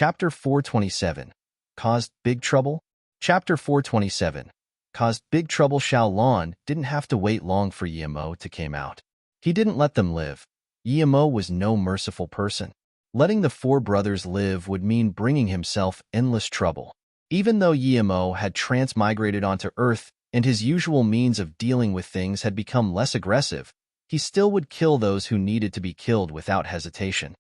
Chapter 427. Caused Big Trouble? Chapter 427. Caused Big Trouble. Xiao Lan didn't have to wait long for Yimo to come out. He didn't let them live. Yimo was no merciful person. Letting the four brothers live would mean bringing himself endless trouble. Even though Yimo had transmigrated onto Earth and his usual means of dealing with things had become less aggressive, he still would kill those who needed to be killed without hesitation.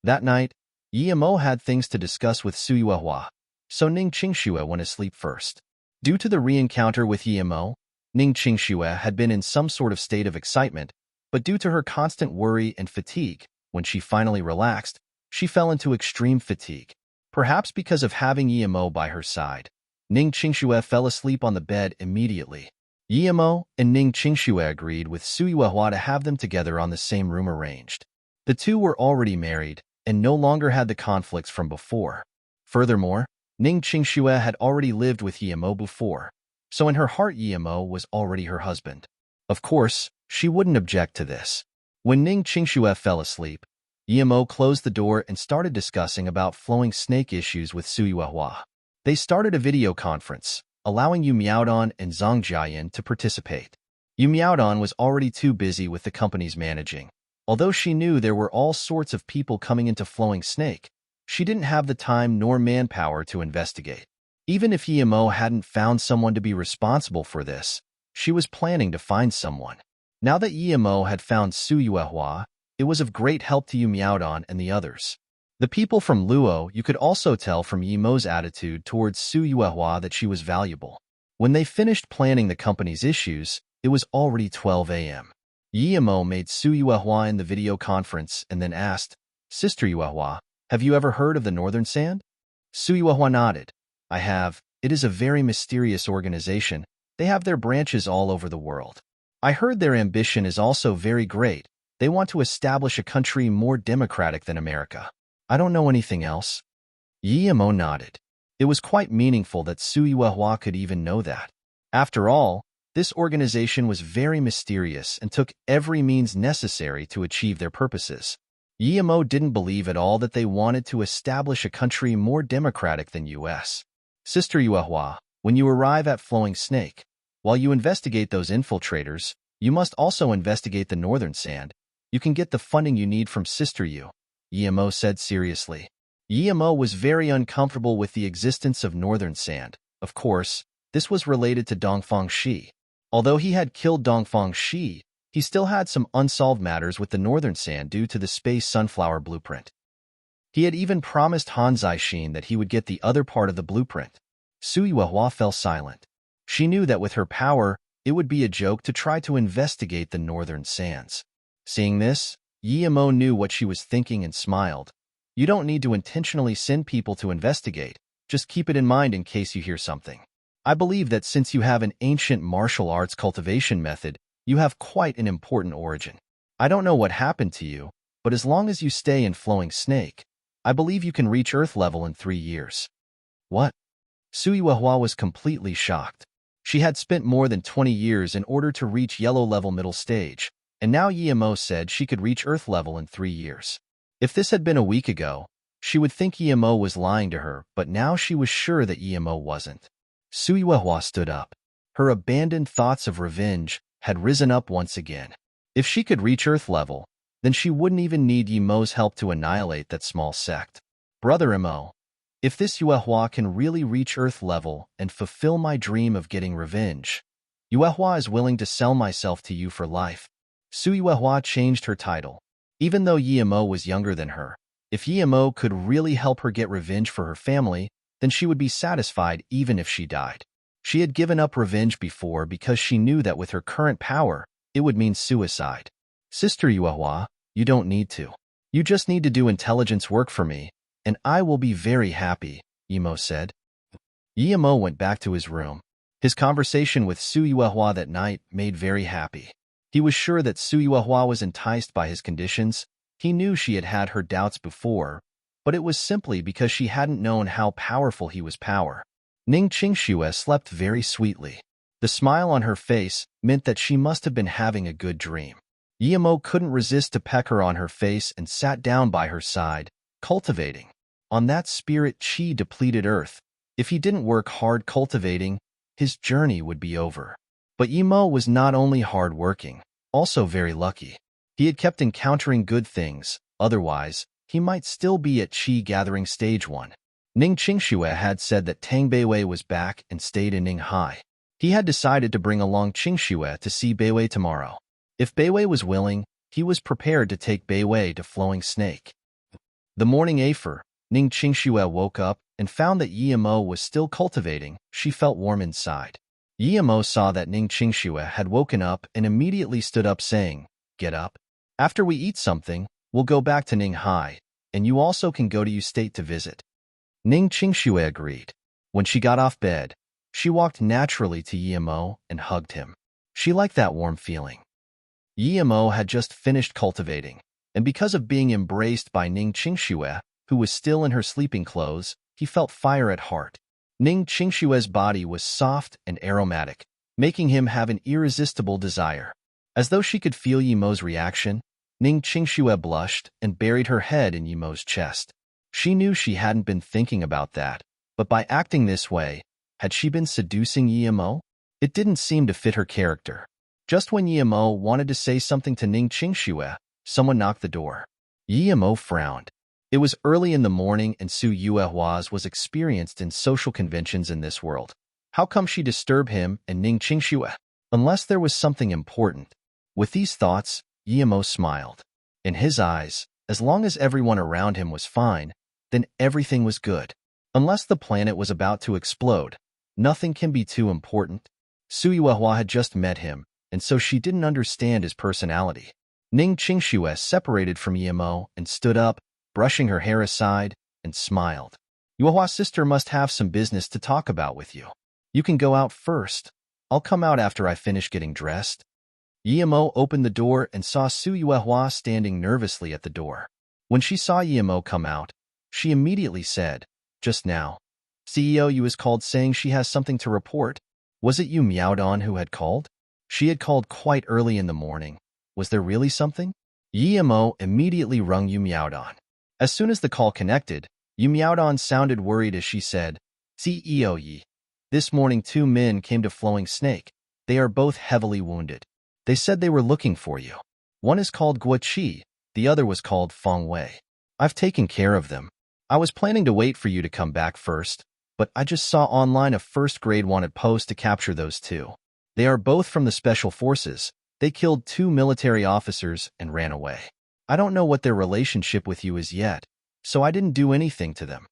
That night, Yimo had things to discuss with Suyuehua, so Ning Qingxue went asleep first. Due to the re-encounter with Yimo, Ning Qingxue had been in some sort of state of excitement, but due to her constant worry and fatigue, when she finally relaxed, she fell into extreme fatigue. Perhaps because of having Yimo by her side, Ning Qingxue fell asleep on the bed immediately. Yimo and Ning Qingxue agreed with Suyuehua to have them together on the same room arranged. The two were already married and no longer had the conflicts from before. Furthermore, Ning Qingxue had already lived with Yimo before, so in her heart Yimo was already her husband. Of course, she wouldn't object to this. When Ning Qingxue fell asleep, Yimo closed the door and started discussing about flowing snake issues with Suyuehua. They started a video conference, allowing Yu Miaodong and Zhang Jiayan to participate. Yu Miaodong was already too busy with the company's managing. Although she knew there were all sorts of people coming into Flowing Snake, she didn't have the time nor manpower to investigate. Even if Yimo hadn't found someone to be responsible for this, she was planning to find someone. Now that Yimo had found Suyuehua, it was of great help to Yu Miaodong and the others. The people from Luo, you could also tell from Yimo's attitude towards Suyuehua that she was valuable. When they finished planning the company's issues, it was already 12 a.m. Yimo made Suyuehua in the video conference and then asked, "Sister Yuehua, have you ever heard of the Northern Sand?" Suyuehua nodded. "I have. It is a very mysterious organization. They have their branches all over the world. I heard their ambition is also very great. They want to establish a country more democratic than America. I don't know anything else." Yimo nodded. It was quite meaningful that Suyuehua could even know that. After all, this organization was very mysterious and took every means necessary to achieve their purposes. Yimo didn't believe at all that they wanted to establish a country more democratic than US. "Sister Yuehua, when you arrive at Flowing Snake, while you investigate those infiltrators, you must also investigate the Northern Sand. You can get the funding you need from Sister Yu," Yimo said seriously. Yimo was very uncomfortable with the existence of Northern Sand. Of course, this was related to Dongfang Shi. Although he had killed Dongfang Shi, he still had some unsolved matters with the Northern Sand due to the Space Sunflower blueprint. He had even promised Han Zixin that he would get the other part of the blueprint. Suyuehua fell silent. She knew that with her power, it would be a joke to try to investigate the Northern Sands. Seeing this, Yimo knew what she was thinking and smiled. "You don't need to intentionally send people to investigate. Just keep it in mind in case you hear something. I believe that since you have an ancient martial arts cultivation method, you have quite an important origin. I don't know what happened to you, but as long as you stay in Flowing Snake, I believe you can reach Earth level in 3 years." "What?" Suyuehua was completely shocked. She had spent more than 20 years in order to reach Yellow level middle stage, and now Yimo said she could reach Earth level in 3 years. If this had been a week ago, she would think Yimo was lying to her, but now she was sure that Yimo wasn't. Suyuehua stood up. Her abandoned thoughts of revenge had risen up once again. If she could reach Earth level, then she wouldn't even need Yimo's help to annihilate that small sect. "Brother Imo, if this Yuehua can really reach Earth level and fulfill my dream of getting revenge, Yuehua is willing to sell myself to you for life." Suyuehua changed her title. Even though Yimo was younger than her, if Yimo could really help her get revenge for her family, then she would be satisfied even if she died. She had given up revenge before because she knew that with her current power, it would mean suicide. "Sister Yuehua, you don't need to. You just need to do intelligence work for me, and I will be very happy," Yimo said. Yimo went back to his room. His conversation with Suyuehua that night made very happy. He was sure that Suyuehua was enticed by his conditions. He knew she had had her doubts before, but it was simply because she hadn't known how powerful he was. Ning Qingxue slept very sweetly. The smile on her face meant that she must have been having a good dream. Yimo couldn't resist to peck her on her face and sat down by her side, cultivating. On that spirit chi-depleted earth, if he didn't work hard cultivating, his journey would be over. But Yimo was not only hard-working, also very lucky. He had kept encountering good things, otherwise, he might still be at Chi-gathering Stage 1. Ning Qingxue had said that Tang Beiwei was back and stayed in Ninghai. He had decided to bring along Qingxue to see Beiwei tomorrow. If Beiwei was willing, he was prepared to take Beiwei to Flowing Snake. The morning after, Ning Qingxue woke up and found that Yimo was still cultivating. She felt warm inside. Yimo saw that Ning Qingxue had woken up and immediately stood up saying, "Get up. After we eat something, we'll go back to Ninghai, and you also can go to U State to visit." Ning Qingxue agreed. When she got off bed, she walked naturally to Yimo and hugged him. She liked that warm feeling. Yimo had just finished cultivating, and because of being embraced by Ning Qingxue, who was still in her sleeping clothes, he felt fire at heart. Ning Qingxue's body was soft and aromatic, making him have an irresistible desire. As though she could feel Yimo's reaction, Ning Qingxue blushed and buried her head in Yimo's chest. She knew she hadn't been thinking about that, but by acting this way, had she been seducing Yimo? It didn't seem to fit her character. Just when Yimo wanted to say something to Ning Qingxue, someone knocked the door. Yimo frowned. It was early in the morning and Su Yuehua was experienced in social conventions in this world. How come she disturbed him and Ning Qingxue? Unless there was something important. With these thoughts, Yimo smiled. In his eyes, as long as everyone around him was fine, then everything was good. Unless the planet was about to explode, nothing can be too important. Su Yuehua had just met him, and so she didn't understand his personality. Ning Qingxue separated from Yimo and stood up, brushing her hair aside, and smiled. "Yuehua's sister must have some business to talk about with you. You can go out first. I'll come out after I finish getting dressed." Yimo opened the door and saw Su Yuehua standing nervously at the door. When she saw Yimo come out, she immediately said, "Just now, CEO Yu is called saying she has something to report. Was it Yu Miaodong who had called?" She had called quite early in the morning. Was there really something? Yimo immediately rung Yu Miaodong. As soon as the call connected, Yu Miaodong sounded worried as she said, "CEO Yi, this morning 2 men came to Flowing Snake. They are both heavily wounded. They said they were looking for you. One is called Guo Qi, the other was called Feng Wei. I've taken care of them. I was planning to wait for you to come back first, but I just saw online a first-grade wanted post to capture those 2. They are both from the Special Forces. They killed 2 military officers and ran away. I don't know what their relationship with you is yet, so I didn't do anything to them."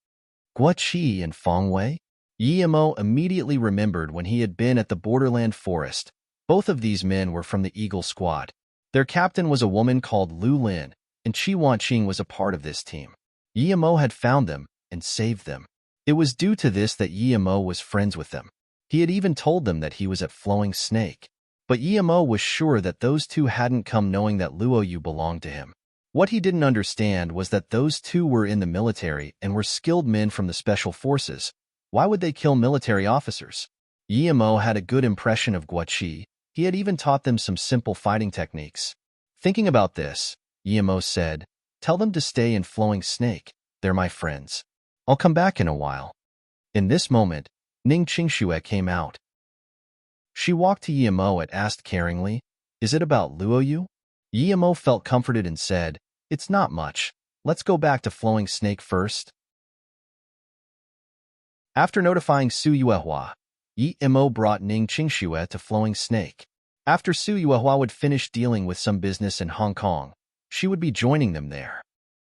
Guo Qi and Feng Wei? Yimo immediately remembered when he had been at the Borderland Forest. Both of these men were from the Eagle Squad. Their captain was a woman called Lu Lin, and Qi Wanqing was a part of this team. Yimo had found them and saved them. It was due to this that Yimo was friends with them. He had even told them that he was at Flowing Snake. But Yimo was sure that those 2 hadn't come knowing that Luo Yu belonged to him. What he didn't understand was that those 2 were in the military and were skilled men from the Special Forces. Why would they kill military officers? Yimo had a good impression of Guo Qi. He had even taught them some simple fighting techniques. Thinking about this, Yimo said, "Tell them to stay in Flowing Snake. They're my friends. I'll come back in a while." In this moment, Ning Qingxue came out. She walked to Yimo and asked caringly, "Is it about Luo Yu?" Yimo felt comforted and said, "It's not much. Let's go back to Flowing Snake first." After notifying Su Yuehua, Yimo brought Ning Qingxue to Flowing Snake. After Su Yuehua would finish dealing with some business in Hong Kong, she would be joining them there.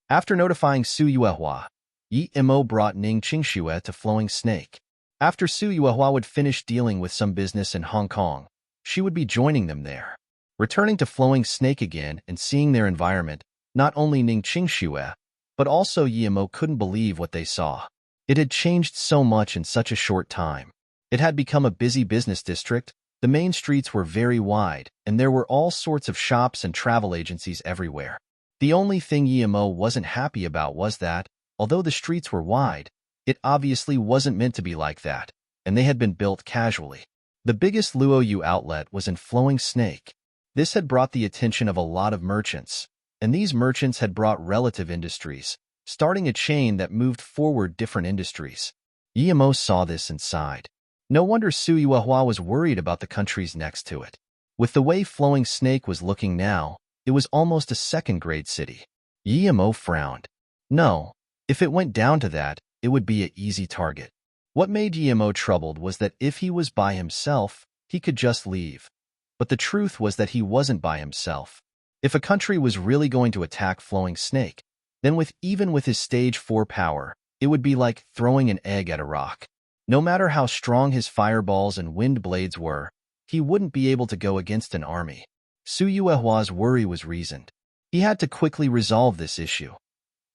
After notifying Su Yuehua, Yimo brought Ning Qingxue to Flowing Snake. After Su Yuehua would finish dealing with some business in Hong Kong, she would be joining them there. Returning to Flowing Snake again and seeing their environment, not only Ning Qingxue, but also Yimo couldn't believe what they saw. It had changed so much in such a short time. It had become a busy business district. The main streets were very wide, and there were all sorts of shops and travel agencies everywhere. The only thing Yimo wasn't happy about was that, although the streets were wide, it obviously wasn't meant to be like that, and they had been built casually. The biggest Luo Yu outlet was in Flowing Snake. This had brought the attention of a lot of merchants, and these merchants had brought relative industries, starting a chain that moved forward different industries. Yemo saw this and sighed. No wonder Suyuehua was worried about the countries next to it. With the way Flowing Snake was looking now, it was almost a second-grade city. Yemo frowned. No, if it went down to that, it would be an easy target. What made Yemo troubled was that if he was by himself, he could just leave. But the truth was that he wasn't by himself. If a country was really going to attack Flowing Snake, then even with his stage 4 power, it would be like throwing an egg at a rock. No matter how strong his fireballs and wind blades were, he wouldn't be able to go against an army. Suyuehua's worry was reasoned. He had to quickly resolve this issue.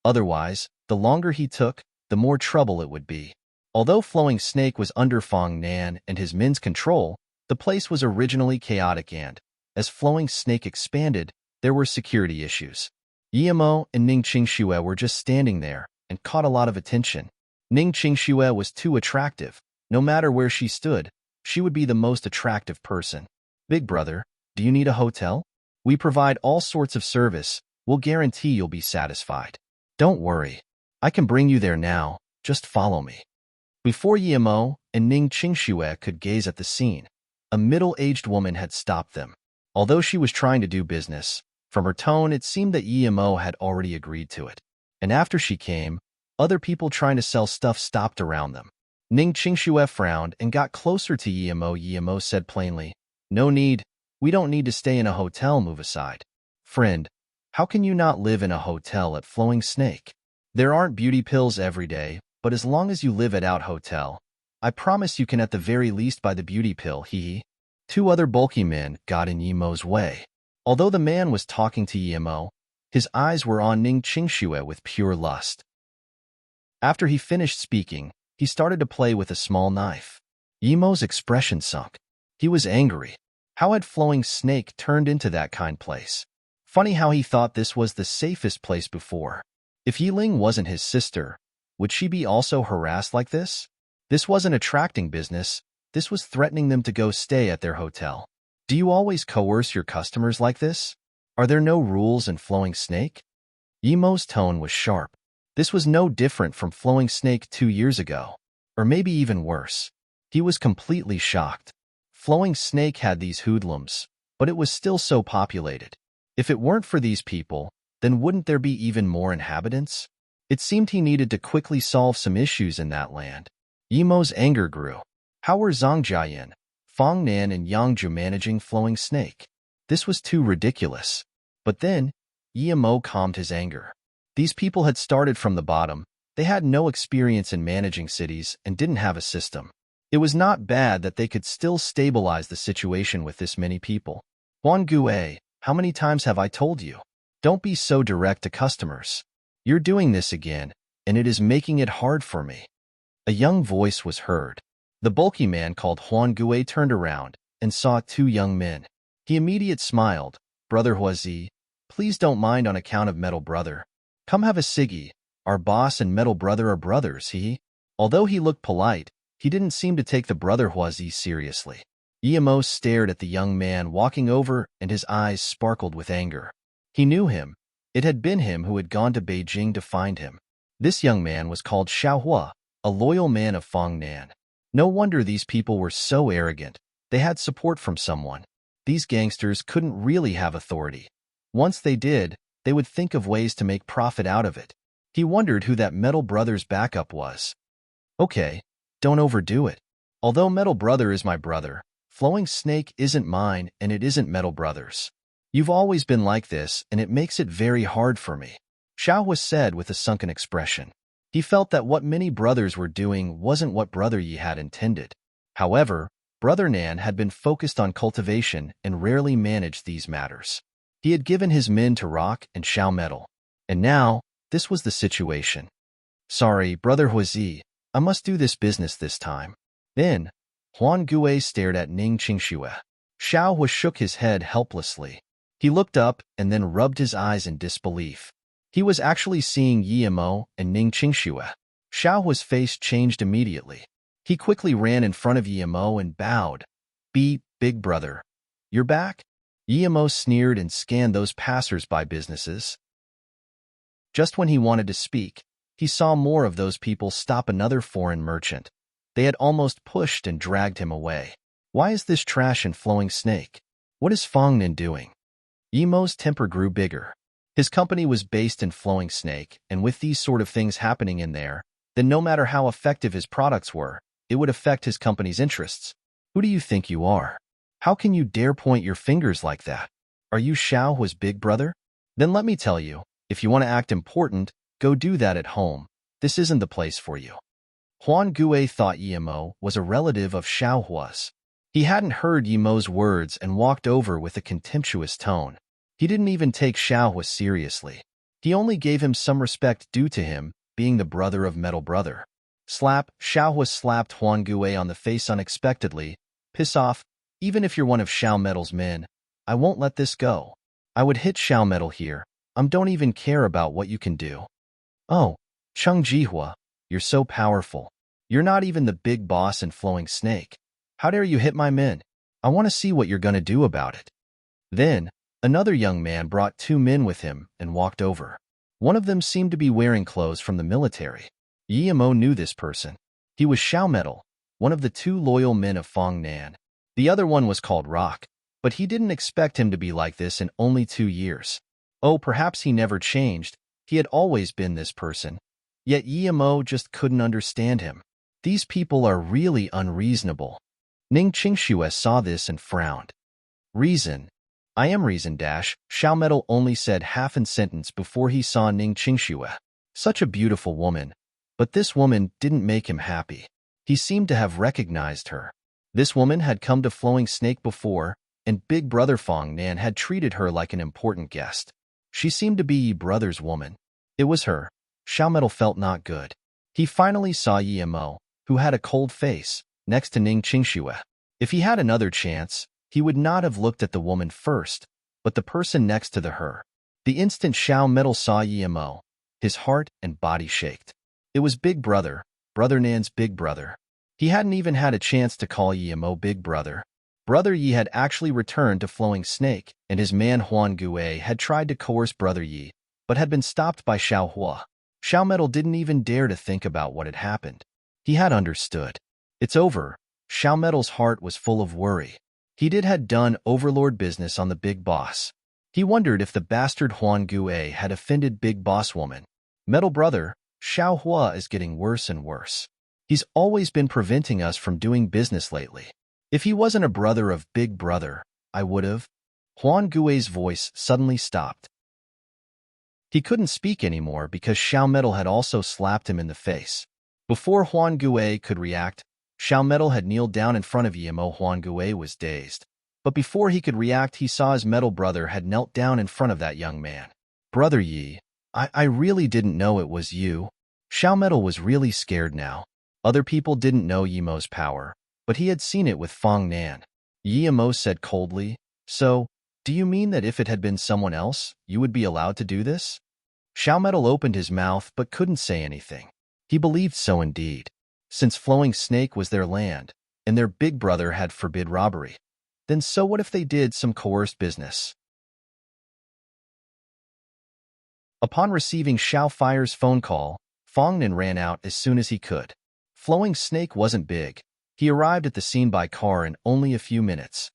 Otherwise, the longer he took, the more trouble it would be. Although Flowing Snake was under Fong Nan and his men's control, the place was originally chaotic and, as Flowing Snake expanded, there were security issues. Yemo and Ning Qingxue were just standing there and caught a lot of attention. Ning Qingxue was too attractive. No matter where she stood, she would be the most attractive person. Big brother, do you need a hotel? We provide all sorts of service. We'll guarantee you'll be satisfied. Don't worry. I can bring you there now. Just follow me. Before Yemo and Ning Qingxue could gaze at the scene, a middle-aged woman had stopped them. Although she was trying to do business, from her tone it seemed that Yemo had already agreed to it. And after she came, other people trying to sell stuff stopped around them. Ning Qingxue frowned and got closer to Yemo. Yemo said plainly, "No need. We don't need to stay in a hotel. Move aside." "Friend, how can you not live in a hotel at Flowing Snake? There aren't beauty pills every day, but as long as you live at Out Hotel, I promise you can at the very least buy the beauty pill, hee." Two other bulky men got in Yemo's way. Although the man was talking to Yemo, his eyes were on Ning Qingxue with pure lust. After he finished speaking, he started to play with a small knife. Yemo's expression sunk. He was angry. How had Flowing Snake turned into that kind place? Funny how he thought this was the safest place before. If Yiling wasn't his sister, would she be also harassed like this? This wasn't attracting business. This was threatening them to go stay at their hotel. Do you always coerce your customers like this? Are there no rules in Flowing Snake? Yemo's tone was sharp. This was no different from Flowing Snake 2 years ago, or maybe even worse. He was completely shocked. Flowing Snake had these hoodlums, but it was still so populated. If it weren't for these people, then wouldn't there be even more inhabitants? It seemed he needed to quickly solve some issues in that land. Yemo's anger grew. How were Zhang Jiayan, Fong Nan, and Yang Zhu managing Flowing Snake? This was too ridiculous. But then, Yemo calmed his anger. These people had started from the bottom. They had no experience in managing cities and didn't have a system. It was not bad that they could still stabilize the situation with this many people. Huan Gue, how many times have I told you? Don't be so direct to customers. You're doing this again, and it is making it hard for me. A young voice was heard. The bulky man called Huan Gue turned around and saw 2 young men. He immediately smiled. "Brother Huazi, please don't mind on account of Metal Brother. Come have a ciggy. Our boss and Metal Brother are brothers, he." Although he looked polite, he didn't seem to take the Brother Huazi seriously. Yemo stared at the young man walking over and his eyes sparkled with anger. He knew him. It had been him who had gone to Beijing to find him. This young man was called Xiaohua, a loyal man of Fong Nan. No wonder these people were so arrogant. They had support from someone. These gangsters couldn't really have authority. Once they did, they would think of ways to make profit out of it. He wondered who that Metal Brother's backup was. Okay, don't overdo it. Although Metal Brother is my brother, Flowing Snake isn't mine and it isn't Metal Brother's. You've always been like this and it makes it very hard for me, Xiaohua said with a sunken expression. He felt that what many brothers were doing wasn't what Brother Yi had intended. However, Brother Nan had been focused on cultivation and rarely managed these matters. He had given his men to rock and Xiao metal. And now, this was the situation. "Sorry, Brother Huazi, I must do this business this time." Then, Huan Gue stared at Ning Qingxue. Xiaohua shook his head helplessly. He looked up and then rubbed his eyes in disbelief. He was actually seeing Yemo and Ning Qingxue. Xiaohua's face changed immediately. He quickly ran in front of Yemo and bowed. Big brother. You're back?" Yemo sneered and scanned those passers-by businesses. Just when he wanted to speak, he saw more of those people stop another foreign merchant. They had almost pushed and dragged him away. Why is this trash in Flowing Snake? What is Fong Nin doing? Yemo's temper grew bigger. His company was based in Flowing Snake, and with these sort of things happening in there, then no matter how effective his products were, it would affect his company's interests. Who do you think you are? How can you dare point your fingers like that? Are you Xiao Hua's big brother? Then let me tell you, if you want to act important, go do that at home. This isn't the place for you. Huan Gue thought Yemo was a relative of Xiao Hua's. He hadn't heard Yemo's words and walked over with a contemptuous tone. He didn't even take Xiao Hua seriously. He only gave him some respect due to him being the brother of Metal Brother. Slap, Xiao Hua slapped Huan Gue on the face unexpectedly. Piss off, even if you're one of Xiao Metal's men. I won't let this go. I would hit Xiao Metal here. Don't even care about what you can do. Oh, Cheng Jihua, you're so powerful. You're not even the big boss in Flowing Snake. How dare you hit my men? I want to see what you're going to do about it. Then, another young man brought 2 men with him and walked over. One of them seemed to be wearing clothes from the military. Yemo knew this person. He was Xiao Metal, one of the 2 loyal men of Fong Nan. The other one was called Rock, but he didn't expect him to be like this in only 2 years. Oh, perhaps he never changed. He had always been this person. Yet Yemo just couldn't understand him. These people are really unreasonable. Ning Qingxue saw this and frowned. Reason. I am reason dash. Xiao Metal only said half a sentence before he saw Ning Qingxue. Such a beautiful woman. But this woman didn't make him happy. He seemed to have recognized her. This woman had come to Flowing Snake before, and Big Brother Fong Nan had treated her like an important guest. She seemed to be Yi Brother's woman. It was her. Xiao Metal felt not good. He finally saw Yemo, who had a cold face, next to Ning Qingxue. If he had another chance, he would not have looked at the woman first, but the person next to her. The instant Xiao Metal saw Yemo, his heart and body shaked. It was Big Brother, Brother Nan's big brother. He hadn't even had a chance to call Yemo Big Brother. Brother Yi had actually returned to Flowing Snake, and his man Huan Gue had tried to coerce Brother Yi, but had been stopped by Xiao Hua. Xiao Metal didn't even dare to think about what had happened. He had understood. It's over. Xiao Metal's heart was full of worry. He had done overlord business on the big boss. He wondered if the bastard Huan Gue had offended Big Boss Woman. Metal Brother, Xiao Hua is getting worse and worse. He's always been preventing us from doing business lately. If he wasn't a brother of Big Brother, I would have. Huan Gue's voice suddenly stopped. He couldn't speak anymore because Xiao Metal had also slapped him in the face. Before Huan Gue could react, Xiao Metal had kneeled down in front of Yemo. Huan Gue was dazed. But before he could react, he saw his metal brother had knelt down in front of that young man. Brother Yi, I really didn't know it was you. Xiao Metal was really scared now. Other people didn't know Yemo's power, but he had seen it with Fong Nan. Yemo said coldly, So, do you mean that if it had been someone else, you would be allowed to do this? Xiao Metal opened his mouth but couldn't say anything. He believed so indeed. Since Flowing Snake was their land, and their big brother had forbid robbery, then so what if they did some coerced business? Upon receiving Xiao Fire's phone call, Fong Nin ran out as soon as he could. Flowing Snake wasn't big. He arrived at the scene by car in only a few minutes.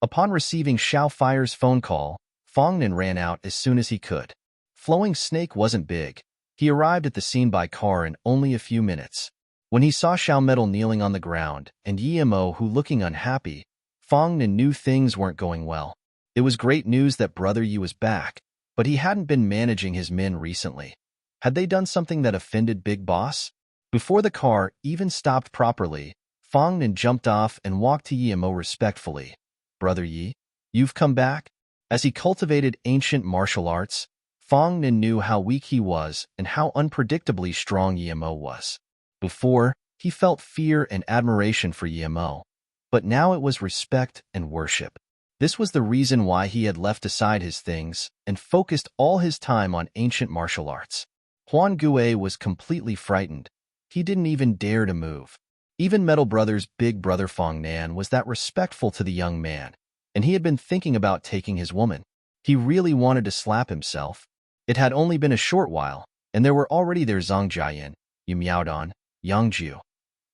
Upon receiving Xiao Fire's phone call, Fong Nin ran out as soon as he could. Flowing Snake wasn't big. He arrived at the scene by car in only a few minutes. When he saw Xiao Metal kneeling on the ground and Yemo who looking unhappy, Fong Nin knew things weren't going well. It was great news that Brother Yi was back, but he hadn't been managing his men recently. Had they done something that offended Big Boss? Before the car even stopped properly, Fong Nin jumped off and walked to Yemo respectfully. Brother Yi, you've come back? As he cultivated ancient martial arts, Fong Nin knew how weak he was and how unpredictably strong Yemo was. Before, he felt fear and admiration for Yemo, but now it was respect and worship. This was the reason why he had left aside his things and focused all his time on ancient martial arts. Huan Gue was completely frightened. He didn't even dare to move. Even Metal Brother's big brother Fong Nan was that respectful to the young man, and he had been thinking about taking his woman. He really wanted to slap himself. It had only been a short while, and there were already there Zhang Jiayan, Yu Miaodong, Yang Jiu,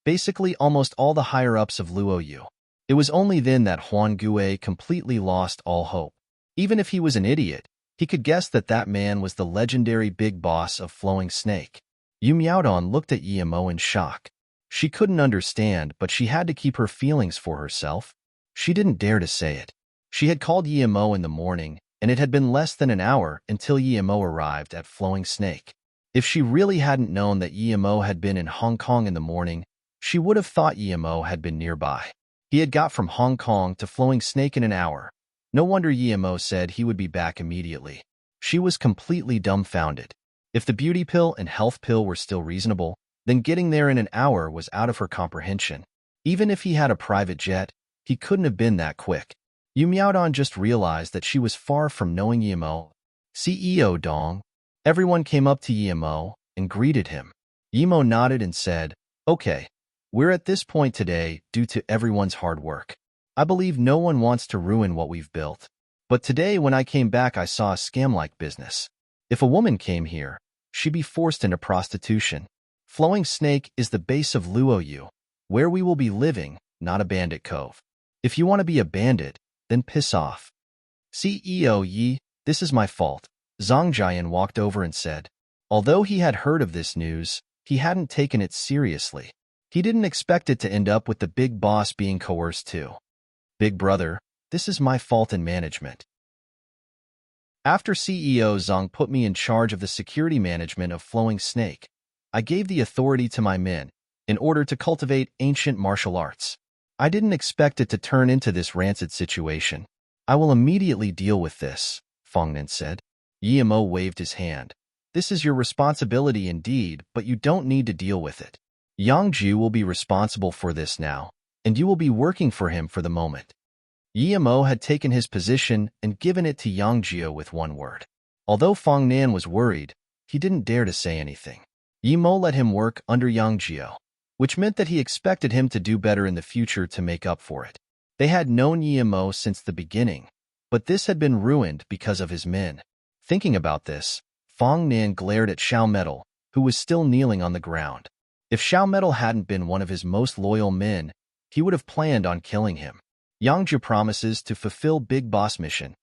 basically almost all the higher-ups of Luoyu. It was only then that Huan Gue completely lost all hope. Even if he was an idiot, he could guess that that man was the legendary big boss of Flowing Snake. Yu Miaodong looked at Yimo in shock. She couldn't understand, but she had to keep her feelings for herself. She didn't dare to say it. She had called Yimo in the morning, and it had been less than an hour until Yimo arrived at Flowing Snake. If she really hadn't known that Yimo had been in Hong Kong in the morning, she would have thought Yimo had been nearby. He had got from Hong Kong to Flowing Snake in an hour. No wonder Yimo said he would be back immediately. She was completely dumbfounded. If the beauty pill and health pill were still reasonable, then getting there in an hour was out of her comprehension. Even if he had a private jet, he couldn't have been that quick. Yu Miaodong just realized that she was far from knowing Yimo. CEO Dong. Everyone came up to Yimo and greeted him. Yimo nodded and said, "Okay, we're at this point today due to everyone's hard work. I believe no one wants to ruin what we've built. But today when I came back I saw a scam-like business. If a woman came here, she'd be forced into prostitution. Flowing Snake is the base of Luoyu, where we will be living, not a bandit cove. If you want to be a bandit, then piss off." CEO Yi, this is my fault. Zhang Jiayan walked over and said. Although he had heard of this news, he hadn't taken it seriously. He didn't expect it to end up with the big boss being coerced too. Big brother, this is my fault in management. After CEO Zhang put me in charge of the security management of Flowing Snake, I gave the authority to my men in order to cultivate ancient martial arts. I didn't expect it to turn into this rancid situation. I will immediately deal with this, Fongnan said. Yimo waved his hand. This is your responsibility indeed, but you don't need to deal with it. Yangju will be responsible for this now, and you will be working for him for the moment. Yimo had taken his position and given it to Yangju with one word. Although Fongnan was worried, he didn't dare to say anything. Yimo let him work under Yangju, which meant that he expected him to do better in the future to make up for it. They had known Yimo since the beginning, but this had been ruined because of his men. Thinking about this, Fongnan glared at Xiao Metal, who was still kneeling on the ground. If Xiao Metal hadn't been one of his most loyal men, he would have planned on killing him. Yangju promises to fulfill Big Boss mission.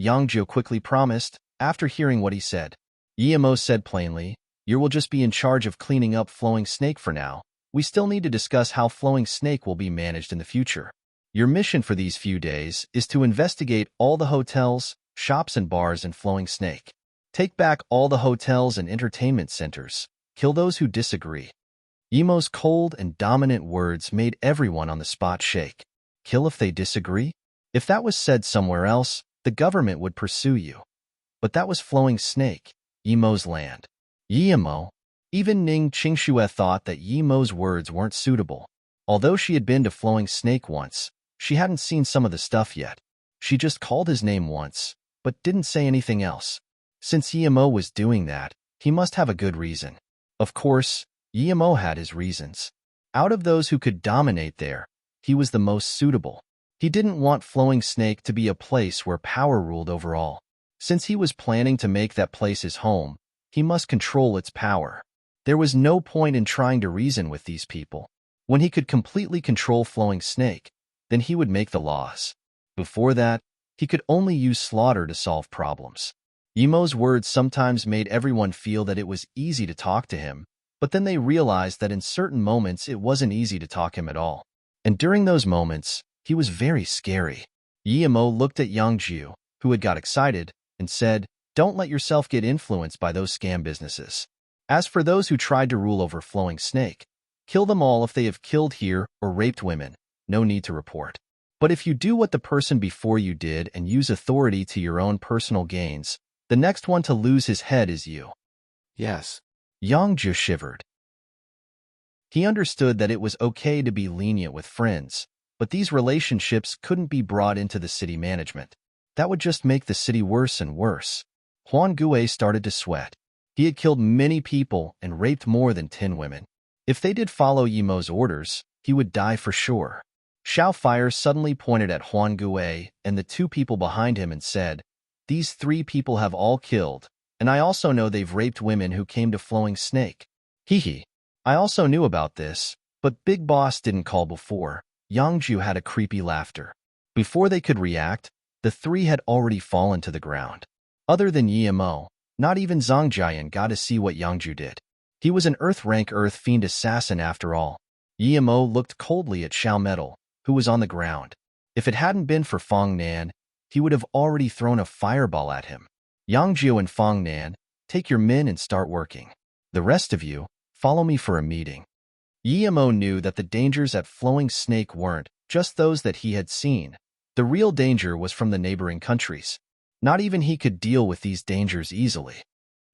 Yangju quickly promised, after hearing what he said. Yimo said plainly, "You will just be in charge of cleaning up Flowing Snake for now. We still need to discuss how Flowing Snake will be managed in the future. Your mission for these few days is to investigate all the hotels, shops and bars in Flowing Snake. Take back all the hotels and entertainment centers. Kill those who disagree." Yimo's cold and dominant words made everyone on the spot shake. Kill if they disagree? If that was said somewhere else, the government would pursue you. But that was Flowing Snake, Yimo's land. Yimo. Even Ning Qingxue thought that Yimo's words weren't suitable. Although she had been to Flowing Snake once, she hadn't seen some of the stuff yet. She just called his name once, but didn't say anything else. Since Yimo was doing that, he must have a good reason. Of course, Yimo had his reasons. Out of those who could dominate there, he was the most suitable. He didn't want Flowing Snake to be a place where power ruled over all. Since he was planning to make that place his home, he must control its power. There was no point in trying to reason with these people. When he could completely control Flowing Snake, then he would make the laws. Before that, he could only use slaughter to solve problems. Yimo's words sometimes made everyone feel that it was easy to talk to him, but then they realized that in certain moments it wasn't easy to talk him at all. And during those moments, he was very scary. Yimo looked at Yangju, who had got excited, and said, "Don't let yourself get influenced by those scam businesses. As for those who tried to rule over Flowing Snake, kill them all if they have killed here or raped women, no need to report. But if you do what the person before you did and use authority to your own personal gains, the next one to lose his head is you." Yes. Yangju shivered. He understood that it was okay to be lenient with friends, but these relationships couldn't be brought into the city management. That would just make the city worse and worse. Huan Gue started to sweat. He had killed many people and raped more than 10 women. If they did follow Yimo's orders, he would die for sure. Xiao Fire suddenly pointed at Huan Gue and the 2 people behind him and said, "These 3 people have all killed, And I also know they've raped women who came to Flowing Snake. Hee hee. I also knew about this, but Big Boss didn't call before. Yangju had a creepy laughter. Before they could react, the three had already fallen to the ground. Other than Yimo, not even Zhang Jian got to see what Yangju did. He was an Earth-rank Earth Fiend assassin after all. Yimo looked coldly at Xiao Metal, who was on the ground. If it hadn't been for Fong Nan, he would have already thrown a fireball at him. Yangju and Fong Nan, take your men and start working. The rest of you, follow me for a meeting. Yimo knew that the dangers at Flowing Snake weren't just those that he had seen. The real danger was from the neighboring countries. Not even he could deal with these dangers easily.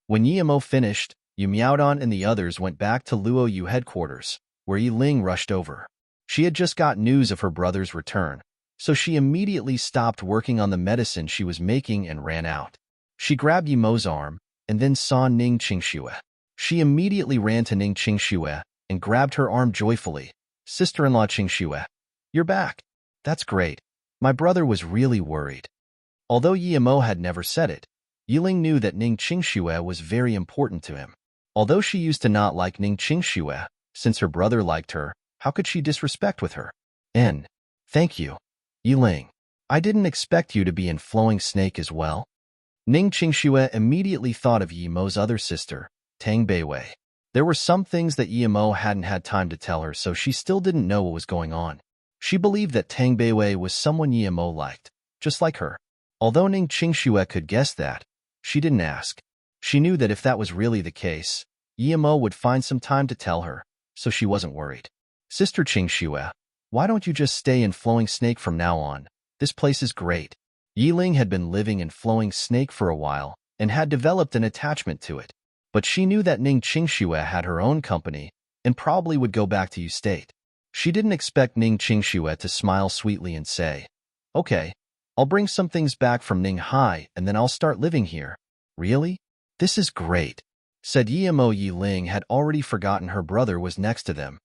When Yimo finished, Yu Miaodong and the others went back to Luo Yu headquarters, where Yi Ling rushed over. She had just got news of her brother's return, so she immediately stopped working on the medicine she was making and ran out. She grabbed Yimo's arm and then saw Ning Qingxue. She immediately ran to Ning Qingxue and grabbed her arm joyfully. Sister-in-law Qingxue, you're back. That's great. My brother was really worried. Although Yimo had never said it, Yiling knew that Ning Qingxue was very important to him. Although she used to not like Ning Qingxue, since her brother liked her, how could she disrespect with her? Thank you, Yiling. I didn't expect you to be in Flowing Snake as well. Ning Qingxue immediately thought of Yimo's other sister, Tang Beiwei. There were some things that Yimo hadn't had time to tell her, so she still didn't know what was going on. She believed that Tang Beiwei was someone Yimo liked, just like her. Although Ning Qingxue could guess that, she didn't ask. She knew that if that was really the case, Yimo would find some time to tell her, so she wasn't worried. Sister Qingxue, why don't you just stay in Flowing Snake from now on? This place is great. Yiling had been living in Flowing Snake for a while and had developed an attachment to it. But she knew that Ning Qingxue had her own company and probably would go back to Yu State. She didn't expect Ning Qingxue to smile sweetly and say, okay, I'll bring some things back from Ning Hai and then I'll start living here. Really? This is great, said Yimo. Yiling had already forgotten her brother was next to them.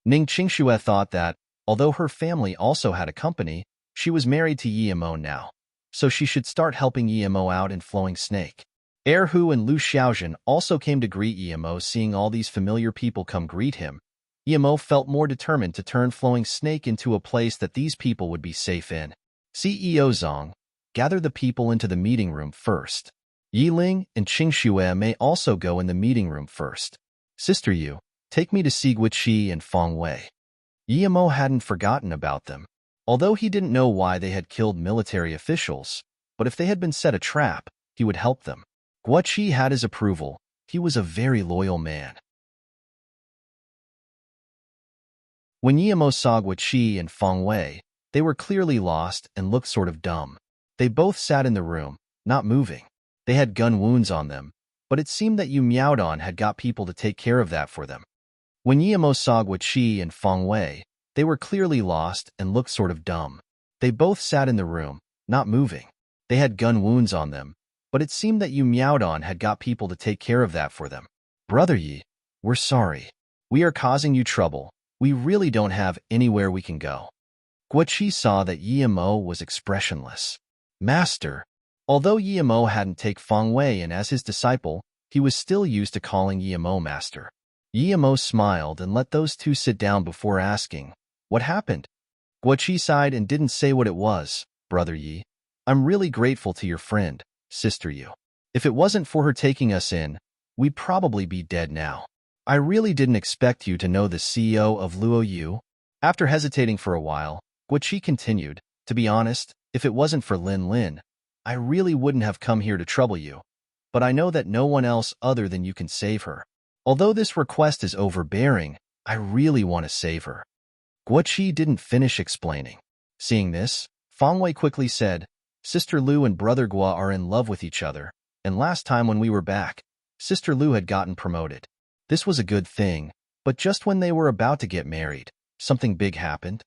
Ning Qingxue thought that, although her family also had a company, she was married to Yimo now, so she should start helping Yimo out in Flowing Snake. Erhu and Lu Xiaojun also came to greet Yimo. Seeing all these familiar people come greet him, Yimo felt more determined to turn Flowing Snake into a place that these people would be safe in. CEO Zhang, gather the people into the meeting room first. Yiling and Qingxue may also go in the meeting room first. Sister Yu, take me to Sigui and Fong Wei. Yimo hadn't forgotten about them. Although he didn't know why they had killed military officials, but if they had been set a trap, he would help them. Guoqi had his approval. He was a very loyal man. When Yimo saw Guoqi and Fong Wei, they were clearly lost and looked sort of dumb. They both sat in the room, not moving. They had gun wounds on them, but it seemed that Yu Miaodong had got people to take care of that for them. When Yimo saw Guoqi and Fong Wei, they were clearly lost and looked sort of dumb. They both sat in the room, not moving. They had gun wounds on them, but it seemed that Yu Miaodong had got people to take care of that for them. Brother Yi, we're sorry. We are causing you trouble. We really don't have anywhere we can go. Guoqi saw that Yimo was expressionless. Master. Although Yimo hadn't taken Fong Wei in as his disciple, he was still used to calling Yimo master. Yimo smiled and let those two sit down before asking, what happened? Guoqi sighed and didn't say what it was. Brother Yi, I'm really grateful to your friend, Sister Yu. If it wasn't for her taking us in, we'd probably be dead now. I really didn't expect you to know the CEO of Luo Yu. After hesitating for a while, Guoqi continued, to be honest, if it wasn't for Lin Lin, I really wouldn't have come here to trouble you. But I know that no one else other than you can save her. Although this request is overbearing, I really want to save her. Guoqi didn't finish explaining. Seeing this, Fong Wei quickly said, Sister Lu and Brother Gua are in love with each other, and last time when we were back, Sister Lu had gotten promoted. This was a good thing, but just when they were about to get married, something big happened.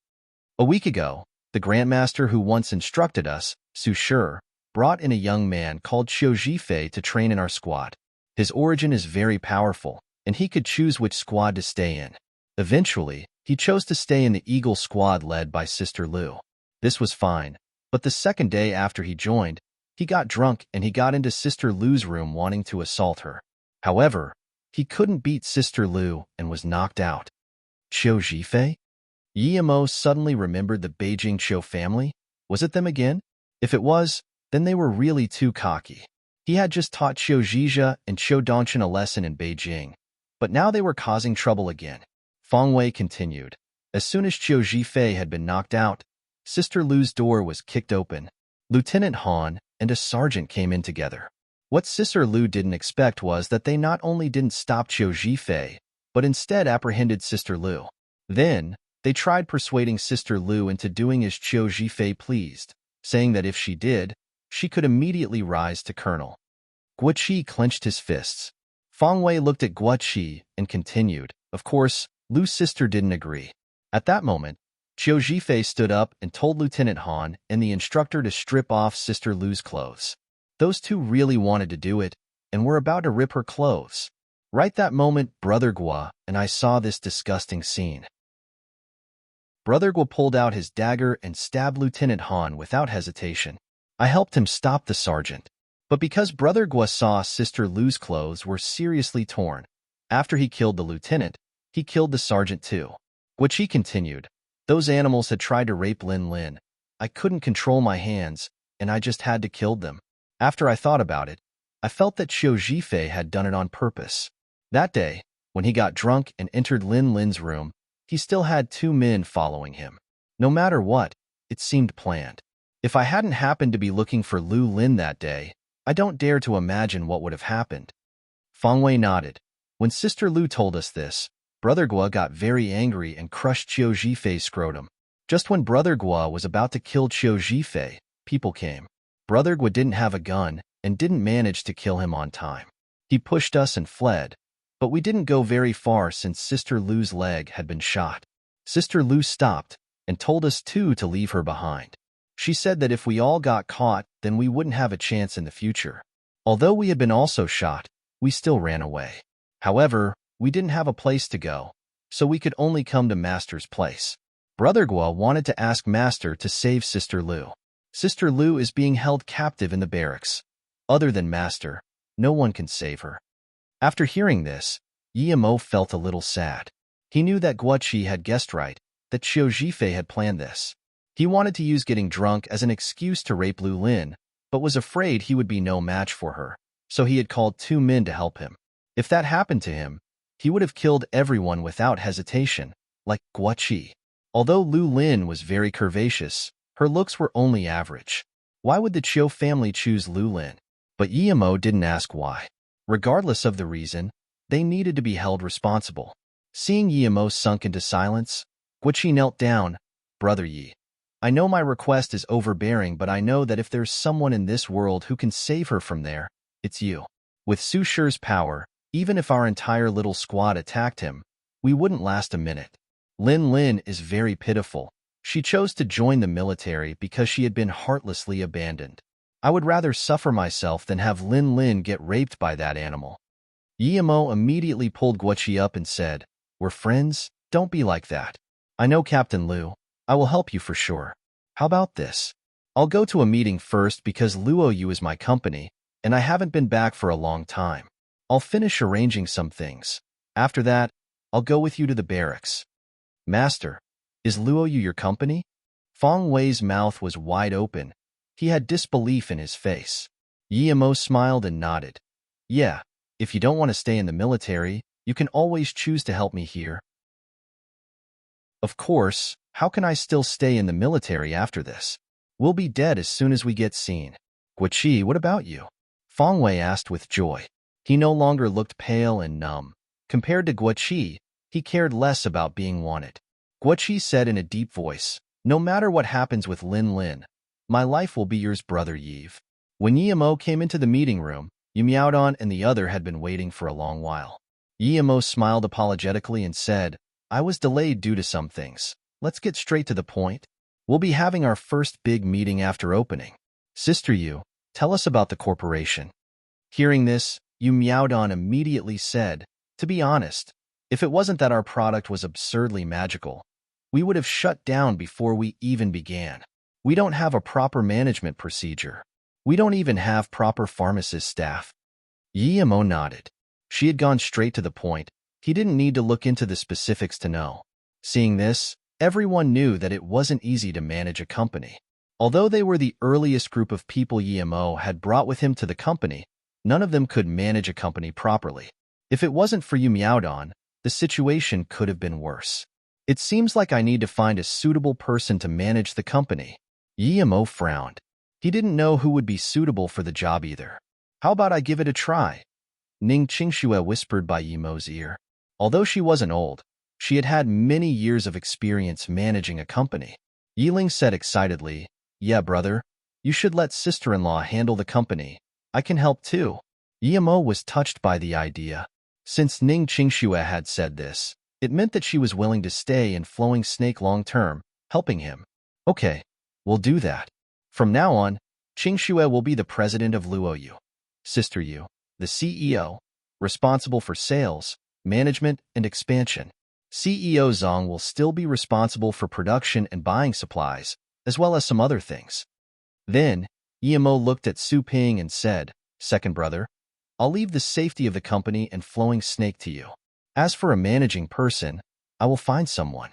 A week ago, the Grandmaster who once instructed us, Su Shi, brought in a young man called Qiu Zhifei to train in our squad. His origin is very powerful, and he could choose which squad to stay in. Eventually, he chose to stay in the Eagle squad led by Sister Lu. This was fine, but the second day after he joined, He got drunk and he got into Sister Lu's room wanting to assault her. However, he couldn't beat Sister Lu and was knocked out. Qiu Zhifei? Yimo suddenly remembered the Beijing Qiu family. Was it them again? If it was, then they were really too cocky. He had just taught Qiu Zhizha and Qiu Dongchen a lesson in Beijing, but now they were causing trouble again. Feng Wei continued. As soon as Qiu Zhifei had been knocked out, Sister Lu's door was kicked open. Lieutenant Han and a sergeant came in together. What Sister Lu didn't expect was that they not only didn't stop Qiu Zhifei, but instead apprehended Sister Lu. Then, they tried persuading Sister Lu into doing as Qiu Zhifei pleased, saying that if she did, she could immediately rise to colonel. Guoqi clenched his fists. Feng Wei looked at Guoqi and continued. Of course, Lu's sister didn't agree. At that moment, Qiu Zhifei stood up and told Lieutenant Han and the instructor to strip off Sister Lu's clothes. Those two really wanted to do it, and were about to rip her clothes. Right that moment, Brother Guo and I saw this disgusting scene. Brother Guo pulled out his dagger and stabbed Lieutenant Han without hesitation. I helped him stop the sergeant. But because Brother Guo saw Sister Lu's clothes were seriously torn, after he killed the lieutenant, he killed the sergeant too. Guoqi continued. Those animals had tried to rape Lin Lin. I couldn't control my hands, and I just had to kill them. After I thought about it, I felt that Qiu Zhifei had done it on purpose. That day, when he got drunk and entered Lin Lin's room, he still had two men following him. No matter what, it seemed planned. If I hadn't happened to be looking for Lu Lin that day, I don't dare to imagine what would have happened. Feng Wei nodded. When Sister Lu told us this, Brother Guo got very angry and crushed Qiu Zhifei's scrotum. Just when Brother Guo was about to kill Qiu Zhifei, people came. Brother Guo didn't have a gun and didn't manage to kill him on time. He pushed us and fled, but we didn't go very far since Sister Lu's leg had been shot. Sister Lu stopped and told us too to leave her behind. She said that if we all got caught, then we wouldn't have a chance in the future. Although we had been also shot, we still ran away. However, we didn't have a place to go, so we could only come to Master's place. Brother Guo wanted to ask Master to save Sister Lu. Sister Lu is being held captive in the barracks. Other than Master, no one can save her. After hearing this, Yimo felt a little sad. He knew that Guoqi had guessed right, that Qiu Zhifei had planned this. He wanted to use getting drunk as an excuse to rape Lu Lin, but was afraid he would be no match for her, so he had called two men to help him. If that happened to him, he would have killed everyone without hesitation, like Guoqi. Although Lu Lin was very curvaceous, her looks were only average. Why would the Qiu family choose Lu Lin? But Yimo didn't ask why. Regardless of the reason, they needed to be held responsible. Seeing Yimo sunk into silence, Guoqi knelt down. Brother Yi, I know my request is overbearing, but I know that if there's someone in this world who can save her from there, it's you. With Su Shi's power, even if our entire little squad attacked him, we wouldn't last a minute. Lin Lin is very pitiful. She chose to join the military because she had been heartlessly abandoned. I would rather suffer myself than have Lin Lin get raped by that animal. Yimo immediately pulled Guoqi up and said, We're friends, don't be like that. I know Captain Lu. I will help you for sure. How about this? I'll go to a meeting first because Luo Yu is my company, and I haven't been back for a long time. I'll finish arranging some things. After that, I'll go with you to the barracks. Master, is Luo Yu your company? Feng Wei's mouth was wide open. He had disbelief in his face. Yimo smiled and nodded. Yeah, if you don't want to stay in the military, you can always choose to help me here. Of course, how can I still stay in the military after this? We'll be dead as soon as we get seen. Guoqi, what about you? Feng Wei asked with joy. He no longer looked pale and numb. Compared to Guoqi, he cared less about being wanted. Guoqi said in a deep voice, No matter what happens with Lin Lin, my life will be yours, Brother Yves. When Yimo came into the meeting room, Yumiaodon and the other had been waiting for a long while. Yimo smiled apologetically and said, I was delayed due to some things. Let's get straight to the point. We'll be having our first big meeting after opening. Sister Yu, tell us about the corporation. Hearing this, Yumiaodon immediately said, To be honest, if it wasn't that our product was absurdly magical, we would have shut down before we even began. We don't have a proper management procedure. We don't even have proper pharmacist staff. Yemo nodded. She had gone straight to the point. He didn't need to look into the specifics to know. Seeing this, everyone knew that it wasn't easy to manage a company. Although they were the earliest group of people Yemo had brought with him to the company, none of them could manage a company properly. If it wasn't for Yu Miaodong, the situation could have been worse. It seems like I need to find a suitable person to manage the company. Yemo frowned. He didn't know who would be suitable for the job either. How about I give it a try? Ning Qingxue whispered by Yemo's ear. Although she wasn't old, she had had many years of experience managing a company. Yiling said excitedly, "Yeah, brother, you should let sister-in-law handle the company. I can help too." Yemo was touched by the idea. Since Ning Qingxue had said this, it meant that she was willing to stay in Flowing Snake long-term, helping him. Okay, we'll do that. From now on, Qingxue will be the president of Luoyu. Sister Yu, the CEO, responsible for sales, management, and expansion. CEO Zhang will still be responsible for production and buying supplies, as well as some other things. Then, Yemo looked at Su Ping and said, "Second brother, I'll leave the safety of the company and Flowing Snake to you. As for a managing person, I will find someone."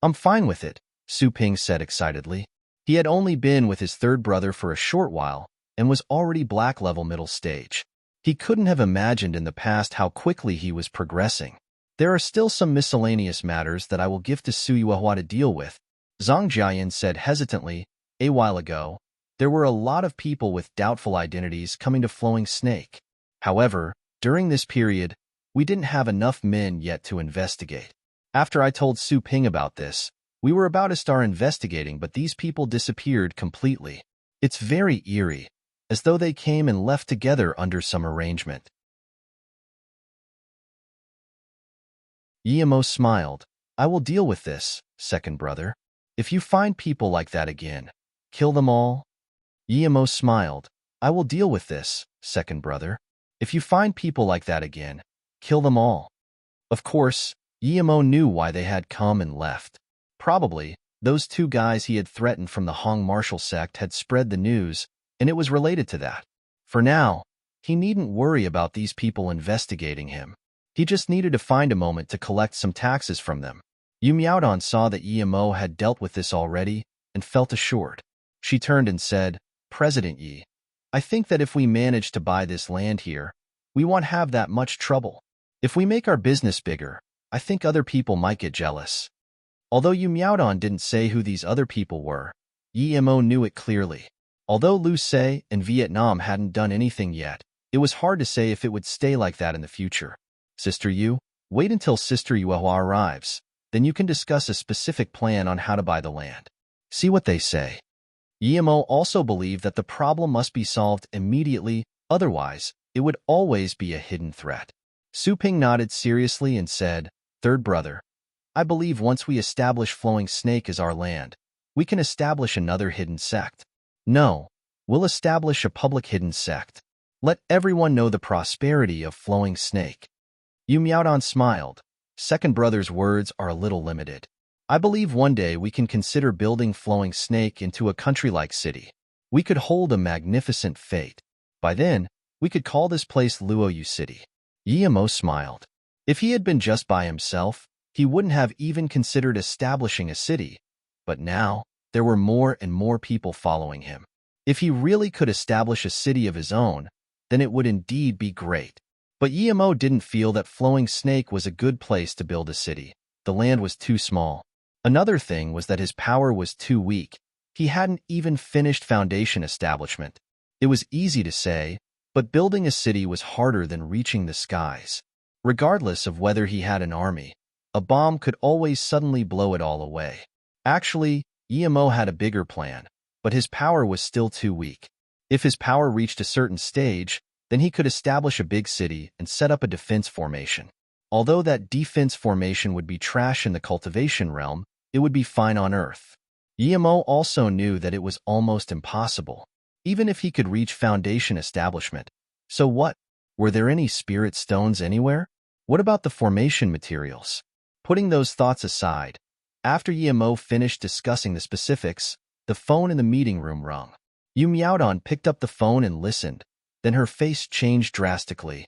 "I'm fine with it," Su Ping said excitedly. He had only been with his third brother for a short while and was already black-level middle stage. He couldn't have imagined in the past how quickly he was progressing. "There are still some miscellaneous matters that I will give to Su Yuehua to deal with," Zhang Jiayan said hesitantly. "A while ago, there were a lot of people with doubtful identities coming to Flowing Snake. However, during this period, we didn't have enough men yet to investigate. After I told Su Ping about this, we were about to start investigating, but these people disappeared completely. It's very eerie, as though they came and left together under some arrangement." Yemo smiled. "I will deal with this, second brother. If you find people like that again, kill them all." Yemo smiled. "I will deal with this, second brother. If you find people like that again, kill them all." Of course, Yemo knew why they had come and left. Probably, those two guys he had threatened from the Hong martial sect had spread the news, and it was related to that. For now, he needn't worry about these people investigating him. He just needed to find a moment to collect some taxes from them. Yu Miaodong saw that Yemo had dealt with this already and felt assured. She turned and said, "President Yi, I think that if we manage to buy this land here, we won't have that much trouble. If we make our business bigger, I think other people might get jealous." Although Yu Miaodong didn't say who these other people were, Yemo knew it clearly. Although Liu Se and Vietnam hadn't done anything yet, it was hard to say if it would stay like that in the future. "Sister Yu, wait until Sister Yuehua arrives, then you can discuss a specific plan on how to buy the land. See what they say." Yemo also believed that the problem must be solved immediately, otherwise, it would always be a hidden threat. Su Ping nodded seriously and said, "Third brother, I believe once we establish Flowing Snake as our land, we can establish another hidden sect. No, we'll establish a public hidden sect. Let everyone know the prosperity of Flowing Snake." Yu Miaodong smiled. "Second brother's words are a little limited. I believe one day we can consider building Flowing Snake into a country-like city. We could hold a magnificent fete. By then, we could call this place Luoyu City." Yemo smiled. If he had been just by himself, he wouldn't have even considered establishing a city. But now, there were more and more people following him. If he really could establish a city of his own, then it would indeed be great. But Yemo didn't feel that Flowing Snake was a good place to build a city. The land was too small. Another thing was that his power was too weak. He hadn't even finished foundation establishment. It was easy to say, but building a city was harder than reaching the skies. Regardless of whether he had an army, a bomb could always suddenly blow it all away. Actually, Yemo had a bigger plan, but his power was still too weak. If his power reached a certain stage, then he could establish a big city and set up a defense formation. Although that defense formation would be trash in the cultivation realm, it would be fine on Earth. Yemo also knew that it was almost impossible, even if he could reach foundation establishment. So what? Were there any spirit stones anywhere? What about the formation materials? Putting those thoughts aside, after Yemo finished discussing the specifics, the phone in the meeting room rung. Yu Miaodong picked up the phone and listened. Then her face changed drastically.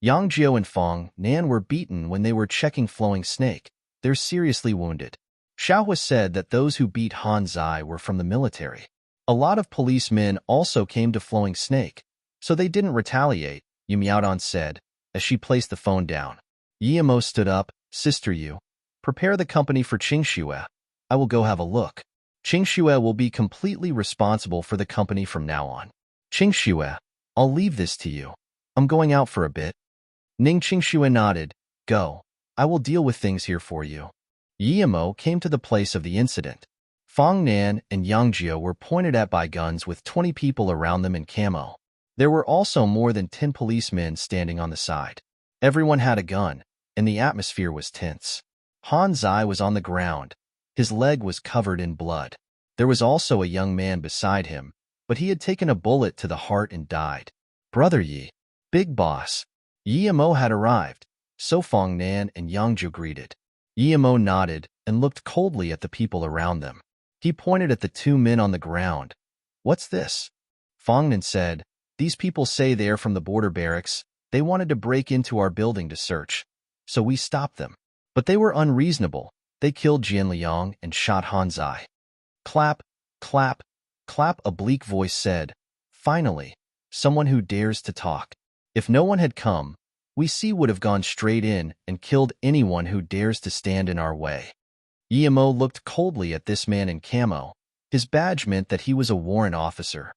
Yang Jiao and Fong Nan were beaten when they were checking Flowing Snake. They're seriously wounded. Xiaohua said that those who beat Han Zai were from the military. A lot of policemen also came to Flowing Snake, so they didn't retaliate, Yu Miaodong said, as she placed the phone down. Yimo stood up. Sister Yu, prepare the company for Qingxue. I will go have a look. Qingxue will be completely responsible for the company from now on. Qingxue, I'll leave this to you. I'm going out for a bit. Ning Qingxue nodded. Go. I will deal with things here for you. Yimo came to the place of the incident. Fong Nan and Yang Jiao were pointed at by guns with 20 people around them in camo. There were also more than 10 policemen standing on the side. Everyone had a gun, and the atmosphere was tense. Han Zai was on the ground. His leg was covered in blood. There was also a young man beside him, but he had taken a bullet to the heart and died. Brother Yi, Big Boss. Yimo had arrived, so Fong Nan and Yang Jiao greeted. Yimo nodded and looked coldly at the people around them. He pointed at the 2 men on the ground. What's this? Fong Nan said, these people say they are from the border barracks. They wanted to break into our building to search, so we stopped them. But they were unreasonable. They killed Jian Liang and shot Han Zai. Clap, clap, clap, a bleak voice said. Finally, someone who dares to talk. If no one had come, we would have gone straight in and killed anyone who dares to stand in our way. Yimo looked coldly at this man in camo. His badge meant that he was a warrant officer.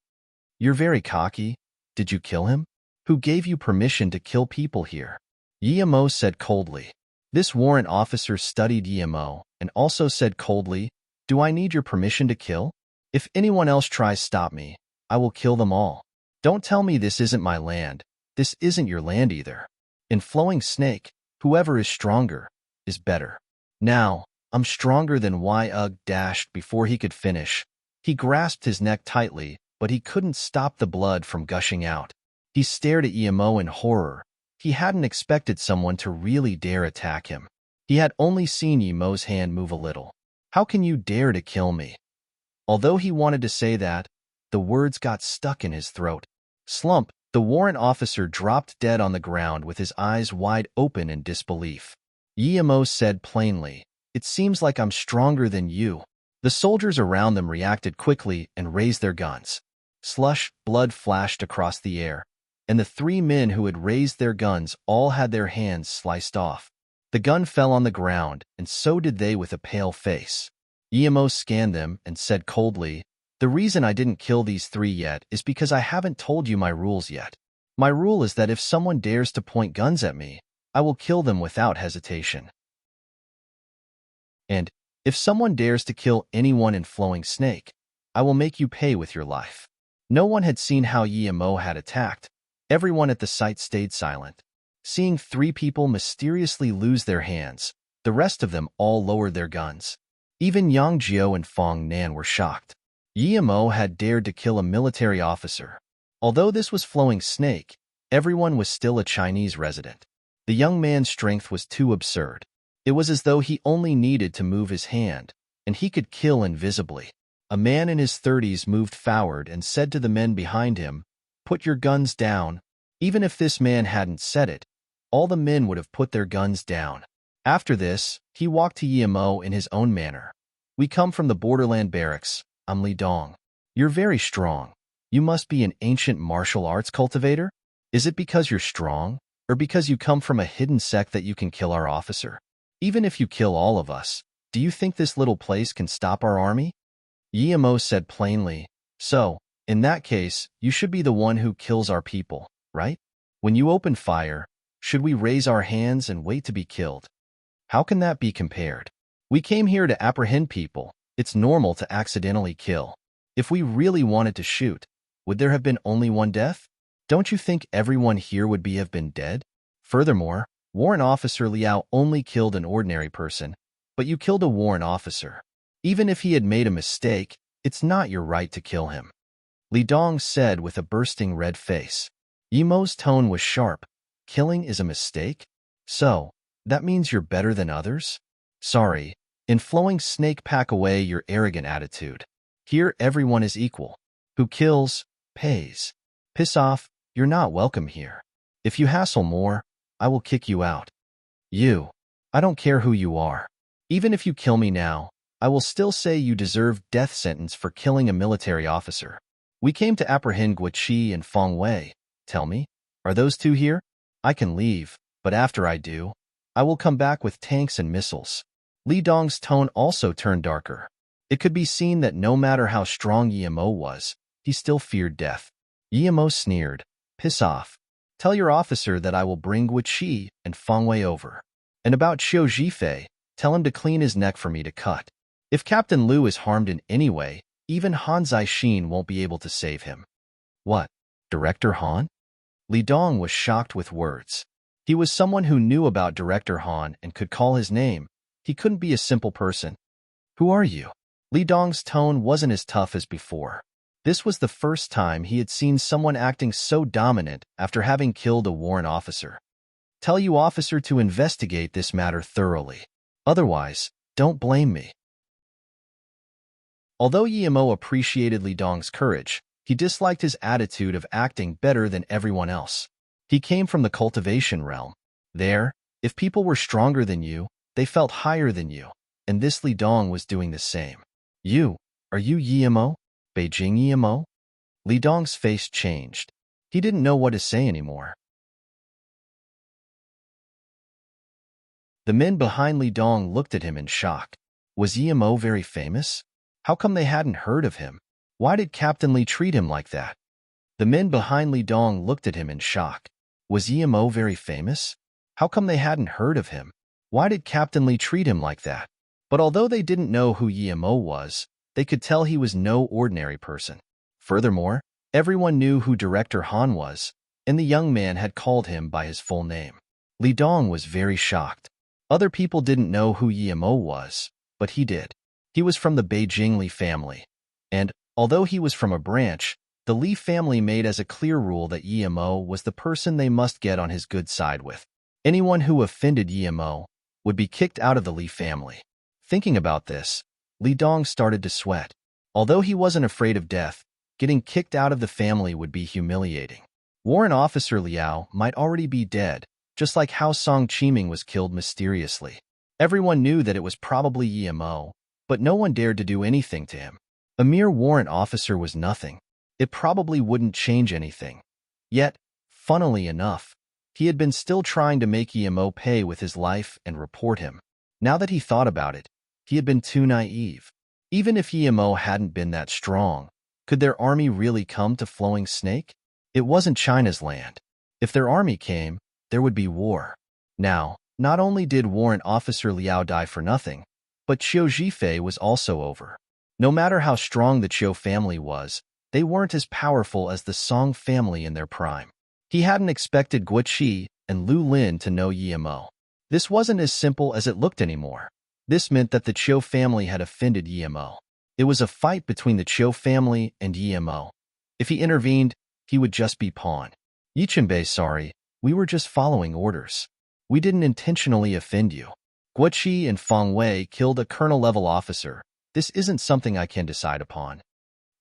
You're very cocky. Did you kill him? Who gave you permission to kill people here? Yimo said coldly. This warrant officer studied Yimo and also said coldly, do I need your permission to kill? If anyone else tries stop me, I will kill them all. Don't tell me this isn't my land. This isn't your land either. In Flowing Snake, whoever is stronger is better. Now, I'm stronger than Yug dashed before he could finish. He grasped his neck tightly, but he couldn't stop the blood from gushing out. He stared at Yimo in horror. He hadn't expected someone to really dare attack him. He had only seen Yimo's hand move a little. How can you dare to kill me? Although he wanted to say that, the words got stuck in his throat. Slump, the warrant officer dropped dead on the ground with his eyes wide open in disbelief. Yimo said plainly, it seems like I'm stronger than you. The soldiers around them reacted quickly and raised their guns. Slush, blood flashed across the air, and the 3 men who had raised their guns all had their hands sliced off. The gun fell on the ground, and so did they with a pale face. Yimo scanned them and said coldly, the reason I didn't kill these 3 yet is because I haven't told you my rules yet. My rule is that if someone dares to point guns at me, I will kill them without hesitation. And if someone dares to kill anyone in Flowing Snake, I will make you pay with your life. No one had seen how Yimo had attacked. Everyone at the site stayed silent. Seeing 3 people mysteriously lose their hands, the rest of them all lowered their guns. Even Yang Jiao and Fong Nan were shocked. Yimo had dared to kill a military officer. Although this was Flowing Snake, everyone was still a Chinese resident. The young man's strength was too absurd. It was as though he only needed to move his hand, and he could kill invisibly. A man in his 30s moved forward and said to the men behind him, put your guns down. Even if this man hadn't said it, all the men would have put their guns down. After this, he walked to Yimo in his own manner. We come from the borderland barracks. I'm Li Dong. You're very strong. You must be an ancient martial arts cultivator? Is it because you're strong, or because you come from a hidden sect that you can kill our officer? Even if you kill all of us, do you think this little place can stop our army? Yimo said plainly, so, in that case, you should be the one who kills our people, right? When you open fire, should we raise our hands and wait to be killed? How can that be compared? We came here to apprehend people. It's normal to accidentally kill. If we really wanted to shoot, would there have been only one death? Don't you think everyone here would have been dead? Furthermore, Warrant Officer Liao only killed an ordinary person, but you killed a warrant officer. Even if he had made a mistake, it's not your right to kill him. Li Dong said with a bursting red face. Yimo's tone was sharp. Killing is a mistake? So, that means you're better than others? Sorry. In Flowing Snake, pack away your arrogant attitude. Here everyone is equal. Who kills, pays. Piss off, you're not welcome here. If you hassle more, I will kick you out. You. I don't care who you are. Even if you kill me now, I will still say you deserve death sentence for killing a military officer. We came to apprehend Guiqi and Feng Wei. Tell me, are those two here? I can leave, but after I do, I will come back with tanks and missiles. Li Dong's tone also turned darker. It could be seen that no matter how strong Yimo was, he still feared death. Yimo sneered, piss off. Tell your officer that I will bring Guiqi and Feng Wei over. And about Qiu Zhifei, tell him to clean his neck for me to cut. If Captain Liu is harmed in any way, even Han Zixin won't be able to save him. What? Director Han? Li Dong was shocked with words. He was someone who knew about Director Han and could call his name. He couldn't be a simple person. Who are you? Li Dong's tone wasn't as tough as before. This was the first time he had seen someone acting so dominant after having killed a warrant officer. Tell you officer to investigate this matter thoroughly. Otherwise, don't blame me. Although Yimo appreciated Li Dong's courage, he disliked his attitude of acting better than everyone else. He came from the cultivation realm. There, if people were stronger than you, they felt higher than you, and this Li Dong was doing the same. Are you Yimo? Beijing Yimo? Li Dong's face changed. He didn't know what to say anymore. The men behind Li Dong looked at him in shock. Was Yimo very famous? How come they hadn't heard of him? Why did Captain Li treat him like that? The men behind Li Dong looked at him in shock. Was Yimo very famous? How come they hadn't heard of him? Why did Captain Li treat him like that? But although they didn't know who Yimo was, they could tell he was no ordinary person. Furthermore, everyone knew who Director Han was, and the young man had called him by his full name. Li Dong was very shocked. Other people didn't know who Yimo was, but he did. He was from the Beijing Li family, and, although he was from a branch, the Li family made as a clear rule that Yimo was the person they must get on his good side with. Anyone who offended Yimo would be kicked out of the Li family. Thinking about this, Li Dong started to sweat. Although he wasn't afraid of death, getting kicked out of the family would be humiliating. Warrant Officer Liao might already be dead, just like how Song Qiming was killed mysteriously. Everyone knew that it was probably Yimo, but no one dared to do anything to him. A mere warrant officer was nothing. It probably wouldn't change anything. Yet, funnily enough, he had been still trying to make Yimo pay with his life and report him. Now that he thought about it, he had been too naive. Even if Yimo hadn't been that strong, could their army really come to Flowing Snake? It wasn't China's land. If their army came, there would be war. Now, not only did Warrant Officer Liao die for nothing, but Qiu Zhifei was also over. No matter how strong the Qiu family was, they weren't as powerful as the Song family in their prime. He hadn't expected Guiqi and Lu Lin to know Yimo. This wasn't as simple as it looked anymore. This meant that the Qiu family had offended Yimo. It was a fight between the Qiu family and Yimo. If he intervened, he would just be pawn. Yichunbei, sorry, we were just following orders. We didn't intentionally offend you. Guiqi and Feng Wei killed a colonel-level officer. This isn't something I can decide upon.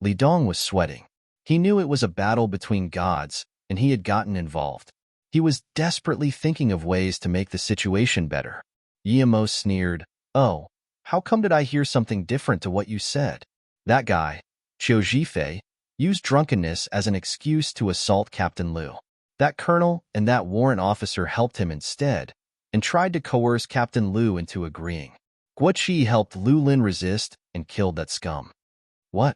Li Dong was sweating. He knew it was a battle between gods, and he had gotten involved. He was desperately thinking of ways to make the situation better. Yimo sneered, "Oh, how come did I hear something different to what you said? That guy, Qiu Zhifei, used drunkenness as an excuse to assault Captain Liu. That colonel and that warrant officer helped him instead, and tried to coerce Captain Liu into agreeing. Guiqi helped Lu Lin resist and killed that scum." What?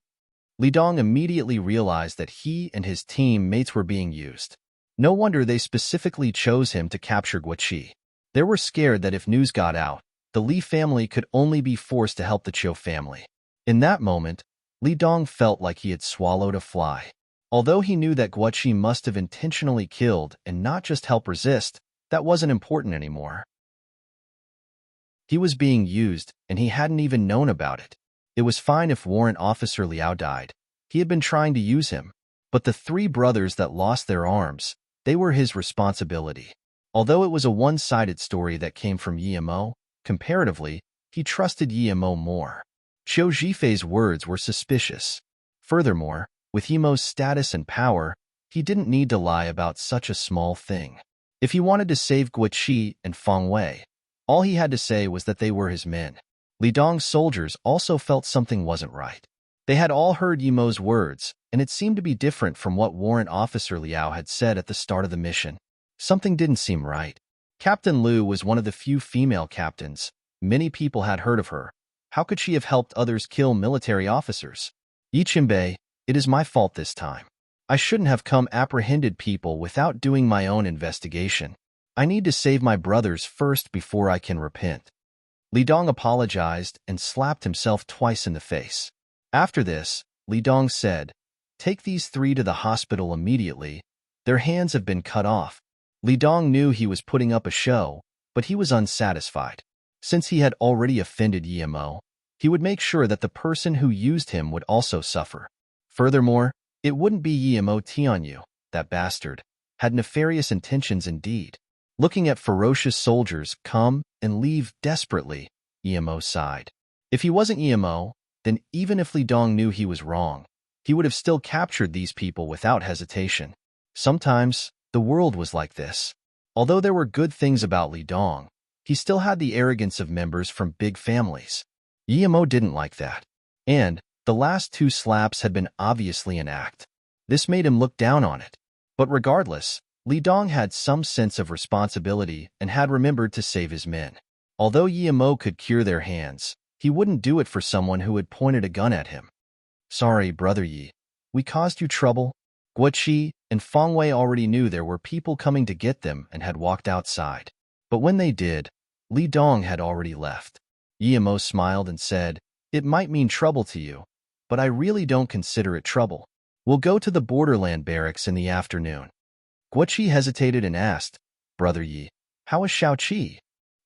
Li Dong immediately realized that he and his team mates were being used. No wonder they specifically chose him to capture Guiqi. They were scared that if news got out, the Li family could only be forced to help the Qiu family. In that moment, Li Dong felt like he had swallowed a fly. Although he knew that Guiqi must have intentionally killed and not just help resist, that wasn't important anymore. He was being used, and he hadn't even known about it. It was fine if Warrant Officer Liao died. He had been trying to use him. But the three brothers that lost their arms, they were his responsibility. Although it was a one-sided story that came from Yimo, comparatively, he trusted Yimo more. Qiu Zhifei's words were suspicious. Furthermore, with Yemo's status and power, he didn't need to lie about such a small thing. If he wanted to save Guoqi and Feng Wei, all he had to say was that they were his men. Li Dong's soldiers also felt something wasn't right. They had all heard Yemo's words, and it seemed to be different from what Warrant Officer Liao had said at the start of the mission. Something didn't seem right. Captain Liu was one of the few female captains. Many people had heard of her. How could she have helped others kill military officers? Yi Qinbei, it is my fault this time. I shouldn't have come apprehended people without doing my own investigation. I need to save my brothers first before I can repent. Li Dong apologized and slapped himself twice in the face. After this, Li Dong said, "Take these three to the hospital immediately. Their hands have been cut off." Li Dong knew he was putting up a show, but he was unsatisfied. Since he had already offended Yemo, he would make sure that the person who used him would also suffer. Furthermore, it wouldn't be Yemo Tianyu, that bastard, had nefarious intentions indeed. Looking at ferocious soldiers come and leave desperately, Yemo sighed. If he wasn't Yemo, then even if Li Dong knew he was wrong, he would have still captured these people without hesitation. Sometimes, the world was like this. Although there were good things about Li Dong, he still had the arrogance of members from big families. Yemo didn't like that. And the last two slaps had been obviously an act. This made him look down on it. But regardless, Li Dong had some sense of responsibility and had remembered to save his men. Although Yemo could cure their hands, he wouldn't do it for someone who had pointed a gun at him. "Sorry, Brother Yi. We caused you trouble." Guoqi and Feng Wei already knew there were people coming to get them and had walked outside. But when they did, Li Dong had already left. Yemo smiled and said, "It might mean trouble to you, but I really don't consider it trouble. We'll go to the borderland barracks in the afternoon." Guoqi hesitated and asked, "Brother Yi, how is Shaoqi?"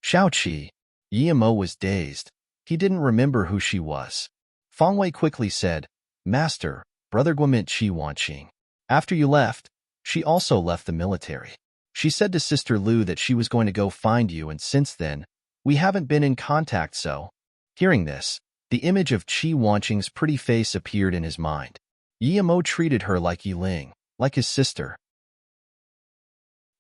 Shaoqi? Yemo was dazed. He didn't remember who she was. Feng Wei quickly said, "Master, Brother Guo meant Qi Wanqing. After you left, she also left the military. She said to Sister Lu that she was going to go find you, and since then, we haven't been in contact." So, hearing this, the image of Qi Wanqing's pretty face appeared in his mind. Yemo treated her like Yiling, like his sister.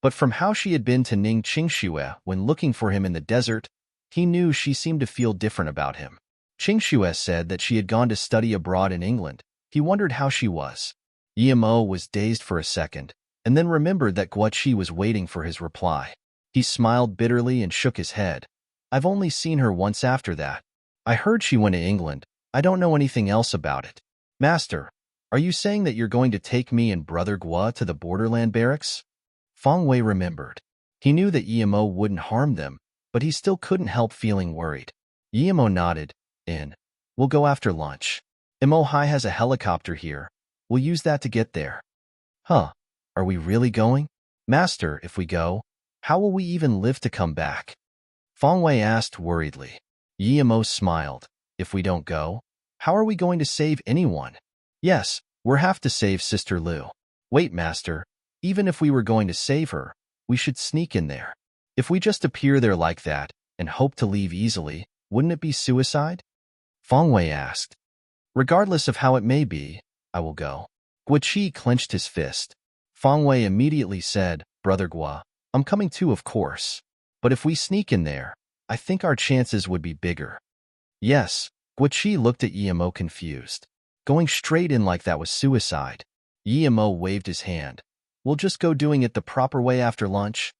But from how she had been to Ning Qingxue when looking for him in the desert, he knew she seemed to feel different about him. Qingxue said that she had gone to study abroad in England. He wondered how she was. Yemo was dazed for a second, and then remembered that Guoqi was waiting for his reply. He smiled bitterly and shook his head. "I've only seen her once after that. I heard she went to England. I don't know anything else about it." "Master, are you saying that you're going to take me and Brother Guo to the borderland barracks?" Feng Wei remembered. He knew that Yemo wouldn't harm them, but he still couldn't help feeling worried. Yemo nodded. "We'll go after lunch. Mo Hai has a helicopter here. We'll use that to get there." "Huh, are we really going?" "Master, if we go, how will we even live to come back?" Feng Wei asked worriedly. Yemo smiled. "If we don't go, how are we going to save anyone?" "Yes, we'll have to save Sister Lu." "Wait, Master, even if we were going to save her, we should sneak in there. If we just appear there like that and hope to leave easily, wouldn't it be suicide?" Feng Wei asked. "Regardless of how it may be, I will go." Guoqi clenched his fist. Feng Wei immediately said, "Brother Guo, I'm coming too, of course. But if we sneak in there, I think our chances would be bigger." "Yes." Guoqi looked at Yemo confused. Going straight in like that was suicide. Yemo waved his hand. "We'll just go doing it the proper way after lunch."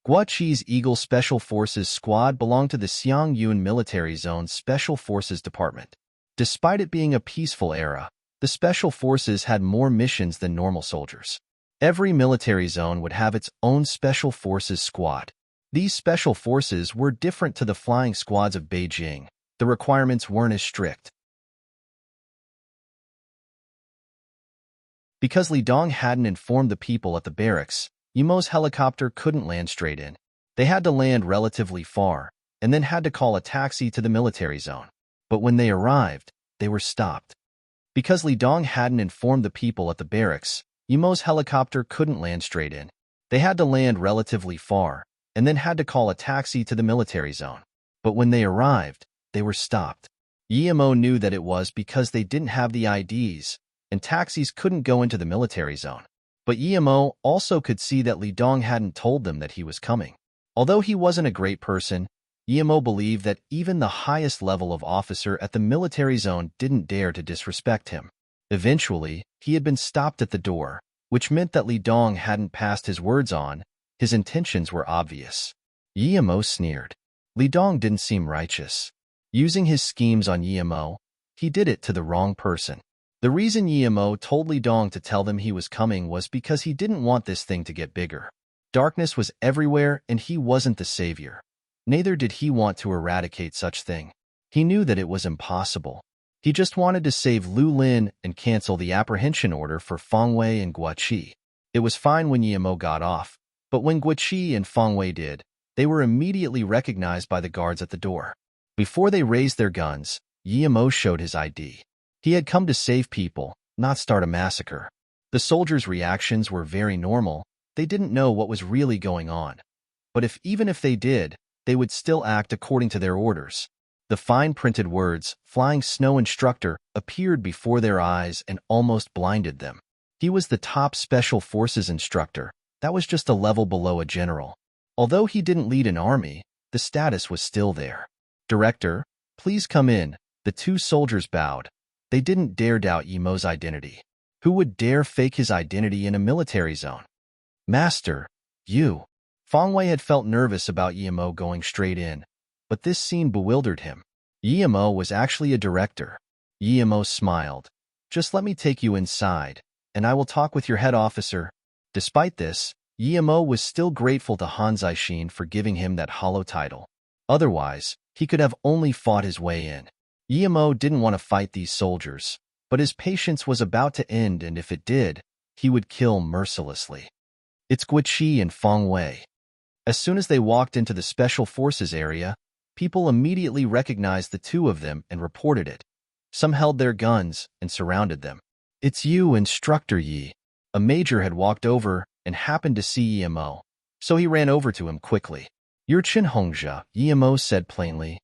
Guoqi's Eagle Special Forces squad belonged to the Xiangyun Military Zone Special Forces Department. Despite it being a peaceful era, the Special Forces had more missions than normal soldiers. Every military zone would have its own Special Forces squad. These Special Forces were different to the flying squads of Beijing. The requirements weren't as strict. Because Li Dong hadn't informed the people at the barracks, Yemo's helicopter couldn't land straight in. They had to land relatively far, and then had to call a taxi to the military zone. But when they arrived, they were stopped. Because Li Dong hadn't informed the people at the barracks, Yemo's helicopter couldn't land straight in. They had to land relatively far, and then had to call a taxi to the military zone. But when they arrived, they were stopped. Yemo knew that it was because they didn't have the IDs, and taxis couldn't go into the military zone. But Yemo also could see that Li Dong hadn't told them that he was coming. Although he wasn't a great person, Yemo believed that even the highest level of officer at the military zone didn't dare to disrespect him. Eventually, he had been stopped at the door, which meant that Li Dong hadn't passed his words on. His intentions were obvious. Yemo sneered. Li Dong didn't seem righteous. Using his schemes on Yemo, he did it to the wrong person. The reason Yemo told Li Dong to tell them he was coming was because he didn't want this thing to get bigger. Darkness was everywhere, and he wasn't the savior. Neither did he want to eradicate such thing. He knew that it was impossible. He just wanted to save Lu Lin and cancel the apprehension order for Feng Wei and Guo Qi. It was fine when Yemo got off, but when Guo Qi and Feng Wei did, they were immediately recognized by the guards at the door. Before they raised their guns, Yemo showed his ID. He had come to save people, not start a massacre. The soldiers' reactions were very normal. They didn't know what was really going on. But even if they did, they would still act according to their orders. The fine-printed words, "Flying Snow Instructor," appeared before their eyes and almost blinded them. He was the top Special Forces instructor. That was just a level below a general. Although he didn't lead an army, the status was still there. "Director, please come in." The two soldiers bowed. They didn't dare doubt Yemo's identity. Who would dare fake his identity in a military zone? "Master, you." Feng Wei had felt nervous about Yemo going straight in, but this scene bewildered him. Yemo was actually a director. Yemo smiled. "Just let me take you inside, and I will talk with your head officer." Despite this, Yemo was still grateful to Han Zixin for giving him that hollow title. Otherwise, he could have only fought his way in. Yemo didn't want to fight these soldiers, but his patience was about to end, and if it did, he would kill mercilessly. "It's Guo Qi and Feng Wei." As soon as they walked into the Special Forces area, people immediately recognized the two of them and reported it. Some held their guns and surrounded them. "It's you, Instructor Yi." A major had walked over and happened to see Yemo, so he ran over to him quickly. "You're Chen Hongzhe," Yemo said plainly.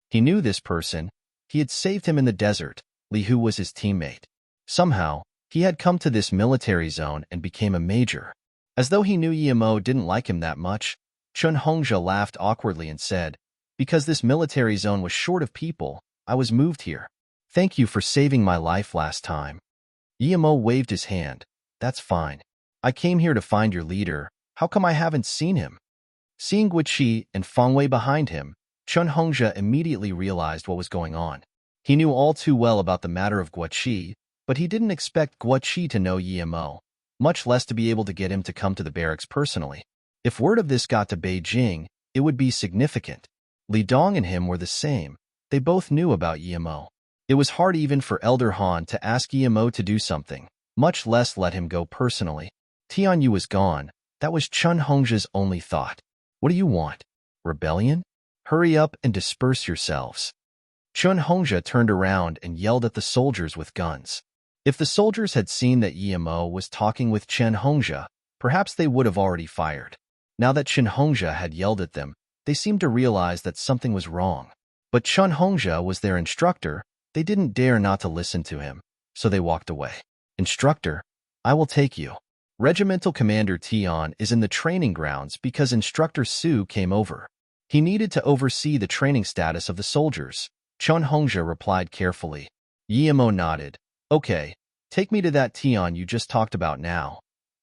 He knew this person. He had saved him in the desert. Li Hu was his teammate. Somehow, he had come to this military zone and became a major. As though he knew Yemo didn't like him that much, Chen Hongzhe laughed awkwardly and said, "Because this military zone was short of people, I was moved here. Thank you for saving my life last time." Yemo waved his hand. "That's fine. I came here to find your leader. How come I haven't seen him?" Seeing Guo Qi and Feng Wei behind him, Chen Hongzhe immediately realized what was going on. He knew all too well about the matter of Guo Qi, but he didn't expect Guo Qi to know Yemo, much less to be able to get him to come to the barracks personally. If word of this got to Beijing, it would be significant. Li Dong and him were the same. They both knew about Yemo. It was hard even for Elder Han to ask Yemo to do something, much less let him go personally. Tianyu was gone. That was Chen Hongzhe's only thought. "What do you want? Rebellion? Hurry up and disperse yourselves." Chen Hongzhe turned around and yelled at the soldiers with guns. If the soldiers had seen that Yemo was talking with Chen Hongzhe, perhaps they would have already fired. Now that Chen Hongzhe had yelled at them, they seemed to realize that something was wrong. But Chen Hongzhe was their instructor. They didn't dare not to listen to him, so they walked away. "Instructor, I will take you." Regimental Commander Tian is in the training grounds because Instructor Su came over. He needed to oversee the training status of the soldiers. Chen Hongzhe replied carefully. Yemo nodded. "Okay, take me to that Tian you just talked about now."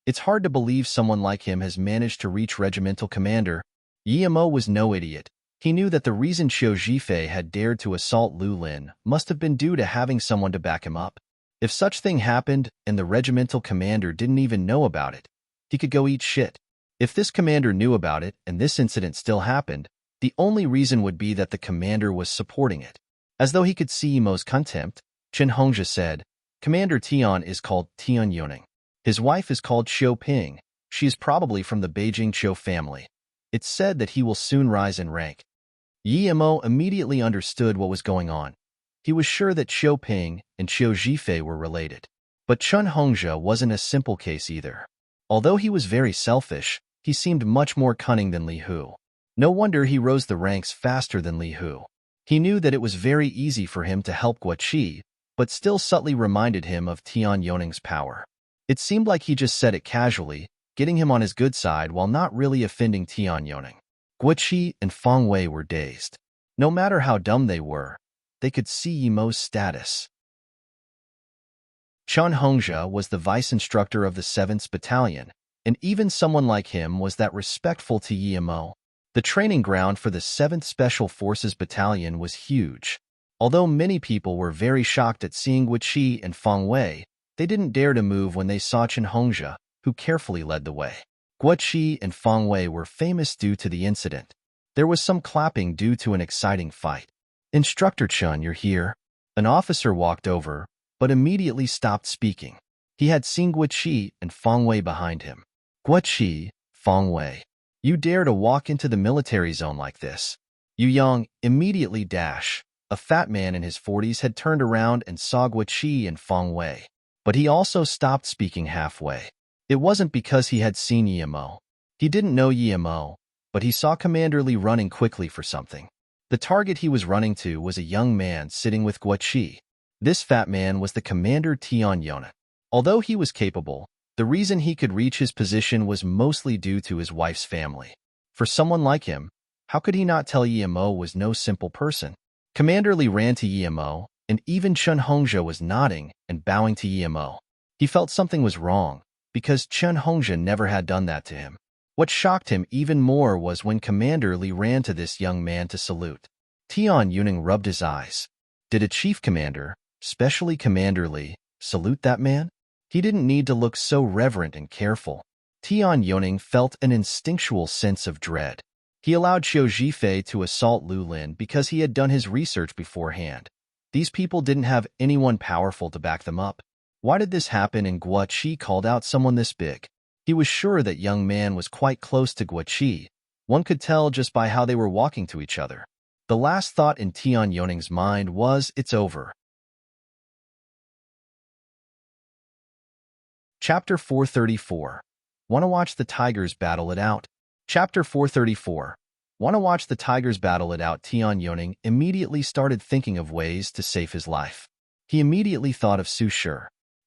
It's hard to believe someone like him has managed to reach Regimental Commander. Yemo was no idiot. He knew that the reason Qiu Zhifei had dared to assault Lu Lin must have been due to having someone to back him up. If such thing happened and the regimental commander didn't even know about it, he could go eat shit. If this commander knew about it and this incident still happened, the only reason would be that the commander was supporting it. As though he could see Yemo's contempt, Chen Hongzhe said, "Commander Tian is called Tian Yuning. His wife is called Xiu Ping. She is probably from the Beijing Qiu family. It's said that he will soon rise in rank." Yemo immediately understood what was going on. He was sure that Xiu Ping and Qiu Zhifei were related. But Chen Hongzhe wasn't a simple case either. Although he was very selfish, he seemed much more cunning than Li Hu. No wonder he rose the ranks faster than Li Hu. He knew that it was very easy for him to help Guoqi, but still subtly reminded him of Tian Yoning's power. It seemed like he just said it casually, getting him on his good side while not really offending Tian Yoning. Guoqi and Feng Wei were dazed. No matter how dumb they could see Yimo's status. Chun Hongzhe was the vice instructor of the 7th Battalion, and even someone like him was that respectful to Yimo. The training ground for the 7th Special Forces Battalion was huge. Although many people were very shocked at seeing Guoqi and Feng Wei, they didn't dare to move when they saw Chun Hongzhe, who carefully led the way. Guoqi and Feng Wei were famous due to the incident. There was some clapping due to an exciting fight. "Instructor Chun, you're here." An officer walked over, but immediately stopped speaking. He had seen Guoqi and Feng Wei behind him. "Guoqi, Feng Wei, you dare to walk into the military zone like this?" Yu Yang immediately dashed. A fat man in his 40s had turned around and saw Guoqi and Feng Wei, but he also stopped speaking halfway. It wasn't because he had seen Yimo. He didn't know Yimo, but he saw Commander Li running quickly for something. The target he was running to was a young man sitting with Guoqi. This fat man was the Commander Tian Yoning. Although he was capable, the reason he could reach his position was mostly due to his wife's family. For someone like him, how could he not tell Yimo was no simple person? Commander Li ran to Yimo, and even Chun Hongzhe was nodding and bowing to Yimo. He felt something was wrong, because Chun Hongzhe never had done that to him. What shocked him even more was when Commander Li ran to this young man to salute. Tian Yuning rubbed his eyes. Did a chief commander, especially Commander Li, salute that man? He didn't need to look so reverent and careful. Tian Yuning felt an instinctual sense of dread. He allowed Qiu Zhifei to assault Lu Lin because he had done his research beforehand. These people didn't have anyone powerful to back them up. Why did this happen and Guoqi called out someone this big? He was sure that young man was quite close to Guoqi. One could tell just by how they were walking to each other. The last thought in Tian Yoning's mind was, it's over. Chapter 434. Wanna watch the tigers battle it out? Chapter 434. Wanna watch the tigers battle it out? Tian Yoning immediately started thinking of ways to save his life. He immediately thought of Su Shi.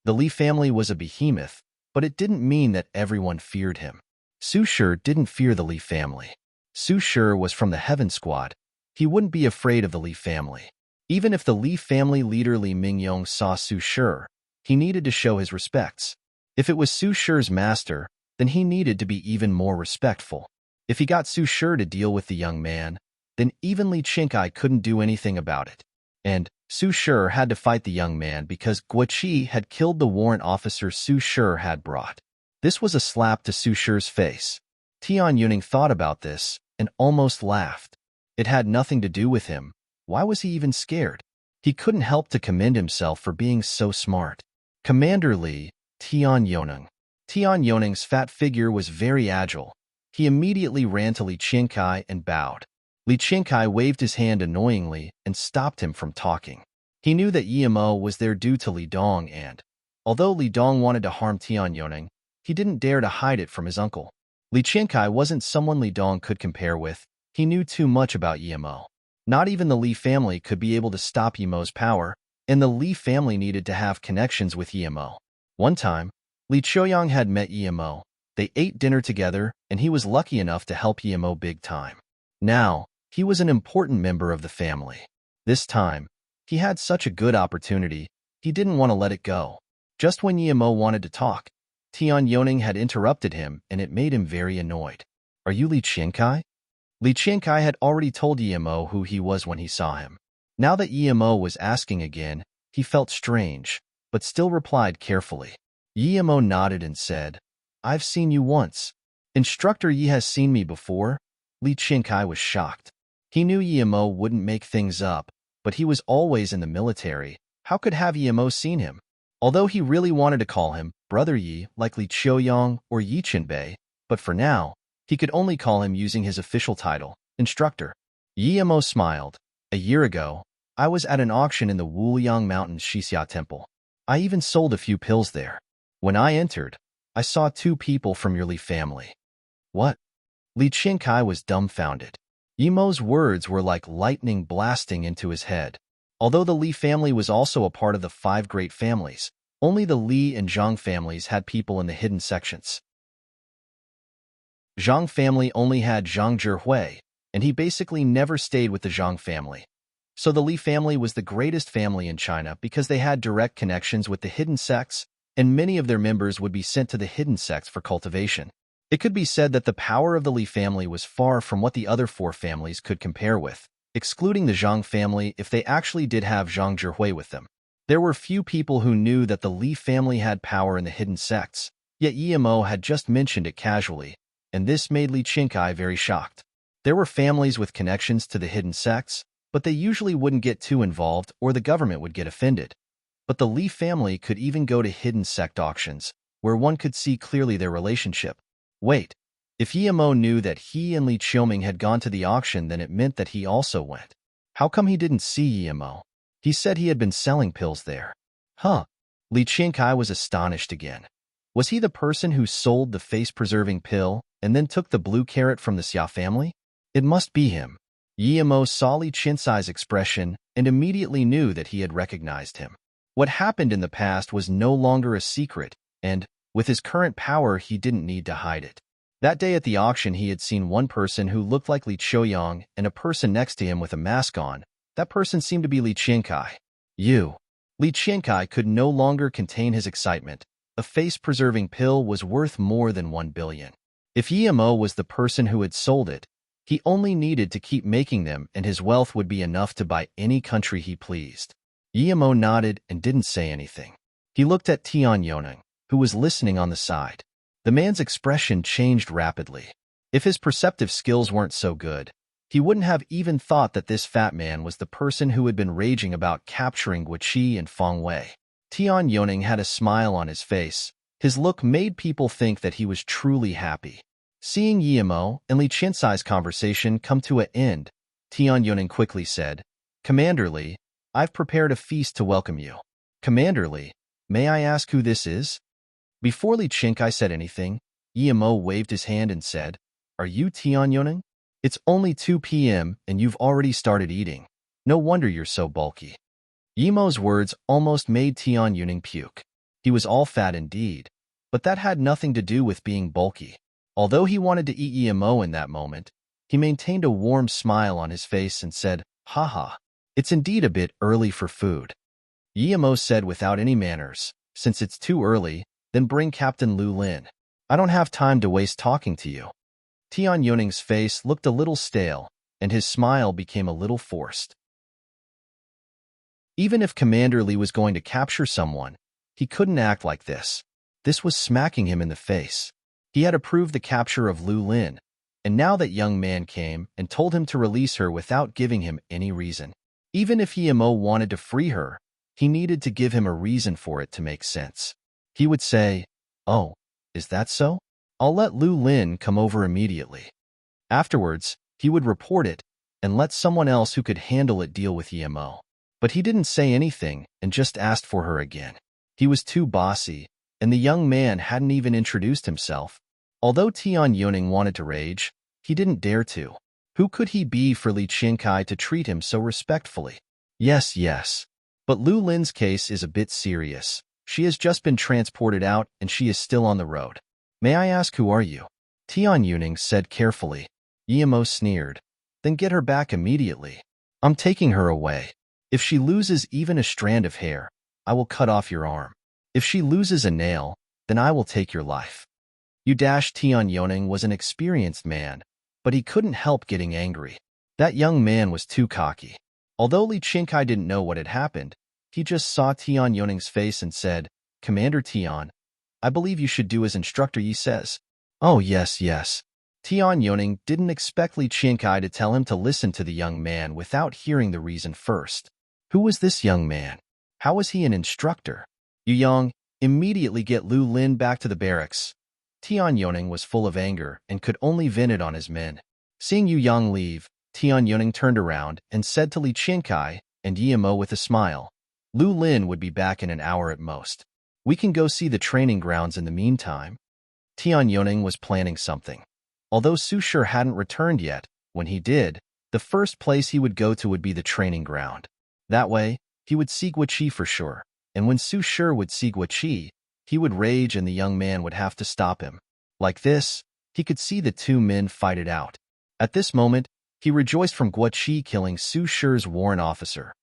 The Li family was a behemoth, but it didn't mean that everyone feared him. Su Shi didn't fear the Li family. Su Shi was from the Heaven Squad. He wouldn't be afraid of the Li family. Even if the Li family leader Li Mingyong saw Su Shi, he needed to show his respects. If it was Su Shi's master, then he needed to be even more respectful. If he got Su Shi to deal with the young man, then even Li Qingkai couldn't do anything about it. And Su Shi had to fight the young man because Guoqi had killed the warrant officer Su Shi had brought. This was a slap to Su Shi's face. Tian Yuning thought about this and almost laughed. It had nothing to do with him. Why was he even scared? He couldn't help to commend himself for being so smart. Commander Li, Tian Yoning. Tian Yoning's fat figure was very agile. He immediately ran to Li Qingkai and bowed. Li Qingkai waved his hand annoyingly and stopped him from talking. He knew that Yimo was there due to Li Dong and, although Li Dong wanted to harm Tian Yoning, he didn't dare to hide it from his uncle. Li Qingkai wasn't someone Li Dong could compare with. He knew too much about Yimo. Not even the Li family could be able to stop Yimo's power, and the Li family needed to have connections with Yimo. One time, Li Qiuyang had met Yimo. They ate dinner together, and he was lucky enough to help Yimo big time. Now, he was an important member of the family. This time, he had such a good opportunity, he didn't want to let it go. Just when Yimo wanted to talk, Tian Yoning had interrupted him, and it made him very annoyed. Are you Li Qingkai? Li Qingkai had already told Yimo who he was when he saw him. Now that Yimo was asking again, he felt strange, but still replied carefully. Yimo nodded and said, I've seen you once. Instructor Yi has seen me before? Li Qingkai was shocked. He knew Yimo wouldn't make things up, but he was always in the military. How could have Yimo seen him? Although he really wanted to call him Brother Yi like Li Qiuyang or Yi Qinbei, but for now, he could only call him using his official title, Instructor. Yimo smiled. A year ago, I was at an auction in the Wuliang Mountains Shixia Temple. I even sold a few pills there. When I entered, I saw 2 people from your Li family. What? Li Qingkai was dumbfounded. Yimo's words were like lightning blasting into his head. Although the Li family was also a part of the five great families, only the Li and Zhang families had people in the hidden sections. Zhang family only had Zhang Zhihui, and he basically never stayed with the Zhang family. So the Li family was the greatest family in China because they had direct connections with the hidden sects, and many of their members would be sent to the hidden sects for cultivation. It could be said that the power of the Li family was far from what the other four families could compare with, excluding the Zhang family if they actually did have Zhang Zhihui with them. There were few people who knew that the Li family had power in the hidden sects, yet Yimo had just mentioned it casually, and this made Li Qingkai very shocked. There were families with connections to the hidden sects, but they usually wouldn't get too involved or the government would get offended. But the Li family could even go to hidden sect auctions, where one could see clearly their relationship. Wait, if Yimo knew that he and Li Qiuming had gone to the auction, then it meant that he also went. How come he didn't see Yimo? He said he had been selling pills there. Huh. Li Qingkai was astonished again. Was he the person who sold the face-preserving pill and then took the blue carrot from the Xia family? It must be him. Yimo saw Li Qingsai's expression and immediately knew that he had recognized him. What happened in the past was no longer a secret, and, with his current power, he didn't need to hide it. That day at the auction, he had seen one person who looked like Li Qiuyang and a person next to him with a mask on. That person seemed to be Li Qingkai. Li Qingkai could no longer contain his excitement. A face-preserving pill was worth more than 1 billion. If Yimo was the person who had sold it, he only needed to keep making them and his wealth would be enough to buy any country he pleased. Yimo nodded and didn't say anything. He looked at Tian Yoneng, who was listening on the side. The man's expression changed rapidly. If his perceptive skills weren't so good, he wouldn't have even thought that this fat man was the person who had been raging about capturing Guiqi and Feng Wei. Tian Yoneng had a smile on his face. His look made people think that he was truly happy. Seeing Yimo and Li Qingsai's conversation come to an end, Tian Yoneng quickly said, "Commander Li, I've prepared a feast to welcome you." "Commander Li, may I ask who this is?" Before Li Qingkai said anything, Yimo waved his hand and said, "Are you Tian Yoneng? It's only 2 p.m. and you've already started eating. No wonder you're so bulky." Yimo's words almost made Tian Yoneng puke. He was all fat indeed, but that had nothing to do with being bulky. Although he wanted to eat Yimo in that moment, he maintained a warm smile on his face and said, "Haha, it's indeed a bit early for food." Yimo said without any manners, "Since it's too early, then bring Captain Lu Lin. I don't have time to waste talking to you." Tian Yoneng's face looked a little stale, and his smile became a little forced. Even if Commander Li was going to capture someone, he couldn't act like this. This was smacking him in the face. He had approved the capture of Lu Lin, and now that young man came and told him to release her without giving him any reason. Even if Yimo wanted to free her, he needed to give him a reason for it to make sense. He would say, "Oh, is that so? I'll let Lu Lin come over immediately." Afterwards, he would report it and let someone else who could handle it deal with Yimo. But he didn't say anything and just asked for her again. He was too bossy, and the young man hadn't even introduced himself. Although Tian Yoneng wanted to rage, he didn't dare to. Who could he be for Li Qingkai to treat him so respectfully? Yes. But Lu Lin's case is a bit serious. She has just been transported out and she is still on the road. "May I ask, who are you?" Tian Yoneng said carefully. Yimo sneered. "Then get her back immediately. I'm taking her away. If she loses even a strand of hair, I will cut off your arm. If she loses a nail, then I will take your life." Tian Yoneng was an experienced man, but he couldn't help getting angry. That young man was too cocky. Although Li Qingkai didn't know what had happened, he just saw Tian Yoneng's face and said, "Commander Tian, I believe you should do as Instructor Yi says." "Oh, yes. Tian Yoneng didn't expect Li Qingkai to tell him to listen to the young man without hearing the reason first. Who was this young man? How was he an instructor? "Yu Yang, immediately get Lu Lin back to the barracks." Tian Yoneng was full of anger and could only vent it on his men. Seeing Yu Yang leave, Tian Yoneng turned around and said to Li Qingkai and Yimo with a smile, "Lu Lin would be back in an hour at most. We can go see the training grounds in the meantime." Tian Yoneng was planning something. Although Su Shi hadn't returned yet, when he did, The first place he would go to would be the training ground. That way, he would see Guiqi for sure, and when Su Shi would see Guiqi, he would rage and the young man would have to stop him. Like this, he could see the two men fight it out. At this moment, he rejoiced from Guiqi killing Su Shi's warrant officer.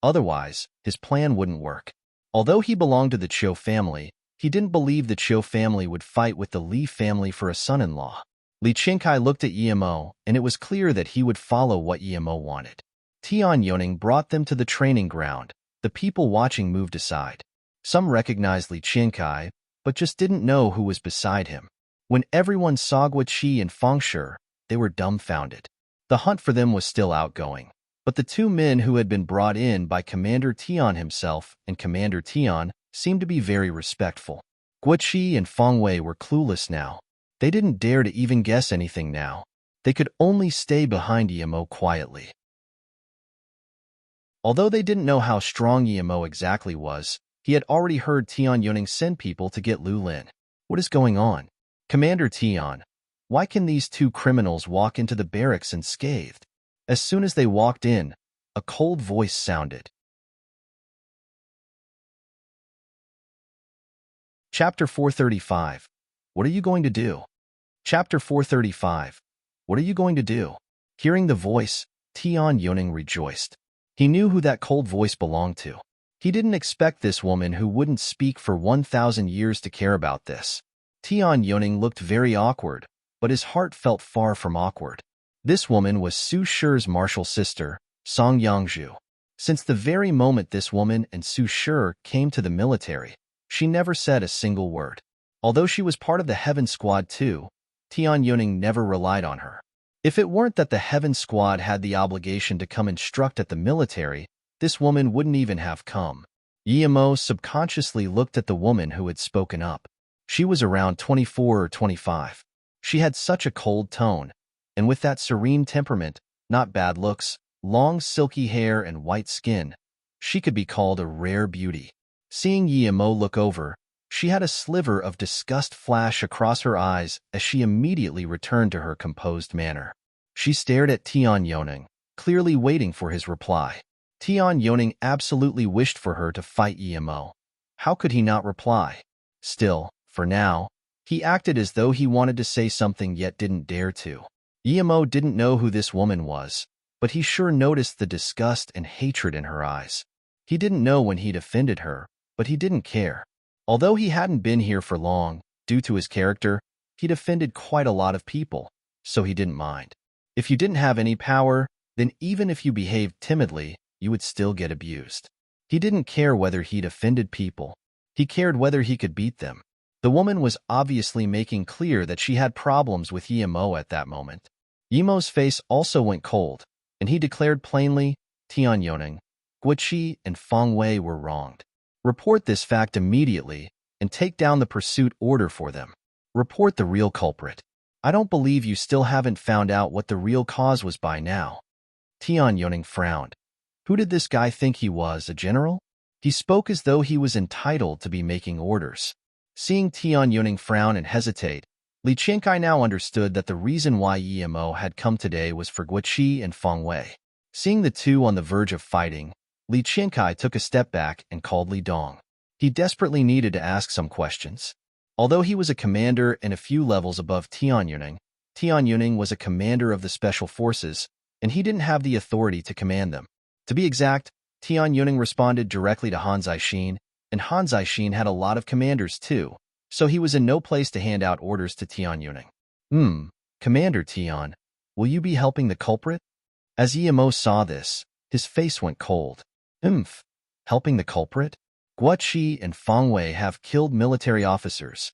Otherwise, his plan wouldn't work. Although he belonged to the Chiu family, he didn't believe the Chiu family would fight with the Li family for a son-in-law. Li Qingkai looked at Yimo, and it was clear that he would follow what Yimo wanted. Tian Yoning brought them to the training ground. The people watching moved aside. Some recognized Li Qingkai, but just didn't know who was beside him. When everyone saw Guiqi and Feng Shi, they were dumbfounded. The hunt for them was still outgoing, but the two men who had been brought in by Commander Tian himself and Commander Tian seemed to be very respectful. Guiqi and Feng Wei were clueless now. They didn't dare to even guess anything now. They could only stay behind Yimo quietly. Although they didn't know how strong Yimo exactly was, he had already heard Tian Yuning send people to get Lu Lin. What is going on? Commander Tian, why can these two criminals walk into the barracks unscathed? As soon as they walked in, a cold voice sounded. Chapter 435. What are you going to do? Chapter 435. What are you going to do? Hearing the voice, Tian Yuning rejoiced. He knew who that cold voice belonged to. He didn't expect this woman who wouldn't speak for 1,000 years to care about this. Tian Yuning looked very awkward, but his heart felt far from awkward. This woman was Su Shi's martial sister, Song Yangzhu. Since the very moment this woman and Su Shi came to the military, she never said a single word. Although she was part of the Heaven Squad too, Tian Yuning never relied on her. If it weren't that the Heaven Squad had the obligation to come instruct at the military, this woman wouldn't even have come. Yimo subconsciously looked at the woman who had spoken up. She was around 24 or 25. She had such a cold tone, and with that serene temperament, not bad looks, long silky hair and white skin, she could be called a rare beauty. Seeing Yimo look over, she had a sliver of disgust flash across her eyes as she immediately returned to her composed manner. She stared at Tian Yuning, clearly waiting for his reply. Tian Yuning absolutely wished for her to fight Yimo. How could he not reply? Still, for now, he acted as though he wanted to say something yet didn't dare to. Yimo didn't know who this woman was, but he sure noticed the disgust and hatred in her eyes. He didn't know when he'd offended her, but he didn't care. Although he hadn't been here for long, due to his character, he'd offended quite a lot of people, so he didn't mind. If you didn't have any power, then even if you behaved timidly, you would still get abused. He didn't care whether he'd offended people. He cared whether he could beat them. The woman was obviously making clear that she had problems with Yimo at that moment. Yimo's face also went cold, and he declared plainly, Tian Yuning, Guiqi and Feng Wei were wronged. Report this fact immediately and take down the pursuit order for them. Report the real culprit. I don't believe you still haven't found out what the real cause was by now. Tian Yuning frowned. Who did this guy think he was, a general? He spoke as though he was entitled to be making orders. Seeing Tian Yuning frown and hesitate, Li Qingkai now understood that the reason why Yimo had come today was for Guiqi and Feng Wei. Seeing the two on the verge of fighting, Li Qingkai took a step back and called Li Dong. He desperately needed to ask some questions. Although he was a commander and a few levels above Tian Yuning was a commander of the special forces, and he didn't have the authority to command them. To be exact, Tian Yuning responded directly to Han Zixin, and Han Zixin had a lot of commanders too, so he was in no place to hand out orders to Tian Yuning. Commander Tian, will you be helping the culprit? As Yimo saw this, his face went cold. Helping the culprit? Guiqi and Feng Wei have killed military officers.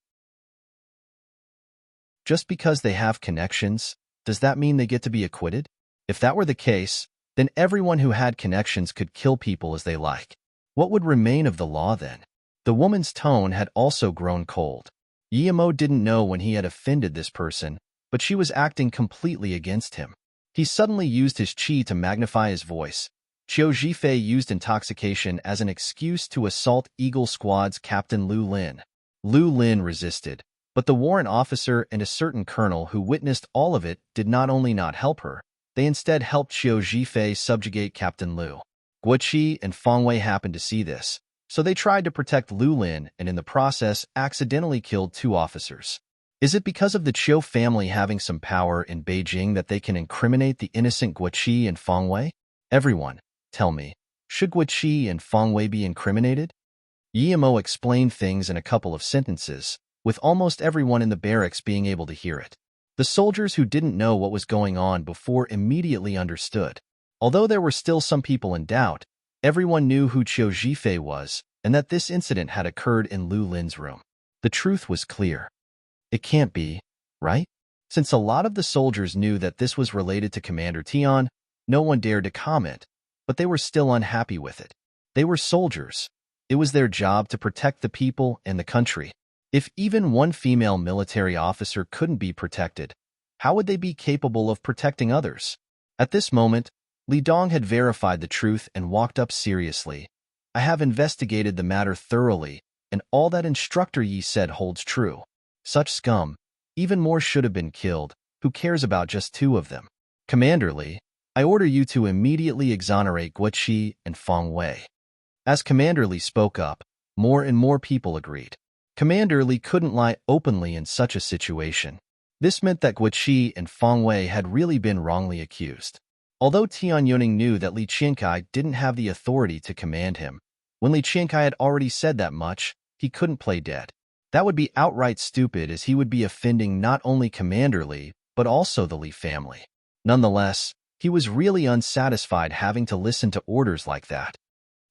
Just because they have connections, does that mean they get to be acquitted? If that were the case, then everyone who had connections could kill people as they like. What would remain of the law then? The woman's tone had also grown cold. Yimo didn't know when he had offended this person, but she was acting completely against him. He suddenly used his qi to magnify his voice. Qiu Zhifei used intoxication as an excuse to assault Eagle Squad's Captain Lu Lin. Lu Lin resisted, but the warrant officer and a certain colonel who witnessed all of it did not only not help her, They instead helped Xiao Zhifei subjugate Captain Liu. Guoqi and Feng Wei happened to see this, so they tried to protect Lu Lin and in the process accidentally killed 2 officers. Is it because of the Qiu family having some power in Beijing that they can incriminate the innocent Guoqi and Feng Wei? Everyone, tell me, should Guoqi and Feng Wei be incriminated? Yimo explained things in a couple of sentences, with almost everyone in the barracks being able to hear it. The soldiers who didn't know what was going on before immediately understood. Although there were still some people in doubt, everyone knew who Qiu Zhifei was and that this incident had occurred in Lu Lin's room. The truth was clear. It can't be, right? Since a lot of the soldiers knew that this was related to Commander Tian, no one dared to comment, but they were still unhappy with it. They were soldiers. It was their job to protect the people and the country. If even one female military officer couldn't be protected, how would they be capable of protecting others? At this moment, Li Dong had verified the truth and walked up seriously. I have investigated the matter thoroughly, and all that Instructor Yi said holds true. Such scum, even more should have been killed. Who cares about just 2 of them? Commander Li, I order you to immediately exonerate Guoqi and Feng Wei. As Commander Li spoke up, more and more people agreed. Commander Li couldn't lie openly in such a situation. This meant that Guoqi and Feng Wei had really been wrongly accused. Although Tian Yuning knew that Li Qiankai didn't have the authority to command him, when Li Qiankai had already said that much, he couldn't play dead. That would be outright stupid, as he would be offending not only Commander Li, but also the Li family. Nonetheless, he was really unsatisfied having to listen to orders like that.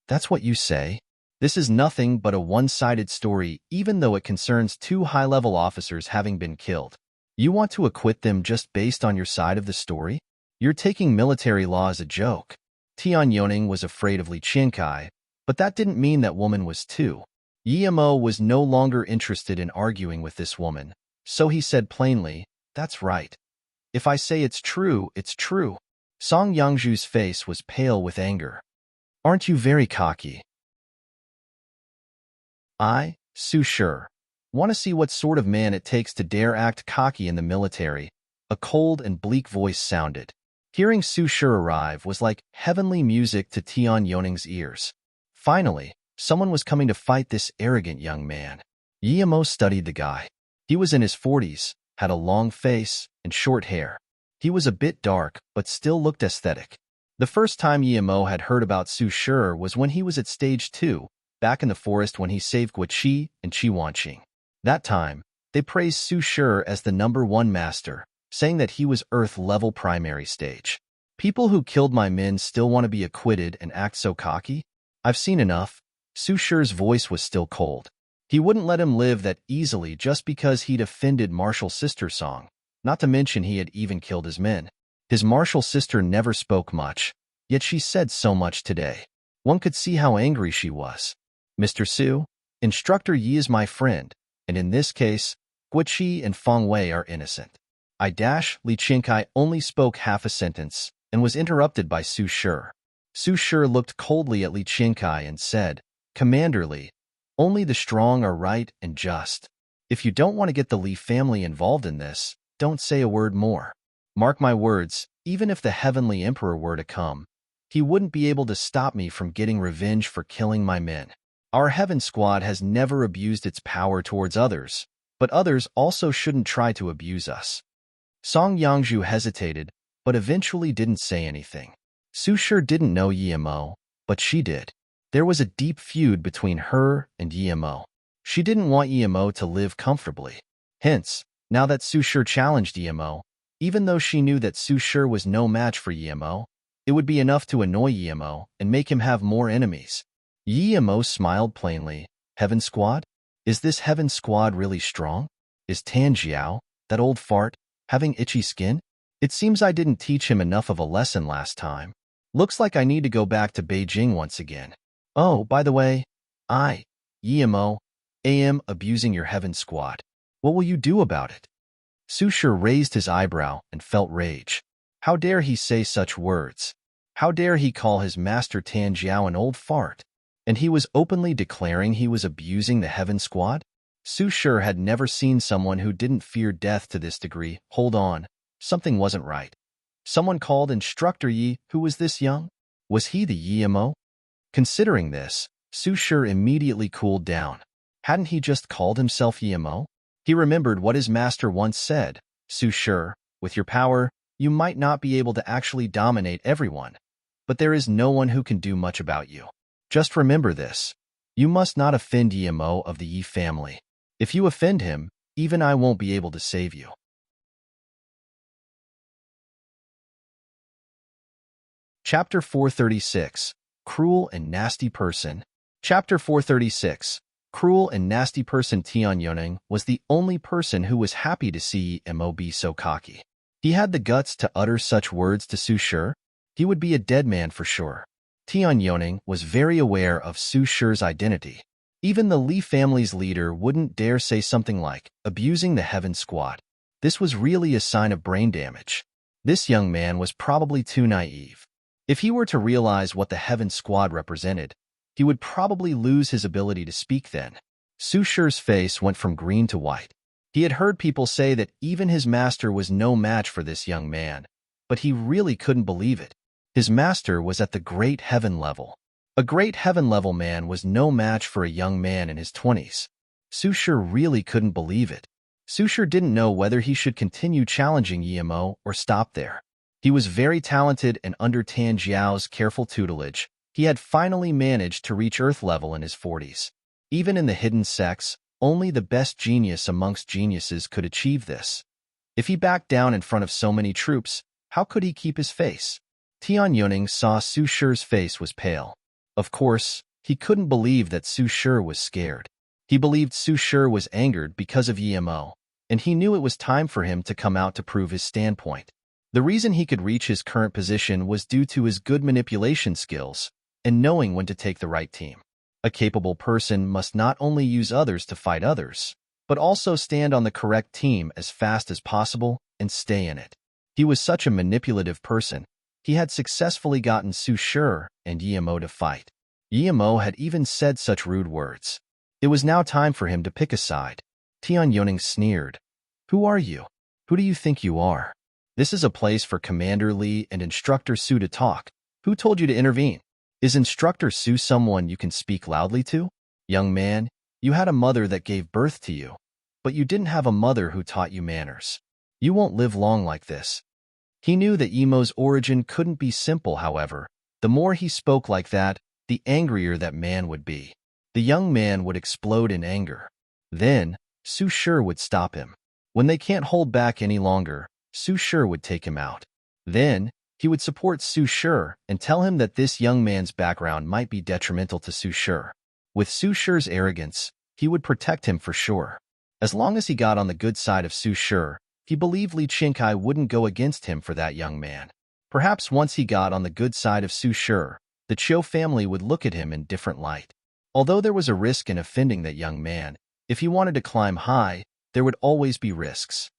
That's what you say? This is nothing but a one-sided story, even though it concerns 2 high-level officers having been killed. You want to acquit them just based on your side of the story? You're taking military law as a joke. Tian Yuning was afraid of Li Qiankai, but that didn't mean that woman was too. Yimo was no longer interested in arguing with this woman, so he said plainly, that's right. If I say it's true, it's true. Song Yangzhu's face was pale with anger. Aren't you very cocky? I, Su Shi, want to see what sort of man it takes to dare act cocky in the military. A cold and bleak voice sounded. Hearing Su Shi arrive was like heavenly music to Tian Yoning's ears. Finally, someone was coming to fight this arrogant young man. Yimo studied the guy. He was in his 40s, had a long face, and short hair. He was a bit dark, but still looked aesthetic. The first time Yimo had heard about Su Shi was when he was at stage 2, back in the forest when he saved Guoqi and Qi Wanqing. That time, they praised Su Shi as the #1 master, saying that he was Earth-level primary stage. People who killed my men still want to be acquitted and act so cocky? I've seen enough. Su Shi's voice was still cold. He wouldn't let him live that easily just because he'd offended martial sister Song, not to mention he had even killed his men. His martial sister never spoke much, yet she said so much today. One could see how angry she was. Mr. Su, Instructor Yi is my friend, and in this case, Guoqi and Feng Wei are innocent. Li Qiankai only spoke half a sentence and was interrupted by Su Shi. Su Shi looked coldly at Li Qiankai and said, Commander Li, only the strong are right and just. If you don't want to get the Li family involved in this, don't say a word more. Mark my words, even if the Heavenly Emperor were to come, he wouldn't be able to stop me from getting revenge for killing my men. Our Heaven Squad has never abused its power towards others, but others also shouldn't try to abuse us. Song Yangzhu hesitated, but eventually didn't say anything. Su Shi didn't know Yimo, but she did. There was a deep feud between her and Yimo. She didn't want Yimo to live comfortably. Hence, now that Su Shi challenged Yimo, even though she knew that Su Shi was no match for Yimo, it would be enough to annoy Yimo and make him have more enemies. Yimo smiled plainly. Heaven Squad? Is this Heaven Squad really strong? Is Tan Jiao, that old fart, having itchy skin? It seems I didn't teach him enough of a lesson last time. Looks like I need to go back to Beijing once again. Oh, by the way, Yimo, am abusing your Heaven Squad. What will you do about it? Su Shi raised his eyebrow and felt rage. How dare he say such words? How dare he call his master Tan Jiao an old fart? And he was openly declaring he was abusing the Heaven Squad? Su Shi had never seen someone who didn't fear death to this degree. Hold on, something wasn't right. Someone called Instructor Yi who was this young? Was he the Yi-mo? Considering this, Su Shi immediately cooled down. Hadn't he just called himself Yi-mo? He remembered what his master once said, Su Shi, with your power, you might not be able to actually dominate everyone, but there is no one who can do much about you. Just remember this. You must not offend Yi-mo of the Yi family. If you offend him, even I won't be able to save you. Chapter 436, Cruel and Nasty Person. Chapter 436, Cruel and Nasty Person. Tianyuning was the only person who was happy to see Yi-mo be so cocky. He had the guts to utter such words to Su Shi. He would be a dead man for sure. Tianyuning was very aware of Su Shi's identity. Even the Li family's leader wouldn't dare say something like, abusing the Heaven Squad. This was really a sign of brain damage. This young man was probably too naive. If he were to realize what the Heaven Squad represented, he would probably lose his ability to speak then. Su Shi's face went from green to white. He had heard people say that even his master was no match for this young man, but he really couldn't believe it. His master was at the great heaven level. A great heaven level man was no match for a young man in his 20s. Su Shi really couldn't believe it. Su Shi didn't know whether he should continue challenging Yi-mo or stop there. He was very talented, and under Tan Jiao's careful tutelage, he had finally managed to reach Earth level in his 40s. Even in the hidden sects, only the best genius amongst geniuses could achieve this. If he backed down in front of so many troops, how could he keep his face? Tianyuning saw Su Shi's face was pale. Of course, he couldn't believe that Su Shi was scared. He believed Su Shi was angered because of Yi-mo, and he knew it was time for him to come out to prove his standpoint. The reason he could reach his current position was due to his good manipulation skills and knowing when to take the right team. A capable person must not only use others to fight others, but also stand on the correct team as fast as possible and stay in it. He was such a manipulative person. He had successfully gotten Su Shi and Yi-mo to fight. Yi-mo had even said such rude words. It was now time for him to pick a side. Tianyuning sneered. Who are you? Who do you think you are? This is a place for Commander Li and Instructor Su to talk. Who told you to intervene? Is Instructor Su someone you can speak loudly to? Young man, you had a mother that gave birth to you, but you didn't have a mother who taught you manners. You won't live long like this. He knew that Yi-mo's origin couldn't be simple, however. The more he spoke like that, the angrier that man would be. The young man would explode in anger. Then, Su Shi would stop him. When they can't hold back any longer, Su Shi would take him out. Then, he would support Su Shi and tell him that this young man's background might be detrimental to Su Shi. With Su Shi's arrogance, he would protect him for sure. As long as he got on the good side of Su Shi, he believed Li Qingkai wouldn't go against him for that young man. Perhaps once he got on the good side of Su Shi, the Qiu family would look at him in different light. Although there was a risk in offending that young man, if he wanted to climb high, there would always be risks.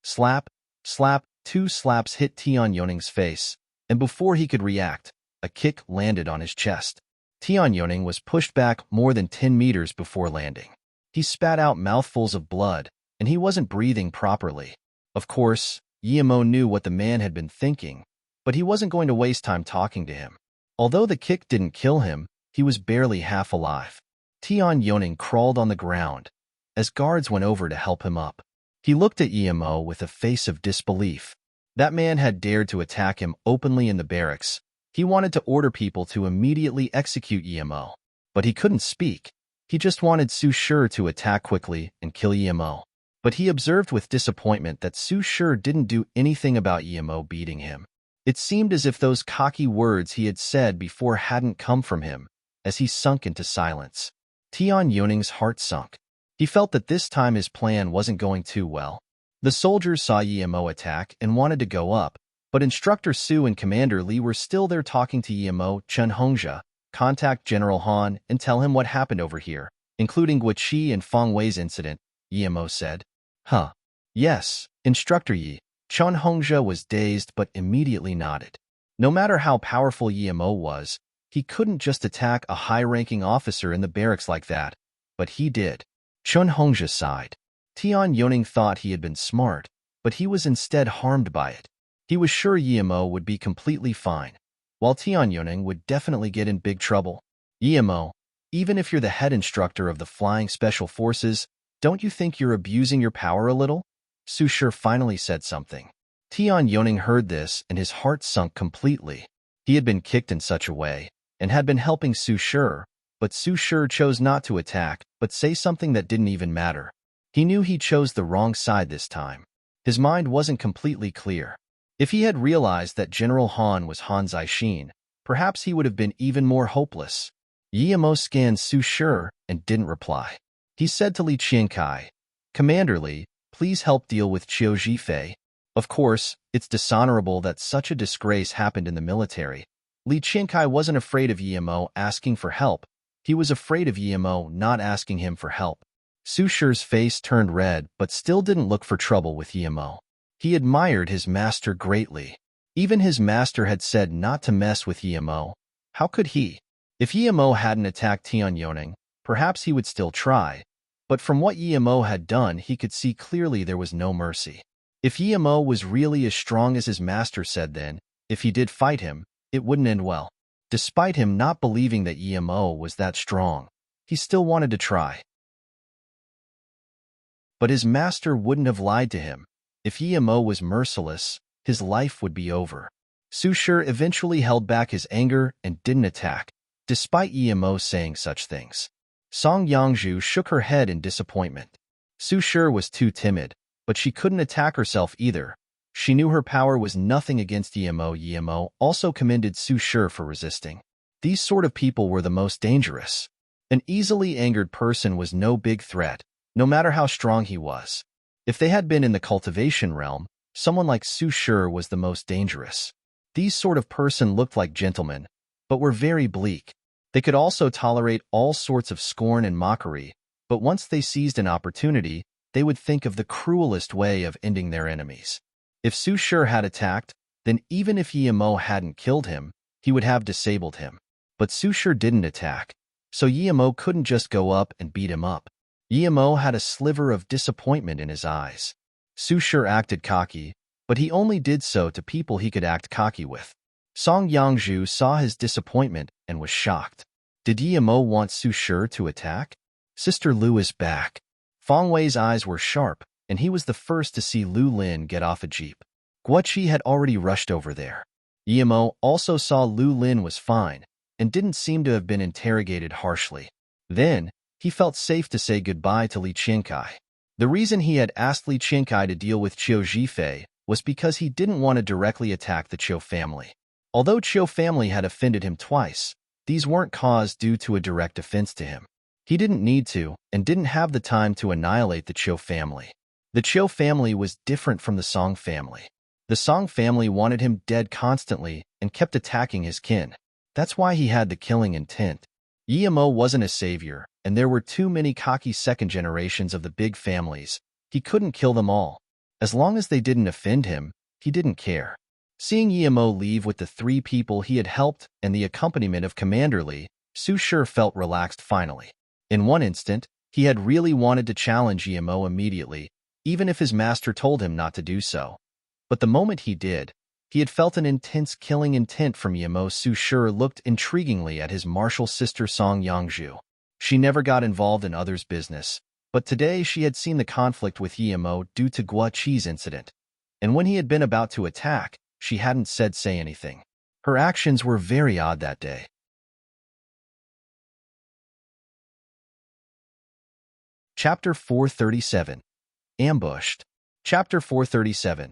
Slap, slap, 2 slaps hit Tianyuning's face, and before he could react, a kick landed on his chest. Tianyuning was pushed back more than 10 meters before landing. He spat out mouthfuls of blood, and he wasn't breathing properly. Of course, Yi-mo knew what the man had been thinking, but he wasn't going to waste time talking to him. Although the kick didn't kill him, he was barely half alive. Tianyuning crawled on the ground as guards went over to help him up. He looked at Yi-mo with a face of disbelief. That man had dared to attack him openly in the barracks. He wanted to order people to immediately execute Yi-mo, but he couldn't speak. He just wanted Su Shi to attack quickly and kill Yi-mo. But he observed with disappointment that Su Shi didn't do anything about Yi-mo beating him. It seemed as if those cocky words he had said before hadn't come from him, as he sunk into silence. Tianyuning's heart sunk. He felt that this time his plan wasn't going too well. The soldiers saw Yi-mo attack and wanted to go up, but Instructor Su and Commander Li were still there talking to Yi-mo. Chen Hongzhe, contact General Han and tell him what happened over here, including Guo Qi and Feng Wei's incident, Yi-mo said. Huh. Yes, Instructor Yi. Chen Hongzhe was dazed but immediately nodded. No matter how powerful Yi-mo was, he couldn't just attack a high-ranking officer in the barracks like that, but he did. Chen Hongzhe sighed. Tianyuning thought he had been smart, but he was instead harmed by it. He was sure Yemo would be completely fine, while Tianyuning would definitely get in big trouble. Yemo, even if you're the head instructor of the Flying Special Forces, don't you think you're abusing your power a little? Su Shi finally said something. Tianyuning heard this and his heart sunk completely. He had been kicked in such a way, and had been helping Su Shi, but Su Shi chose not to attack, but say something that didn't even matter. He knew he chose the wrong side this time. His mind wasn't completely clear. If he had realized that General Han was Han Zixin, perhaps he would have been even more hopeless. Yemo scanned Su Shi and didn't reply. He said to Li Qiankai, "Commander Li, please help deal with Qiu Zhifei." Of course, it's dishonorable that such a disgrace happened in the military. Li Qiankai wasn't afraid of Yemo asking for help. He was afraid of Yemo not asking him for help. Su Shi's face turned red but still didn't look for trouble with Yemo. He admired his master greatly. Even his master had said not to mess with Yemo. How could he? If Yemo hadn't attacked Tianyuning, perhaps he would still try. But from what Yemo had done, he could see clearly there was no mercy. If Yemo was really as strong as his master said, then, if he did fight him, it wouldn't end well. Despite him not believing that Yemo was that strong, he still wanted to try. But his master wouldn't have lied to him. If Yemo was merciless, his life would be over. Su Shi eventually held back his anger and didn't attack, despite Yemo saying such things. Song Yangzhu shook her head in disappointment. Su Shi was too timid, but she couldn't attack herself either. She knew her power was nothing against Yemo. Yemo also commended Su Shi for resisting. These sort of people were the most dangerous. An easily angered person was no big threat, no matter how strong he was. If they had been in the cultivation realm, someone like Su Shi was the most dangerous. These sort of person looked like gentlemen, but were very bleak. They could also tolerate all sorts of scorn and mockery, but once they seized an opportunity, they would think of the cruelest way of ending their enemies. If Su Shi had attacked, then even if Yemo hadn't killed him, he would have disabled him. But Su Shi didn't attack, so Yemo couldn't just go up and beat him up. Yemo had a sliver of disappointment in his eyes. Su Shi acted cocky, but he only did so to people he could act cocky with. Song Yangzhu saw his disappointment and was shocked. Did Yemo want Su Shi to attack? Sister Lu is back. Feng Wei's eyes were sharp, and he was the first to see Lu Lin get off a jeep. Guoqi had already rushed over there. Yemo also saw Lu Lin was fine, and didn't seem to have been interrogated harshly. Then, he felt safe to say goodbye to Li Qiankai. The reason he had asked Li Qiankai to deal with Qiu Zhifei was because he didn't want to directly attack the Qiu family. Although Qiu family had offended him twice, these weren't caused due to a direct offense to him. He didn't need to, and didn't have the time to annihilate the Qiu family. The Qiu family was different from the Song family. The Song family wanted him dead constantly and kept attacking his kin. That's why he had the killing intent. Yemo wasn't a savior, and there were too many cocky second generations of the big families. He couldn't kill them all. As long as they didn't offend him, he didn't care. Seeing Yemo leave with the 3 people he had helped and the accompaniment of Commander Li, Su Shi felt relaxed finally. In one instant, he had really wanted to challenge Yemo immediately, even if his master told him not to do so. But the moment he did, he had felt an intense killing intent from Yemo. Su Shi looked intriguingly at his martial sister Song Yangzhu. She never got involved in others' business, but today she had seen the conflict with Yemo due to Guoqi's incident. And when he had been about to attack, she hadn't say anything. Her actions were very odd that day. Chapter 437. Ambushed. Chapter 437.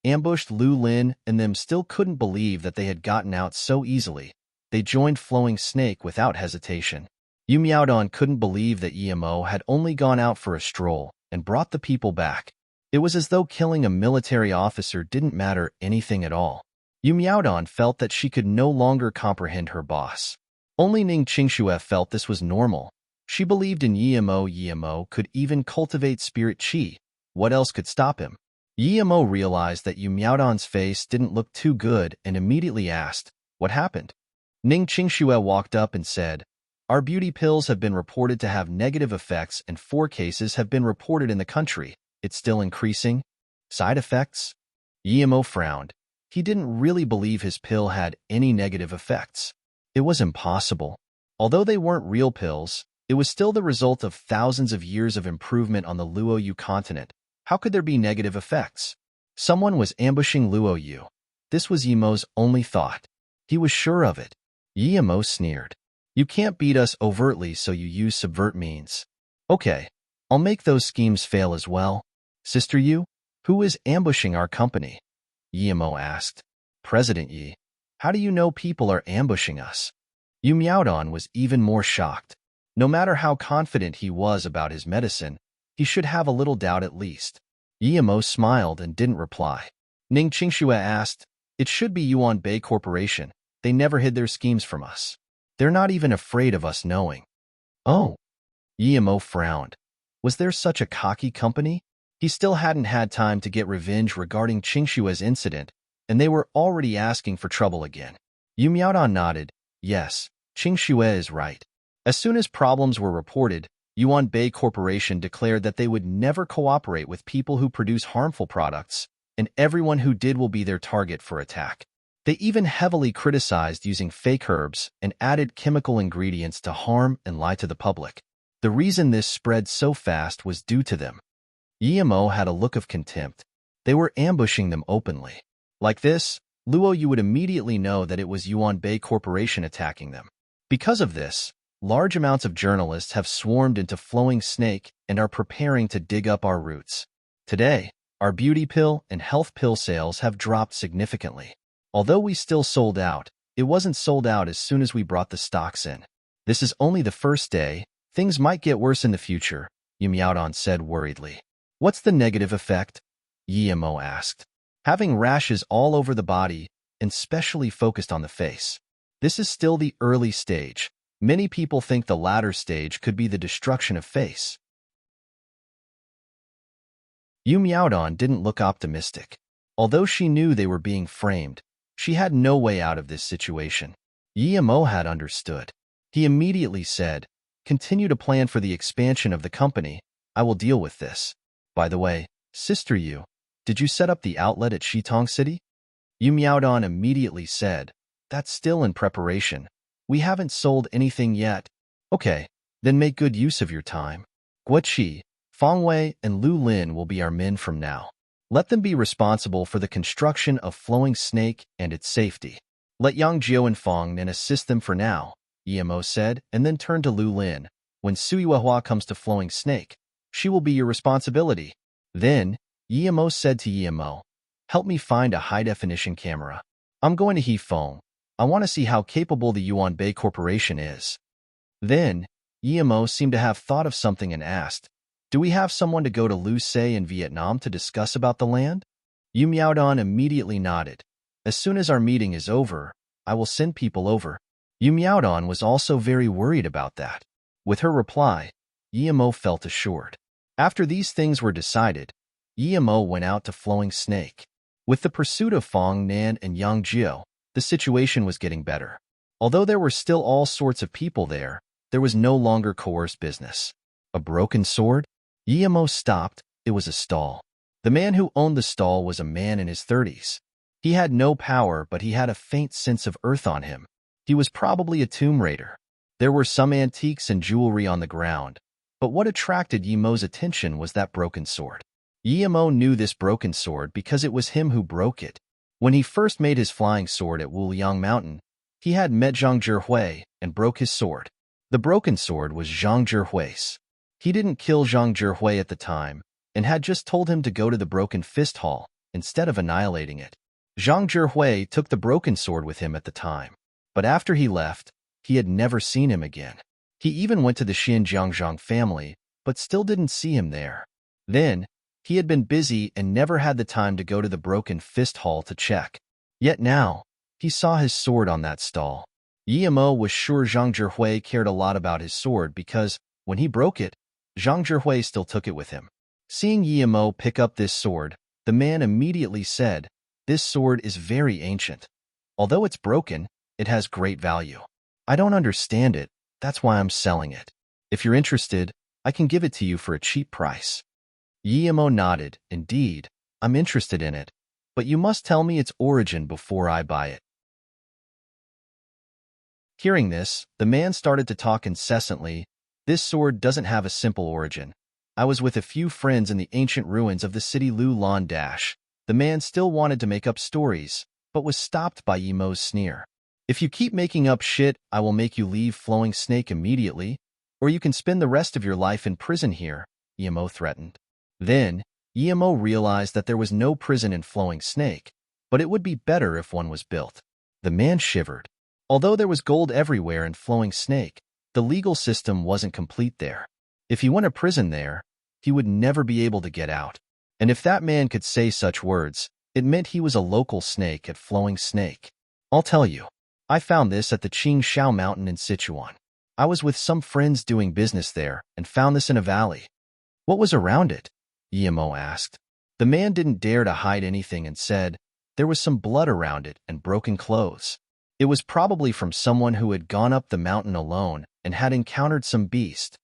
Ambushed. Lu Lin and them still couldn't believe that they had gotten out so easily. They joined Flowing Snake without hesitation. Yu Miaodong couldn't believe that Yemo had only gone out for a stroll and brought the people back. It was as though killing a military officer didn't matter anything at all. Yu Miaodong felt that she could no longer comprehend her boss. Only Ning Qingxue felt this was normal. She believed in Yemo. Yemo could even cultivate spirit qi. What else could stop him? Yemo realized that Yu Miaodong's face didn't look too good and immediately asked, "What happened?" Ning Qingxue walked up and said, "Our beauty pills have been reported to have negative effects and 4 cases have been reported in the country. It's still increasing." Side effects? Yemo frowned. He didn't really believe his pill had any negative effects. It was impossible. Although they weren't real pills, it was still the result of thousands of years of improvement on the Luoyu continent. How could there be negative effects? Someone was ambushing Luoyu. This was Yemo's only thought. He was sure of it. Yemo sneered. You can't beat us overtly, so you use subvert means. Okay, I'll make those schemes fail as well. Sister Yu, who is ambushing our company? Yemo asked. President Yi. How do you know people are ambushing us? Yu Miaodong was even more shocked. No matter how confident he was about his medicine, he should have a little doubt at least. Yemo smiled and didn't reply. Ning Qingxue asked, It should be Yuan Bei Corporation. They never hid their schemes from us. They're not even afraid of us knowing. Oh. Yemo frowned. Was there such a cocky company? He still hadn't had time to get revenge regarding Qingshue's incident, and they were already asking for trouble again. Yu Miaodong nodded. Yes, Qingxue is right. As soon as problems were reported, Yuan Bei Corporation declared that they would never cooperate with people who produce harmful products, and everyone who did will be their target for attack. They even heavily criticized using fake herbs and added chemical ingredients to harm and lie to the public. The reason this spread so fast was due to them. Yemo had a look of contempt. They were ambushing them openly. Like this, Luoyu would immediately know that it was Yuan Bei Corporation attacking them. Because of this, large amounts of journalists have swarmed into Flowing Snake and are preparing to dig up our roots. Today, our beauty pill and health pill sales have dropped significantly. Although we still sold out, it wasn't sold out as soon as we brought the stocks in. This is only the first day. Things might get worse in the future, Yu Miaodong said worriedly. What's the negative effect? Yemo asked. Having rashes all over the body, and especially focused on the face. This is still the early stage. Many people think the latter stage could be the destruction of face. Yu Miaodong didn't look optimistic. Although she knew they were being framed, she had no way out of this situation. Yemo had understood. He immediately said, Continue to plan for the expansion of the company. I will deal with this. By the way, Sister Yu, did you set up the outlet at Shitong City? Yu Miaodong immediately said, That's still in preparation. We haven't sold anything yet. Okay, then make good use of your time. Guoqi, Feng Wei, and Lu Lin will be our men from now. Let them be responsible for the construction of Flowing Snake and its safety. Let Yang Jiao and Feng Nan assist them for now, Yemo said, and then turned to Lu Lin. When Suyuehua comes to Flowing Snake, she will be your responsibility. Then, Yemo said to Yemo, Help me find a high-definition camera. I'm going to Hefeng. I want to see how capable the Yuan Bei Corporation is. Then, Yemo seemed to have thought of something and asked, Do we have someone to go to Lu Se in Vietnam to discuss about the land? Yu Miaodong immediately nodded. As soon as our meeting is over, I will send people over. Yu Miaodong was also very worried about that. With her reply, Yemo felt assured. After these things were decided, Yemo went out to Flowing Snake. With the pursuit of Feng Nan and Yang Jiao, the situation was getting better. Although there were still all sorts of people there was no longer coerced business. A broken sword? Yemo stopped. It was a stall. The man who owned the stall was a man in his 30s. He had no power, but he had a faint sense of earth on him. He was probably a tomb raider. There were some antiques and jewelry on the ground, but what attracted Yemo's attention was that broken sword. Yemo knew this broken sword because it was him who broke it. When he first made his flying sword at Wuliang Mountain, he had met Zhang Zhihui and broke his sword. The broken sword was Zhang Zhihui's. He didn't kill Zhang Zhihui at the time and had just told him to go to the Broken Fist Hall instead of annihilating it. Zhang Zhihui took the broken sword with him at the time, but after he left, he had never seen him again. He even went to the Xinjiang family, but still didn't see him there. Then, he had been busy and never had the time to go to the Broken Fist Hall to check. Yet now, he saw his sword on that stall. Yemo was sure Zhang Zhihui cared a lot about his sword because, when he broke it, Zhang Zhihui still took it with him. Seeing Yemo pick up this sword, the man immediately said, This sword is very ancient. Although it's broken, it has great value. I don't understand it, that's why I'm selling it. If you're interested, I can give it to you for a cheap price. Yemo nodded. Indeed, I'm interested in it, but you must tell me its origin before I buy it." Hearing this, the man started to talk incessantly. "This sword doesn't have a simple origin. I was with a few friends in the ancient ruins of the city Lu Lan Dash." The man still wanted to make up stories, but was stopped by Yemo's sneer. "If you keep making up shit, I will make you leave Flowing Snake immediately, or you can spend the rest of your life in prison here," Yemo threatened. Then, Yemo realized that there was no prison in Flowing Snake, but it would be better if one was built. The man shivered. Although there was gold everywhere in Flowing Snake, the legal system wasn't complete there. If he went to prison there, he would never be able to get out. And if that man could say such words, it meant he was a local snake at Flowing Snake. "I'll tell you. I found this at the Qingshao Mountain in Sichuan. I was with some friends doing business there and found this in a valley." "What was around it?" Yemo asked. The man didn't dare to hide anything and said, "There was some blood around it and broken clothes. It was probably from someone who had gone up the mountain alone and had encountered some beast."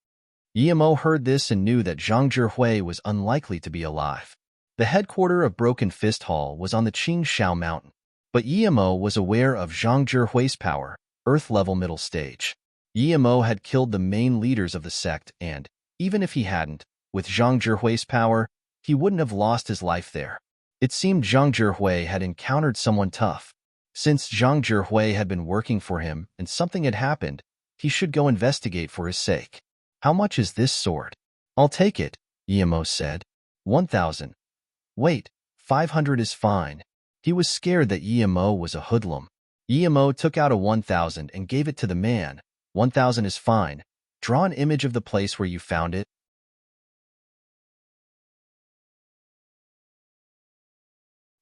Yemo heard this and knew that Zhang Zhihui was unlikely to be alive. The headquarters of Broken Fist Hall was on the Qingshao Mountain, but Yemo was aware of Zhang Zhihui's power, Earth-level middle stage. Yemo had killed the main leaders of the sect and, even if he hadn't, with Zhang Zhihui's power, he wouldn't have lost his life there. It seemed Zhang Zhihui had encountered someone tough. Since Zhang Zhihui had been working for him and something had happened, he should go investigate for his sake. "How much is this sword?" "I'll take it," Yemo said. 1,000. "Wait, 500 is fine." He was scared that Yemo was a hoodlum. Yemo took out a 1,000 and gave it to the man. 1,000 is fine. Draw an image of the place where you found it.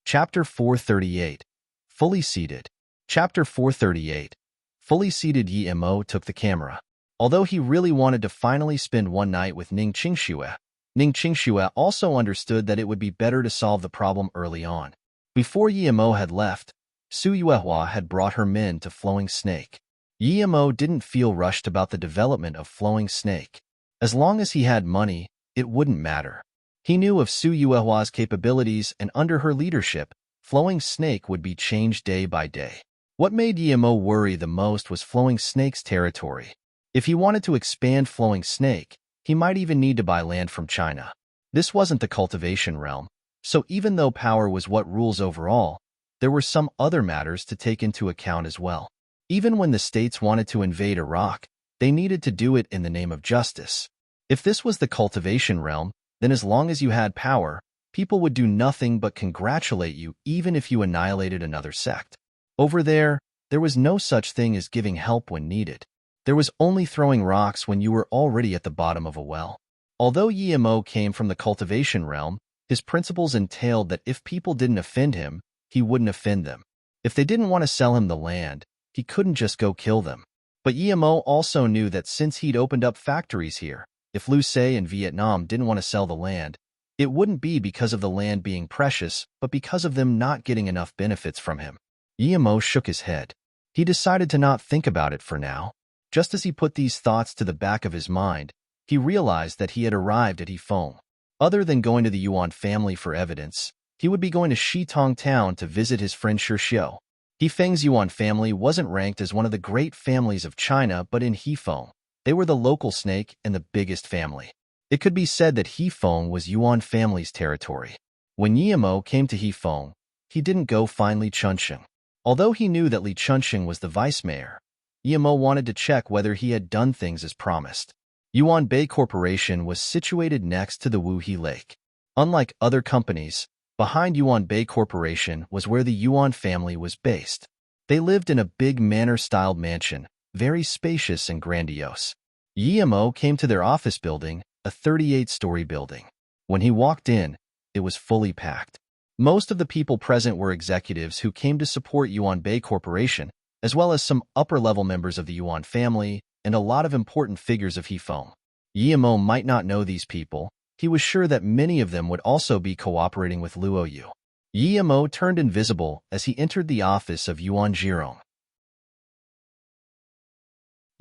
Chapter 438. Fully Seated. Chapter 438. Fully seated. Yemo took the camera. Although he really wanted to finally spend one night with Ning Qingxue, Ning Qingxue also understood that it would be better to solve the problem early on. Before Yemo had left, Su Yuehua had brought her men to Flowing Snake. Yemo didn't feel rushed about the development of Flowing Snake. As long as he had money, it wouldn't matter. He knew of Su Yuehua's capabilities, and under her leadership, Flowing Snake would be changed day by day. What made Yemo worry the most was Flowing Snake's territory. If he wanted to expand Flowing Snake, he might even need to buy land from China. This wasn't the cultivation realm, so even though power was what rules overall, there were some other matters to take into account as well. Even when the states wanted to invade Iraq, they needed to do it in the name of justice. If this was the cultivation realm, then as long as you had power, people would do nothing but congratulate you even if you annihilated another sect. Over there was no such thing as giving help when needed. There was only throwing rocks when you were already at the bottom of a well. Although Yemo came from the cultivation realm, his principles entailed that if people didn't offend him, he wouldn't offend them. If they didn't want to sell him the land, he couldn't just go kill them. But Yemo also knew that since he'd opened up factories here, if Liu Sei and Vietnam didn't want to sell the land, it wouldn't be because of the land being precious, but because of them not getting enough benefits from him. Yemo shook his head. He decided to not think about it for now. Just as he put these thoughts to the back of his mind, he realized that he had arrived at Hefeng. Other than going to the Yuan family for evidence, he would be going to Shitong town to visit his friend Shixiu. Hefeng's Yuan family wasn't ranked as one of the great families of China, but in Hefeng, they were the local snake and the biggest family. It could be said that Hefeng was Yuan family's territory. When Yemo came to Hefeng, he didn't go find Li Chunxing. Although he knew that Li Chunxing was the vice mayor, Yemo wanted to check whether he had done things as promised. Yuan Bay Corporation was situated next to the Wuhe Lake. Unlike other companies, behind Yuan Bay Corporation was where the Yuan family was based. They lived in a big manor-styled mansion, very spacious and grandiose. Yemo came to their office building, a 38-story building. When he walked in, it was fully packed. Most of the people present were executives who came to support Yuan Bay Corporation, as well as some upper-level members of the Yuan family and a lot of important figures of Hefeng. Yemo might not know these people. He was sure that many of them would also be cooperating with Luoyu. Yemo turned invisible as he entered the office of Yuan Zhirong.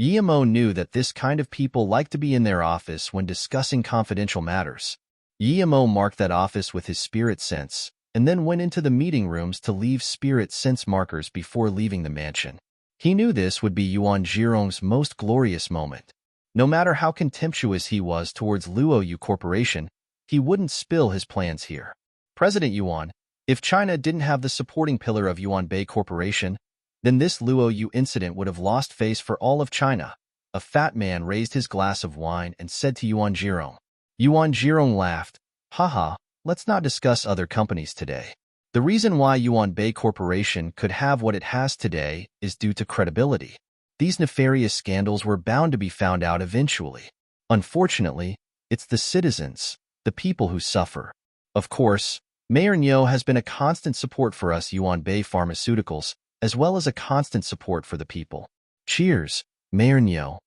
Yemo knew that this kind of people like to be in their office when discussing confidential matters. Guillermo marked that office with his spirit sense, and then went into the meeting rooms to leave spirit sense markers before leaving the mansion. He knew this would be Yuan Zhirong's most glorious moment. No matter how contemptuous he was towards Luoyu Corporation, he wouldn't spill his plans here. President Yuan, if China didn't have the supporting pillar of Yuan Bei Corporation, then this Luoyu incident would have lost face for all of China. A fat man raised his glass of wine and said to Yuan Zhirong. Yuan Zhirong laughed. Haha, let's not discuss other companies today. The reason why Yuan Bei Corporation could have what it has today is due to credibility. These nefarious scandals were bound to be found out eventually. Unfortunately, it's the citizens, the people who suffer. Of course, Mayor Niu has been a constant support for us Yuan Bei Pharmaceuticals, as well as a constant support for the people. Cheers, Mayor Niu.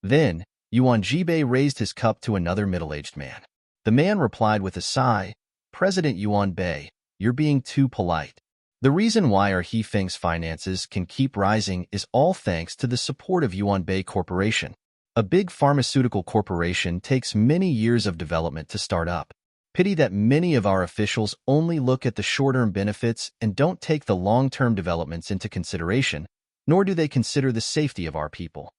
Then, Yuan Jibei raised his cup to another middle-aged man. The man replied with a sigh, President Yuan Bei, you're being too polite. The reason why our Hefeng's finances can keep rising is all thanks to the support of Yuan Bei Corporation. A big pharmaceutical corporation takes many years of development to start up. Pity that many of our officials only look at the short-term benefits and don't take the long-term developments into consideration, nor do they consider the safety of our people.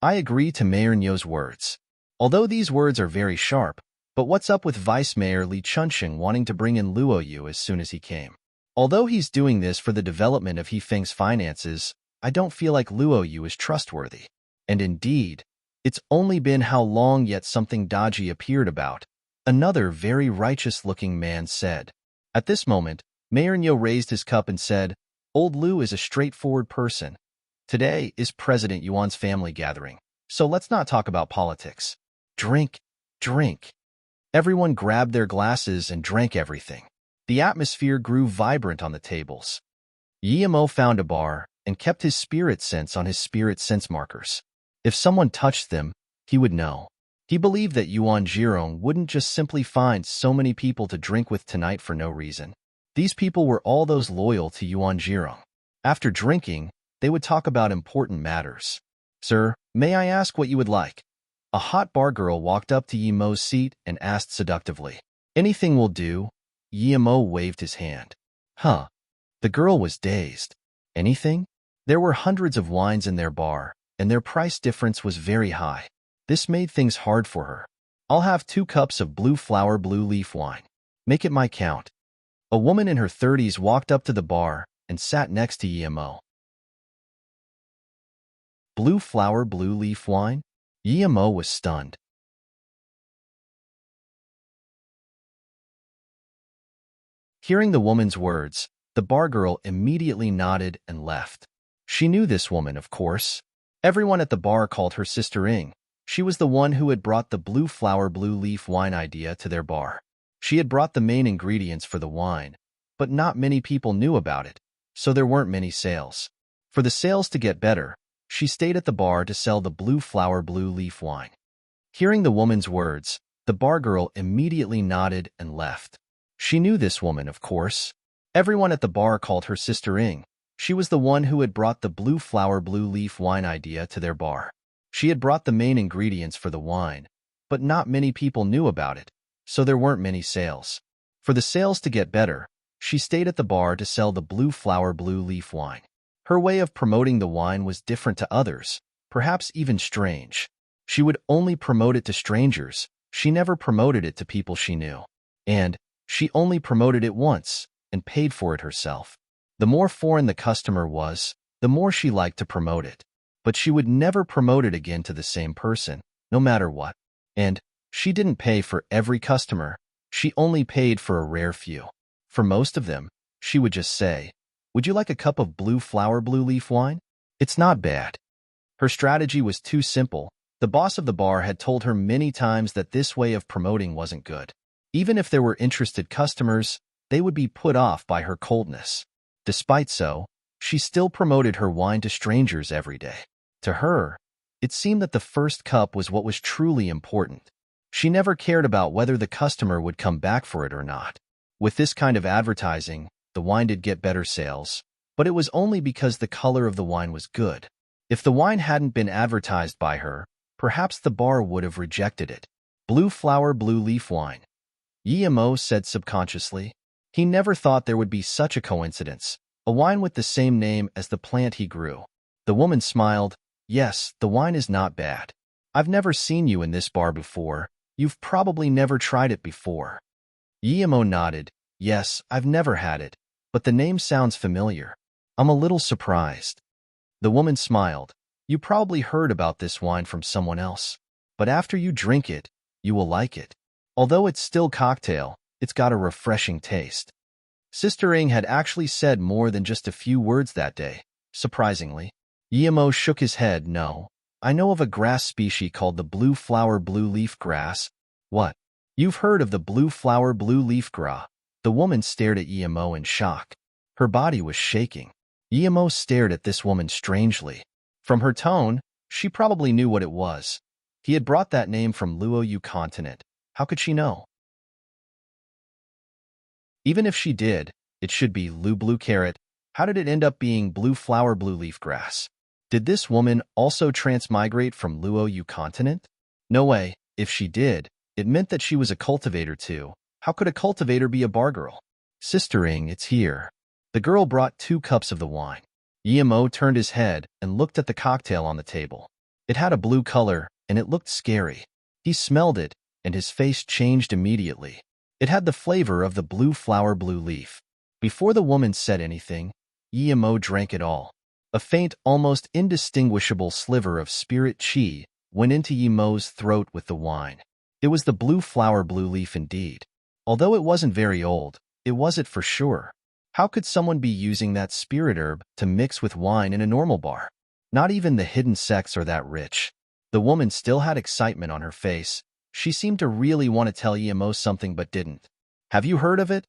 I agree to Mayor Niu's words. Although these words are very sharp, but what's up with Vice Mayor Li Chunxing wanting to bring in Luoyu as soon as he came? Although he's doing this for the development of Hefeng's finances, I don't feel like Luoyu is trustworthy. And indeed, it's only been how long yet something dodgy appeared about, another very righteous-looking man said. At this moment, Mayor Niu raised his cup and said, Old Lu is a straightforward person. Today is President Yuan's family gathering, so let's not talk about politics. Drink, drink. Everyone grabbed their glasses and drank everything. The atmosphere grew vibrant on the tables. Guillermo found a bar and kept his spirit sense on his spirit sense markers. If someone touched them, he would know. He believed that Yuan Zhirong wouldn't just simply find so many people to drink with tonight for no reason. These people were all those loyal to Yuan Zhirong. After drinking, they would talk about important matters. Sir, may I ask what you would like? A hot bar girl walked up to Guillermo's seat and asked seductively. Anything will do. Guillermo waved his hand. Huh. The girl was dazed. Anything? There were hundreds of wines in their bar, and their price difference was very high. This made things hard for her. I'll have 2 cups of blue flower blue leaf wine. Make it my count. A woman in her 30s walked up to the bar and sat next to Guillermo. Blue flower blue leaf wine? Guillermo was stunned. Hearing the woman's words, the bar girl immediately nodded and left. She knew this woman, of course. Everyone at the bar called her Sister Ing. She was the one who had brought the blue flower blue leaf wine idea to their bar. She had brought the main ingredients for the wine, but not many people knew about it, so there weren't many sales. For the sales to get better, she stayed at the bar to sell the blue flower blue leaf wine. Hearing the woman's words, the bar girl immediately nodded and left. She knew this woman, of course. Everyone at the bar called her Sister Ing. She was the one who had brought the blue flower blue leaf wine idea to their bar. She had brought the main ingredients for the wine, but not many people knew about it, so there weren't many sales. For the sales to get better, she stayed at the bar to sell the blue flower blue leaf wine. Her way of promoting the wine was different to others, perhaps even strange. She would only promote it to strangers. She never promoted it to people she knew. And she only promoted it once and paid for it herself. The more foreign the customer was, the more she liked to promote it. But she would never promote it again to the same person, no matter what. And she didn't pay for every customer. She only paid for a rare few. For most of them, she would just say, Would you like a cup of blue flower blue leaf wine? It's not bad. Her strategy was too simple. The boss of the bar had told her many times that this way of promoting wasn't good. Even if there were interested customers, they would be put off by her coldness. Despite so, she still promoted her wine to strangers every day. To her, it seemed that the first cup was what was truly important. She never cared about whether the customer would come back for it or not. With this kind of advertising, the wine did get better sales, but it was only because the color of the wine was good. If the wine hadn't been advertised by her, perhaps the bar would have rejected it. Blue flower blue leaf wine. Emo said subconsciously. He never thought there would be such a coincidence, a wine with the same name as the plant he grew. The woman smiled. Yes, the wine is not bad. I've never seen you in this bar before. You've probably never tried it before. Emo nodded. Yes, I've never had it, but the name sounds familiar. I'm a little surprised. The woman smiled. You probably heard about this wine from someone else, but after you drink it, you will like it. Although it's still cocktail, it's got a refreshing taste. Sister Ing had actually said more than just a few words that day, surprisingly. Emo shook his head. No, I know of a grass species called the blue flower blue leaf grass. What? You've heard of the blue flower blue leaf grass? The woman stared at Emo in shock. Her body was shaking. Emo stared at this woman strangely. From her tone, she probably knew what it was. He had brought that name from Luoyu continent. How could she know? Even if she did, it should be Lu blue carrot. How did it end up being blue flower blue leaf grass? Did this woman also transmigrate from Luoyu continent? No way. If she did, it meant that she was a cultivator too. How could a cultivator be a bar girl? Sister Ing, it's here. The girl brought 2 cups of the wine. Emo turned his head and looked at the cocktail on the table. It had a blue color, and it looked scary. He smelled it, and his face changed immediately. It had the flavor of the blue flower blue leaf. Before the woman said anything, Emo drank it all. A faint, almost indistinguishable sliver of spirit chi went into Emo's throat with the wine. It was the blue flower blue leaf indeed. Although it wasn't very old, it was it for sure. How could someone be using that spirit herb to mix with wine in a normal bar? Not even the hidden sects are that rich. The woman still had excitement on her face. She seemed to really want to tell Emo something but didn't. Have you heard of it?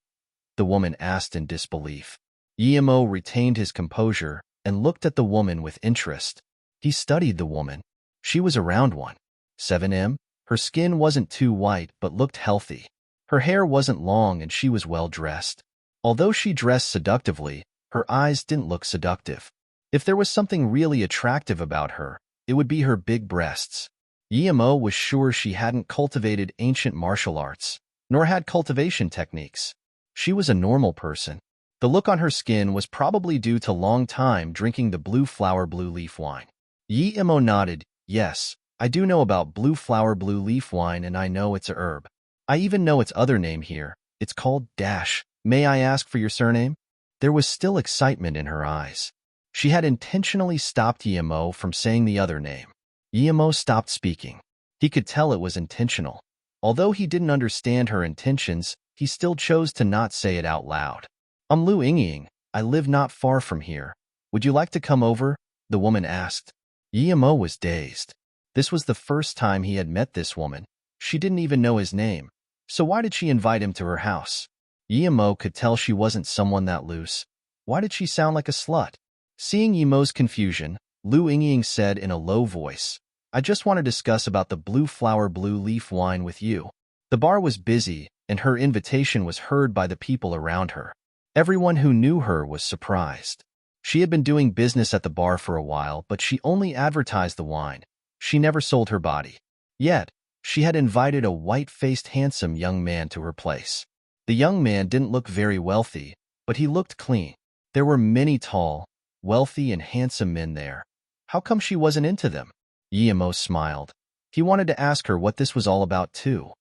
The woman asked in disbelief. Emo retained his composure and looked at the woman with interest. He studied the woman. She was around 1.7 m. Her skin wasn't too white but looked healthy. Her hair wasn't long and she was well dressed. Although she dressed seductively, her eyes didn't look seductive. If there was something really attractive about her, it would be her big breasts. Emo was sure she hadn't cultivated ancient martial arts, nor had cultivation techniques. She was a normal person. The look on her skin was probably due to long time drinking the blue flower blue leaf wine. Emo nodded. Yes, I do know about blue flower blue leaf wine and I know it's a herb. I even know its other name here. It's called dash. May I ask for your surname? There was still excitement in her eyes. She had intentionally stopped Emo from saying the other name. Emo stopped speaking. He could tell it was intentional. Although he didn't understand her intentions, he still chose to not say it out loud. I'm Lu Yingying. I live not far from here. Would you like to come over? The woman asked. Emo was dazed. This was the first time he had met this woman. She didn't even know his name. So why did she invite him to her house? Emo could tell she wasn't someone that loose. Why did she sound like a slut? Seeing Emo's confusion, Lu Yingying said in a low voice, I just want to discuss about the blue flower blue leaf wine with you. The bar was busy, and her invitation was heard by the people around her. Everyone who knew her was surprised. She had been doing business at the bar for a while, but she only advertised the wine. She never sold her body. Yet, she had invited a white-faced handsome young man to her place. The young man didn't look very wealthy, but he looked clean. There were many tall, wealthy, and handsome men there. How come she wasn't into them? Emo smiled. He wanted to ask her what this was all about too.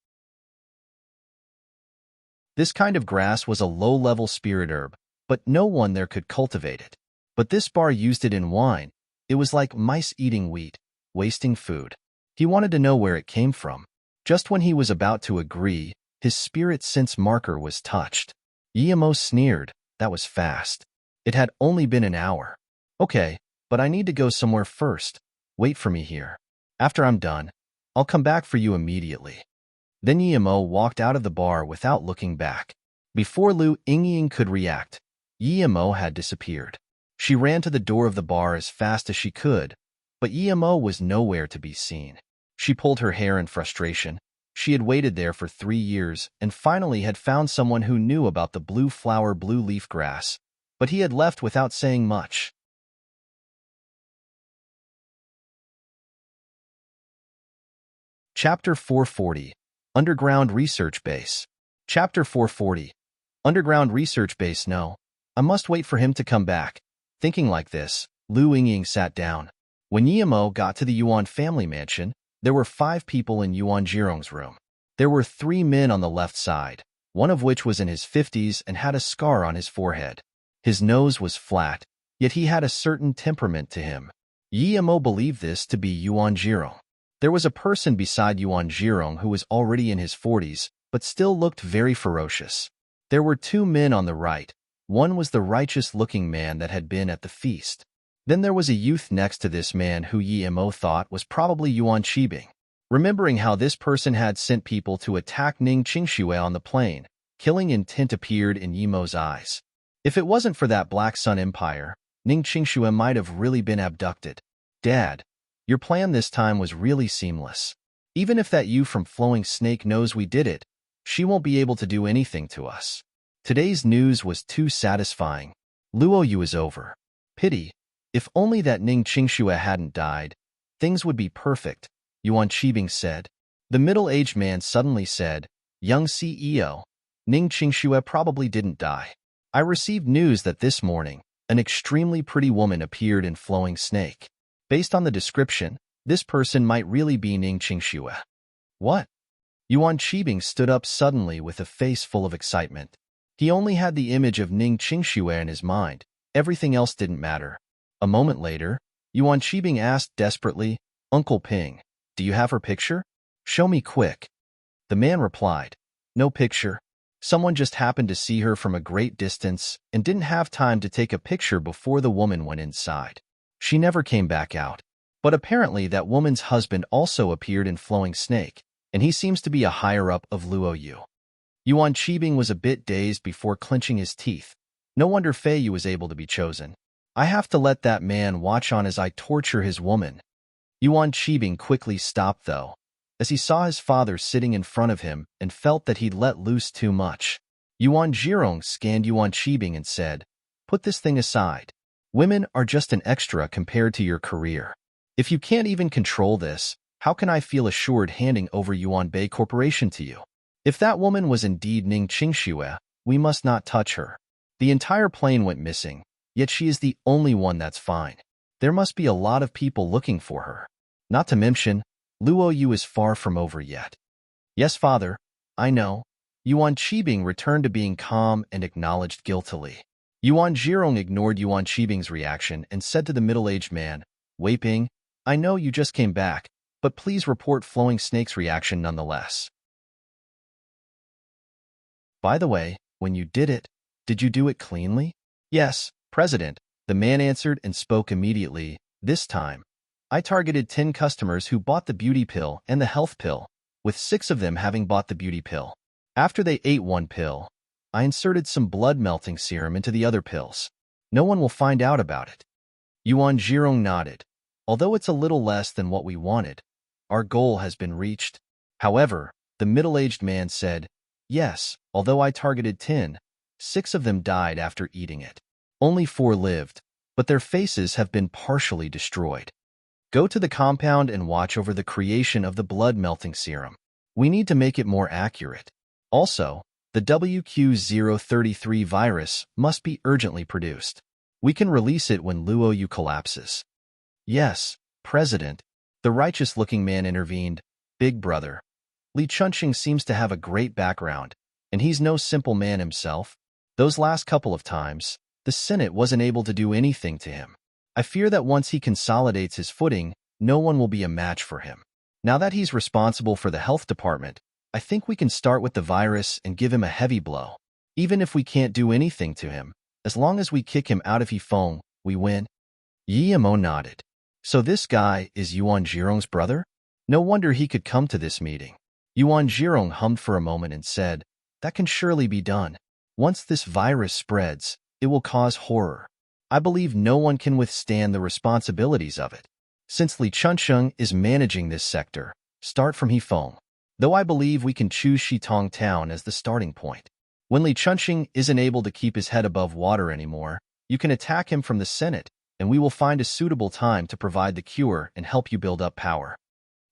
This kind of grass was a low-level spirit herb, but no one there could cultivate it. But this bar used it in wine. It was like mice eating wheat, wasting food. He wanted to know where it came from. Just when he was about to agree, his spirit sense marker was touched. Emo sneered. That was fast. It had only been an hour. Okay, but I need to go somewhere first. Wait for me here. After I'm done, I'll come back for you immediately. Then Emo walked out of the bar without looking back. Before Lu Yingying could react, Emo had disappeared. She ran to the door of the bar as fast as she could, but Emo was nowhere to be seen. She pulled her hair in frustration. She had waited there for 3 years and finally had found someone who knew about the blue flower blue leaf grass, but he had left without saying much. Chapter 440, Underground Research Base. Chapter 440. Underground research base. No. I must wait for him to come back. Thinking like this, Lu Yingying sat down. When Yimo got to the Yuan family mansion, there were 5 people in Yuan Jirong's room. There were 3 men on the left side, one of which was in his 50s and had a scar on his forehead. His nose was flat, yet he had a certain temperament to him. Yimo believed this to be Yuan Jirong. There was a person beside Yuan Jirong who was already in his 40s, but still looked very ferocious. There were 2 men on the right. One was the righteous-looking man that had been at the feast. Then there was a youth next to this man who Yimo thought was probably Yuan Qibing. Remembering how this person had sent people to attack Ning Qingxue on the plain, killing intent appeared in Yimo's eyes. If it wasn't for that Black Sun Empire, Ning Qingxue might have really been abducted. Dad, your plan this time was really seamless. Even if that you from Flowing Snake knows we did it, she won't be able to do anything to us. Today's news was too satisfying. Luo Yu is over. Pity. If only that Ning Qingxue hadn't died, things would be perfect, Yuan Qibing said. The middle-aged man suddenly said, Young CEO, Ning Qingxue probably didn't die. I received news that this morning, an extremely pretty woman appeared in Flowing Snake. Based on the description, this person might really be Ning Qingxue. What? Yuan Qibing stood up suddenly with a face full of excitement. He only had the image of Ning Qingxue in his mind. Everything else didn't matter. A moment later, Yuan Qibing asked desperately, Uncle Ping, do you have her picture? Show me quick. The man replied, No picture. Someone just happened to see her from a great distance and didn't have time to take a picture before the woman went inside. She never came back out. But apparently that woman's husband also appeared in Flowing Snake, and he seems to be a higher-up of Luo Yu. Yuan Qibing was a bit dazed before clenching his teeth. No wonder Fei Yu was able to be chosen. I have to let that man watch on as I torture his woman. Yuan Qibing quickly stopped, though, as he saw his father sitting in front of him and felt that he'd let loose too much. Yuan Jirong scanned Yuan Qibing and said, Put this thing aside. Women are just an extra compared to your career. If you can't even control this, how can I feel assured handing over Yuan Bei Corporation to you? If that woman was indeed Ning Qingxue, we must not touch her. The entire plane went missing, yet she is the only one that's fine. There must be a lot of people looking for her. Not to mention, Luo Yu is far from over yet. Yes, father, I know. Yuan Qibing returned to being calm and acknowledged guiltily. Yuan Jirong ignored Yuan Qibing's reaction and said to the middle-aged man, Wei Ping, I know you just came back, but please report Flowing Snake's reaction nonetheless. By the way, when you did you do it cleanly? Yes, President, the man answered and spoke immediately. This time, I targeted 10 customers who bought the beauty pill and the health pill, with 6 of them having bought the beauty pill. After they ate one pill, I inserted some blood-melting serum into the other pills. No one will find out about it. Yuan Jirong nodded. Although it's a little less than what we wanted, our goal has been reached. However, the middle-aged man said, Yes, although I targeted 10, 6 of them died after eating it. Only 4 lived, but their faces have been partially destroyed. Go to the compound and watch over the creation of the blood-melting serum. We need to make it more accurate. Also, the WQ033 virus must be urgently produced. We can release it when Luo Yu collapses. Yes, President, the righteous-looking man intervened. Big brother. Li Chunxing seems to have a great background, and he's no simple man himself. Those last couple of times, the Senate wasn't able to do anything to him. I fear that once he consolidates his footing, no one will be a match for him. Now that he's responsible for the health department, I think we can start with the virus and give him a heavy blow. Even if we can't do anything to him, as long as we kick him out of Yifeng, we win. Yimo nodded. So this guy is Yuan Jirong's brother? No wonder he could come to this meeting. Yuan Jirong hummed for a moment and said, That can surely be done. Once this virus spreads, it will cause horror. I believe no one can withstand the responsibilities of it. Since Li Chunxing is managing this sector, start from Yifeng. Though I believe we can choose Shitong Town as the starting point. When Li Chunxing isn't able to keep his head above water anymore, you can attack him from the Senate, and we will find a suitable time to provide the cure and help you build up power.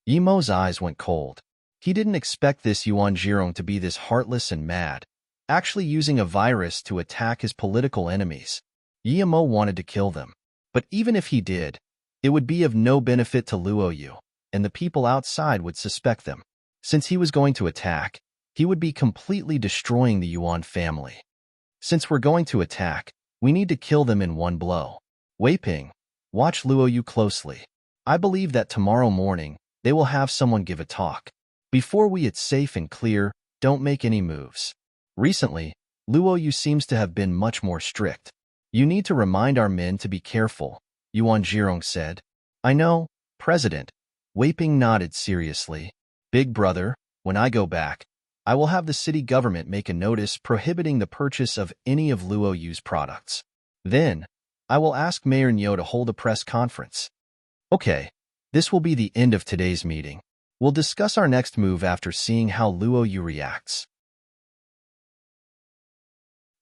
Yimo's eyes went cold. He didn't expect this Yuan Zhirong to be this heartless and mad, actually using a virus to attack his political enemies. Yimo wanted to kill them. But even if he did, it would be of no benefit to Luo Yu, and the people outside would suspect them. Since he was going to attack, he would be completely destroying the Yuan family. Since we're going to attack, we need to kill them in one blow. Wei Ping, watch Luo Yu closely. I believe that tomorrow morning, they will have someone give a talk. Before it's safe and clear, don't make any moves. Recently, Luo Yu seems to have been much more strict. You need to remind our men to be careful, Yuan Zhirong said. I know, President. Wei Ping nodded seriously. Big brother, when I go back, I will have the city government make a notice prohibiting the purchase of any of Luo Yu's products. Then, I will ask Mayor Nyo to hold a press conference. Okay, this will be the end of today's meeting. We'll discuss our next move after seeing how Luo Yu reacts.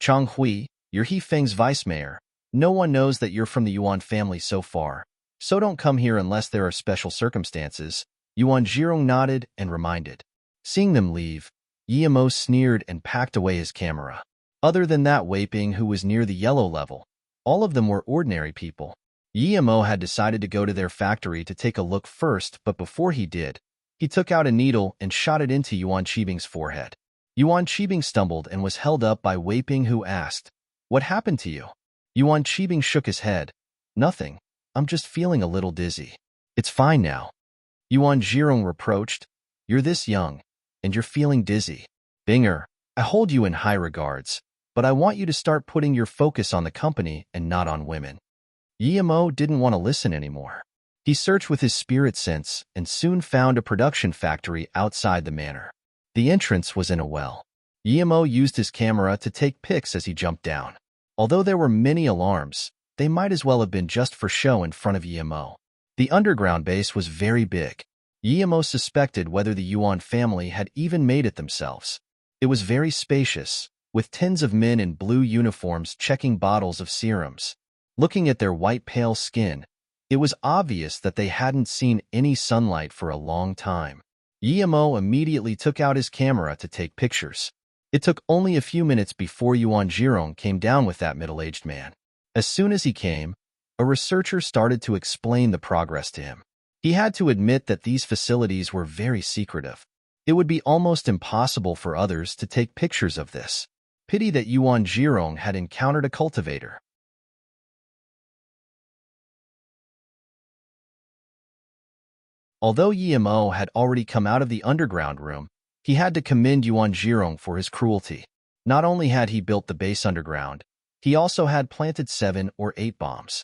Chang Hui, you're He Feng's vice mayor. No one knows that you're from the Yuan family so far, so don't come here unless there are special circumstances. Yuan Zhirong nodded and reminded. Seeing them leave, Yimo sneered and packed away his camera. Other than that Wei Ping who was near the yellow level, all of them were ordinary people. Yimo had decided to go to their factory to take a look first, but before he did, he took out a needle and shot it into Yuan Qibing's forehead. Yuan Qibing stumbled and was held up by Wei Ping who asked, What happened to you? Yuan Qibing shook his head. Nothing. I'm just feeling a little dizzy. It's fine now. Yuan Zhirong reproached. You're this young, and you're feeling dizzy. Binger, I hold you in high regards, but I want you to start putting your focus on the company and not on women. Yimo didn't want to listen anymore. He searched with his spirit sense and soon found a production factory outside the manor. The entrance was in a well. Yimo used his camera to take pics as he jumped down. Although there were many alarms, they might as well have been just for show in front of Yimo. The underground base was very big. Yimo suspected whether the Yuan family had even made it themselves. It was very spacious, with tens of men in blue uniforms checking bottles of serums. Looking at their white pale skin, it was obvious that they hadn't seen any sunlight for a long time. Yimo immediately took out his camera to take pictures. It took only a few minutes before Yuan Zhirong came down with that middle-aged man. As soon as he came, a researcher started to explain the progress to him. He had to admit that these facilities were very secretive. It would be almost impossible for others to take pictures of this. Pity that Yuan Zhirong had encountered a cultivator. Although Yimo had already come out of the underground room, he had to commend Yuan Zhirong for his cruelty. Not only had he built the base underground, he also had planted 7 or 8 bombs.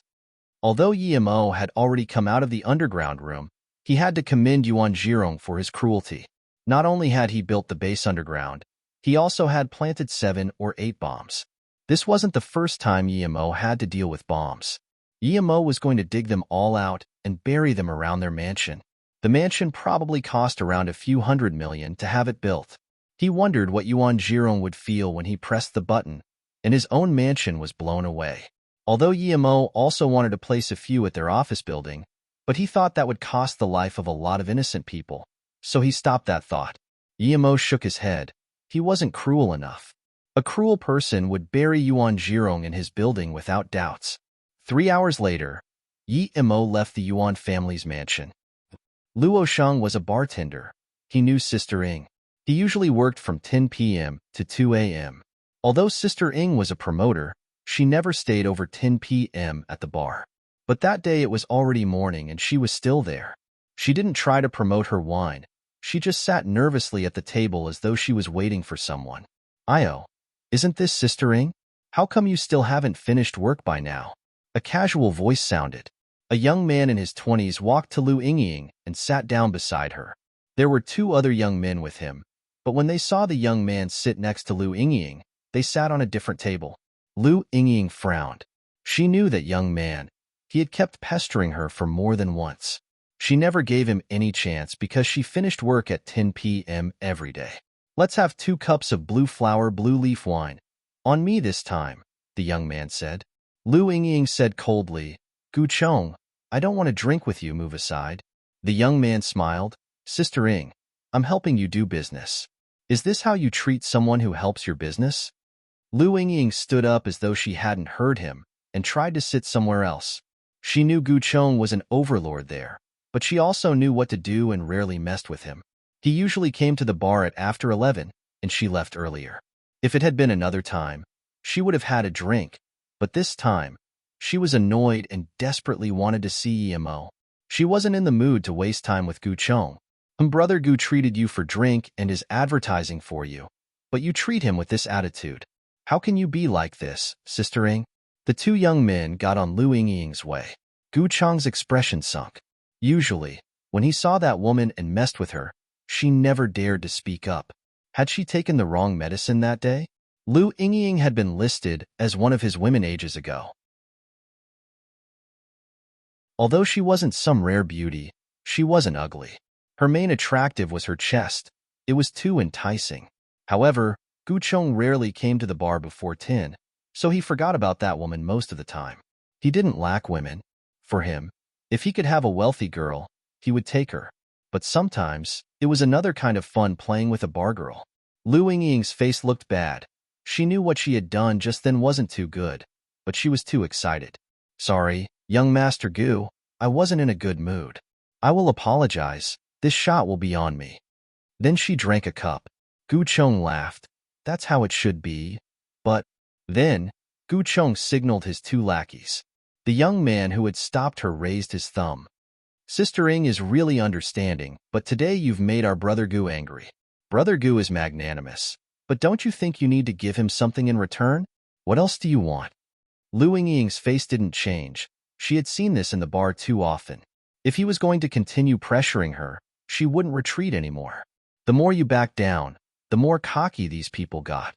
Although Yimo had already come out of the underground room, he had to commend Yuan Zhirong for his cruelty. Not only had he built the base underground, he also had planted 7 or 8 bombs. This wasn't the first time Yimo had to deal with bombs. Yimo was going to dig them all out and bury them around their mansion. The mansion probably cost around a few $100 million to have it built. He wondered what Yuan Zhirong would feel when he pressed the button, and his own mansion was blown away. Although Yimo also wanted to place a few at their office building, but he thought that would cost the life of a lot of innocent people, so he stopped that thought. Yimo shook his head. He wasn't cruel enough. A cruel person would bury Yuan Zhirong in his building without doubts. 3 hours later, Yimo left the Yuan family's mansion. Luo Sheng was a bartender. He knew Sister Ing. He usually worked from 10 p.m. to 2 a.m. Although Sister Ing was a promoter, she never stayed over 10 p.m. at the bar. But that day it was already morning and she was still there. She didn't try to promote her wine. She just sat nervously at the table as though she was waiting for someone. Io, isn't this Sister Ing? How come you still haven't finished work by now? A casual voice sounded. A young man in his 20s walked to Lu Yingying and sat down beside her. There were 2 other young men with him, but when they saw the young man sit next to Lu Yingying, they sat on a different table. Lu Yingying frowned. She knew that young man. He had kept pestering her for more than once. She never gave him any chance because she finished work at 10 p.m. every day. Let's have 2 cups of blue flower blue leaf wine. On me this time, the young man said. Lu Yingying said coldly, Gu Chong, I don't want to drink with you, move aside. The young man smiled. Sister Ing, I'm helping you do business. Is this how you treat someone who helps your business? Lu Yingying stood up as though she hadn't heard him and tried to sit somewhere else. She knew Gu Chong was an overlord there, but she also knew what to do and rarely messed with him. He usually came to the bar at after 11, and she left earlier. If it had been another time, she would have had a drink, but this time, she was annoyed and desperately wanted to see Emo. She wasn't in the mood to waste time with Gu Chong. Brother Gu treated you for drink and is advertising for you, but you treat him with this attitude. How can you be like this, Sister Ing? The two young men got on Lu Yingying's way. Gu Chong's expression sunk. Usually, when he saw that woman and messed with her, she never dared to speak up. Had she taken the wrong medicine that day? Lu Yingying had been listed as one of his women ages ago. Although she wasn't some rare beauty, she wasn't ugly. Her main attractive was her chest. It was too enticing. However, Gu Chong rarely came to the bar before 10, so he forgot about that woman most of the time. He didn't lack women. For him, if he could have a wealthy girl, he would take her. But sometimes, it was another kind of fun playing with a bar girl. Lu Yingying's face looked bad. She knew what she had done just then wasn't too good, but she was too excited. Sorry, young Master Gu, I wasn't in a good mood. I will apologize. This shot will be on me. Then she drank a cup. Gu Chong laughed. That's how it should be. But then, Gu Chong signaled his two lackeys. The young man who had stopped her raised his thumb. Sister Ing is really understanding, but today you've made our Brother Gu angry. Brother Gu is magnanimous, but don't you think you need to give him something in return? What else do you want? Lu Yingying's face didn't change. She had seen this in the bar too often. If he was going to continue pressuring her, she wouldn't retreat anymore. The more you back down, the more cocky these people got.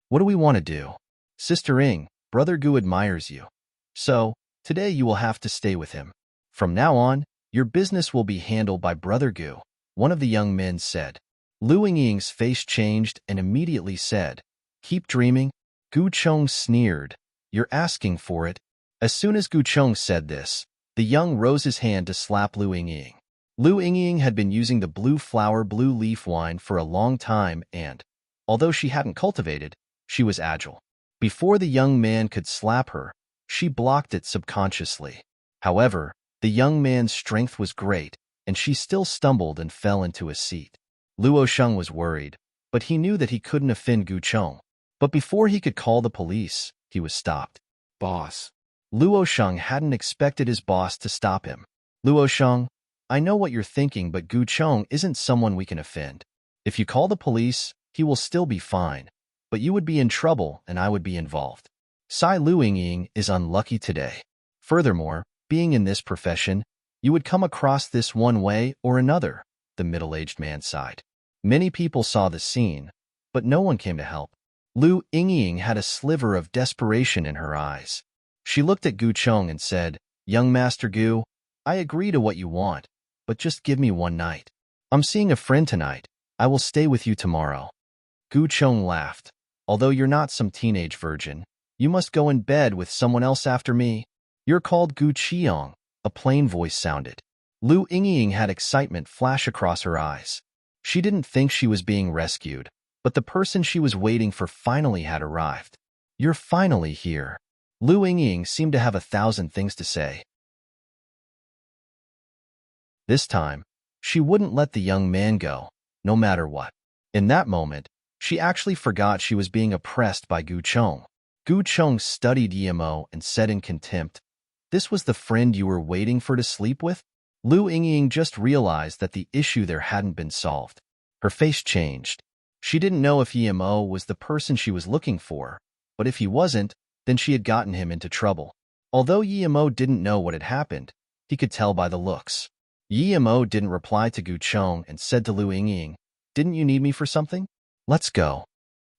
What do we want to do? Sister Ing, Brother Gu admires you. So, today you will have to stay with him. From now on, your business will be handled by Brother Gu, one of the young men said. Lu Yingying's face changed and immediately said, Keep dreaming. Gu Chong sneered. You're asking for it. As soon as Gu Chong said this, the young rose his hand to slap Lu Yingying. Lu Yingying had been using the blue flower blue leaf wine for a long time and, although she hadn't cultivated, she was agile. Before the young man could slap her, she blocked it subconsciously. However, the young man's strength was great, and she still stumbled and fell into a seat. Luo Sheng was worried, but he knew that he couldn't offend Gu Chong. But before he could call the police, he was stopped. Boss. Luo Sheng hadn't expected his boss to stop him. Luo Sheng, I know what you're thinking, but Gu Chong isn't someone we can offend. If you call the police, he will still be fine, but you would be in trouble and I would be involved. Sai Lu Yingying is unlucky today. Furthermore, being in this profession, you would come across this one way or another, the middle-aged man sighed. Many people saw the scene, but no one came to help. Lu Yingying had a sliver of desperation in her eyes. She looked at Gu Chong and said, Young Master Gu, I agree to what you want, but just give me one night. I'm seeing a friend tonight. I will stay with you tomorrow. Gu Chong laughed. Although you're not some teenage virgin, you must go in bed with someone else after me. You're called Gu Chiong, a plain voice sounded. Lu Yingying had excitement flash across her eyes. She didn't think she was being rescued, but the person she was waiting for finally had arrived. You're finally here. Lu Yingying seemed to have 1,000 things to say. This time, she wouldn't let the young man go, no matter what. In that moment, she actually forgot she was being oppressed by Gu Chong. Gu Chong studied Emo and said in contempt, This was the friend you were waiting for to sleep with? Lu Yingying just realized that the issue there hadn't been solved. Her face changed. She didn't know if Emo was the person she was looking for, but if he wasn't, then she had gotten him into trouble. Although Emo didn't know what had happened, he could tell by the looks. Emo didn't reply to Gu Chong and said to Lu Yingying, Didn't you need me for something? Let's go.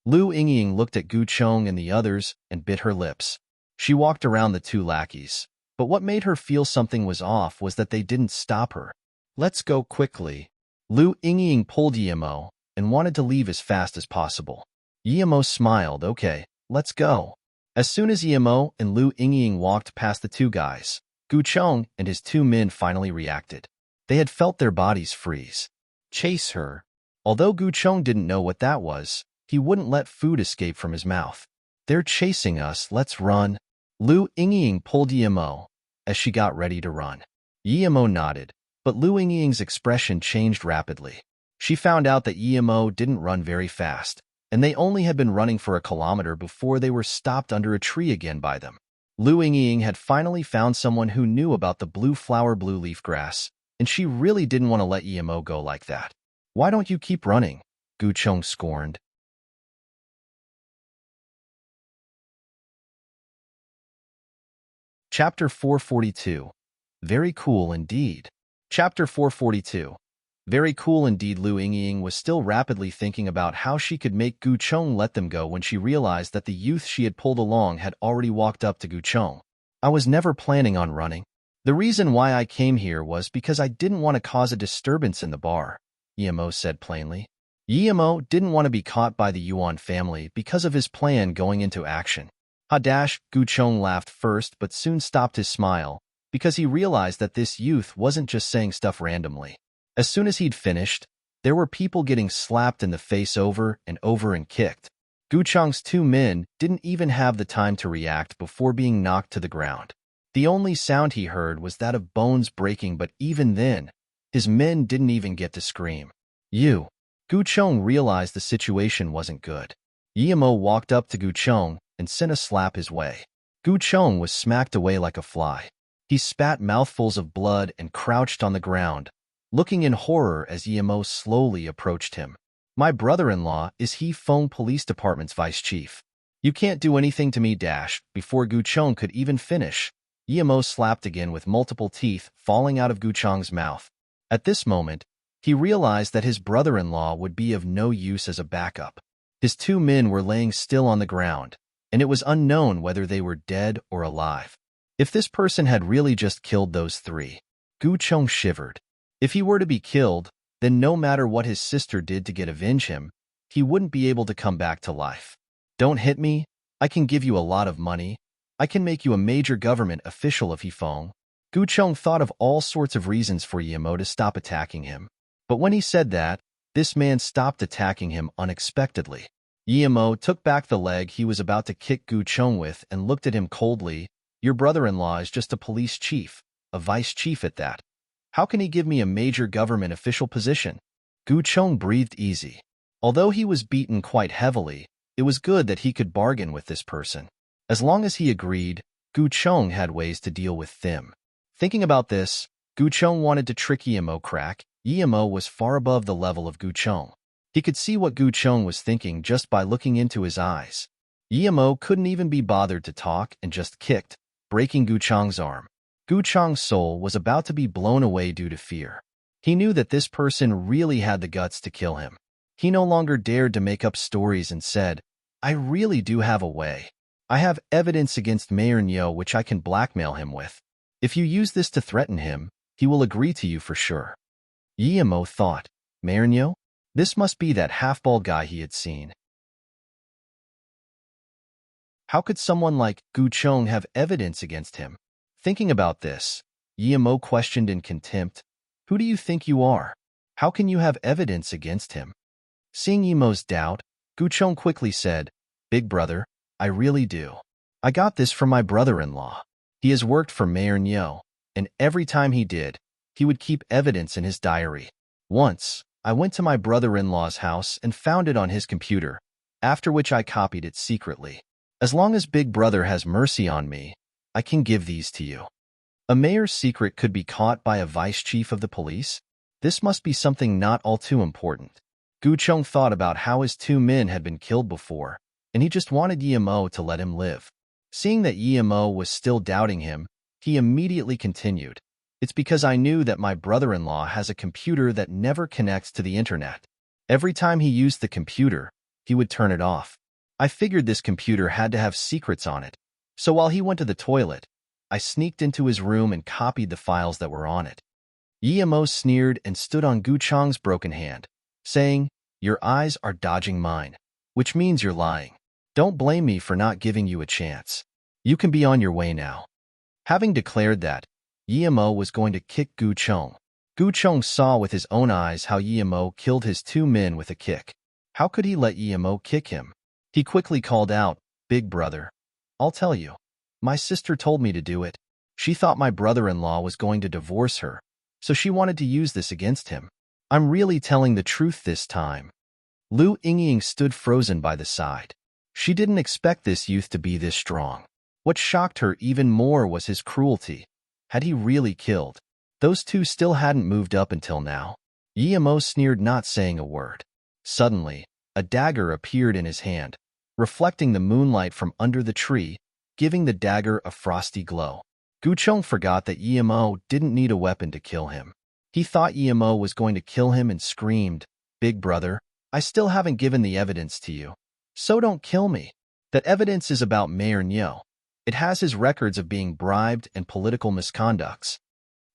Lu Yingying looked at Gu Chong and the others and bit her lips. She walked around the two lackeys, but what made her feel something was off was that they didn't stop her. Let's go quickly. Lu Yingying pulled Emo and wanted to leave as fast as possible. Emo smiled, Okay, let's go. As soon as Emo and Lu Yingying walked past the two guys, Gu Chong and his two men finally reacted. They had felt their bodies freeze. Chase her. Although Gu Chong didn't know what that was, he wouldn't let food escape from his mouth. "They're chasing us, let's run." Lu Yingying pulled Yimo as she got ready to run. Yimo nodded, but Lu Yingying's expression changed rapidly. She found out that Yimo didn't run very fast, and they only had been running for a kilometer before they were stopped under a tree again by them. Lu Yingying had finally found someone who knew about the blue flower blue leaf grass, and she really didn't want to let Yimo go like that. "Why don't you keep running?" Gu Chong scorned. Chapter 442. Very cool indeed. Chapter 442. Very cool indeed. Lu Yingying was still rapidly thinking about how she could make Gu Chong let them go when she realized that the youth she had pulled along had already walked up to Gu Chong. "I was never planning on running. The reason why I came here was because I didn't want to cause a disturbance in the bar," Yimo said plainly. Yimo didn't want to be caught by the Yuan family because of his plan going into action. Gu Chong laughed first but soon stopped his smile because he realized that this youth wasn't just saying stuff randomly. As soon as he'd finished, there were people getting slapped in the face over and kicked. Gu Chong's two men didn't even have the time to react before being knocked to the ground. The only sound he heard was that of bones breaking, but even then, his men didn't even get to scream. Gu Chong realized the situation wasn't good. Yimo walked up to Gu Chong and sent a slap his way. Gu Chong was smacked away like a fly. He spat mouthfuls of blood and crouched on the ground, looking in horror as Yimo slowly approached him. "My brother-in-law is Hefeng Police Department's vice chief. You can't do anything to me." Before Gu Chong could even finish, Yimo slapped again with multiple teeth falling out of Gu Chong's mouth. At this moment, he realized that his brother-in-law would be of no use as a backup. His two men were laying still on the ground, and it was unknown whether they were dead or alive. If this person had really just killed those three, Gu Chong shivered. If he were to be killed, then no matter what his sister did to avenge him, he wouldn't be able to come back to life. "Don't hit me. I can give you a lot of money. I can make you a major government official of Hefeng." Gu Chong thought of all sorts of reasons for Yimo to stop attacking him. But when he said that, this man stopped attacking him unexpectedly. Yimo took back the leg he was about to kick Gu Chong with and looked at him coldly. "Your brother-in-law is just a police chief, a vice chief at that. How can he give me a major government official position?" Gu Chong breathed easy. Although he was beaten quite heavily, it was good that he could bargain with this person. As long as he agreed, Gu Chong had ways to deal with them. Thinking about this, Gu Chong wanted to trick Yimo. Yimo was far above the level of Gu Chong. He could see what Gu Chong was thinking just by looking into his eyes. Yimo couldn't even be bothered to talk and just kicked, breaking Gu Chong's arm. Gu Chong's soul was about to be blown away due to fear. He knew that this person really had the guts to kill him. He no longer dared to make up stories and said, "I really do have a way. I have evidence against Mayor Nyo which I can blackmail him with. If you use this to threaten him, he will agree to you for sure." Yimo thought, "Mayor Nyo? This must be that half-bald guy he had seen. How could someone like Gu Chong have evidence against him?" Thinking about this, Yimo questioned in contempt, "Who do you think you are? How can you have evidence against him?" Seeing Yimo's doubt, Gu Chong quickly said, "Big brother, I really do. I got this from my brother-in-law. He has worked for Mayor Nyo, and every time he did, he would keep evidence in his diary. Once, I went to my brother-in-law's house and found it on his computer, after which I copied it secretly. As long as Big Brother has mercy on me, I can give these to you." A mayor's secret could be caught by a vice chief of the police? This must be something not all too important. Gu Chong thought about how his two men had been killed before, and he just wanted Yimo to let him live. Seeing that Yimo was still doubting him, he immediately continued, "It's because I knew that my brother-in-law has a computer that never connects to the internet. Every time he used the computer, he would turn it off. I figured this computer had to have secrets on it. So while he went to the toilet, I sneaked into his room and copied the files that were on it." Yimo sneered and stood on Gu Chong's broken hand, saying, "Your eyes are dodging mine, which means you're lying. Don't blame me for not giving you a chance. You can be on your way now." Having declared that, Yimo was going to kick Gu Chong. Gu Chong saw with his own eyes how Yimo killed his 2 men with a kick. How could he let Yimo kick him? He quickly called out, "Big brother, I'll tell you. My sister told me to do it. She thought my brother-in-law was going to divorce her, so she wanted to use this against him. I'm really telling the truth this time." Lu Yingying stood frozen by the side. She didn't expect this youth to be this strong. What shocked her even more was his cruelty. Had he really killed? Those two still hadn't moved up until now. Yimo sneered, not saying a word. Suddenly, a dagger appeared in his hand, reflecting the moonlight from under the tree, giving the dagger a frosty glow. Gu Chong forgot that Yimo didn't need a weapon to kill him. He thought Yimo was going to kill him and screamed, "Big brother, I still haven't given the evidence to you. So don't kill me." That evidence is about Mayor Nyo. It has his records of being bribed and political misconducts.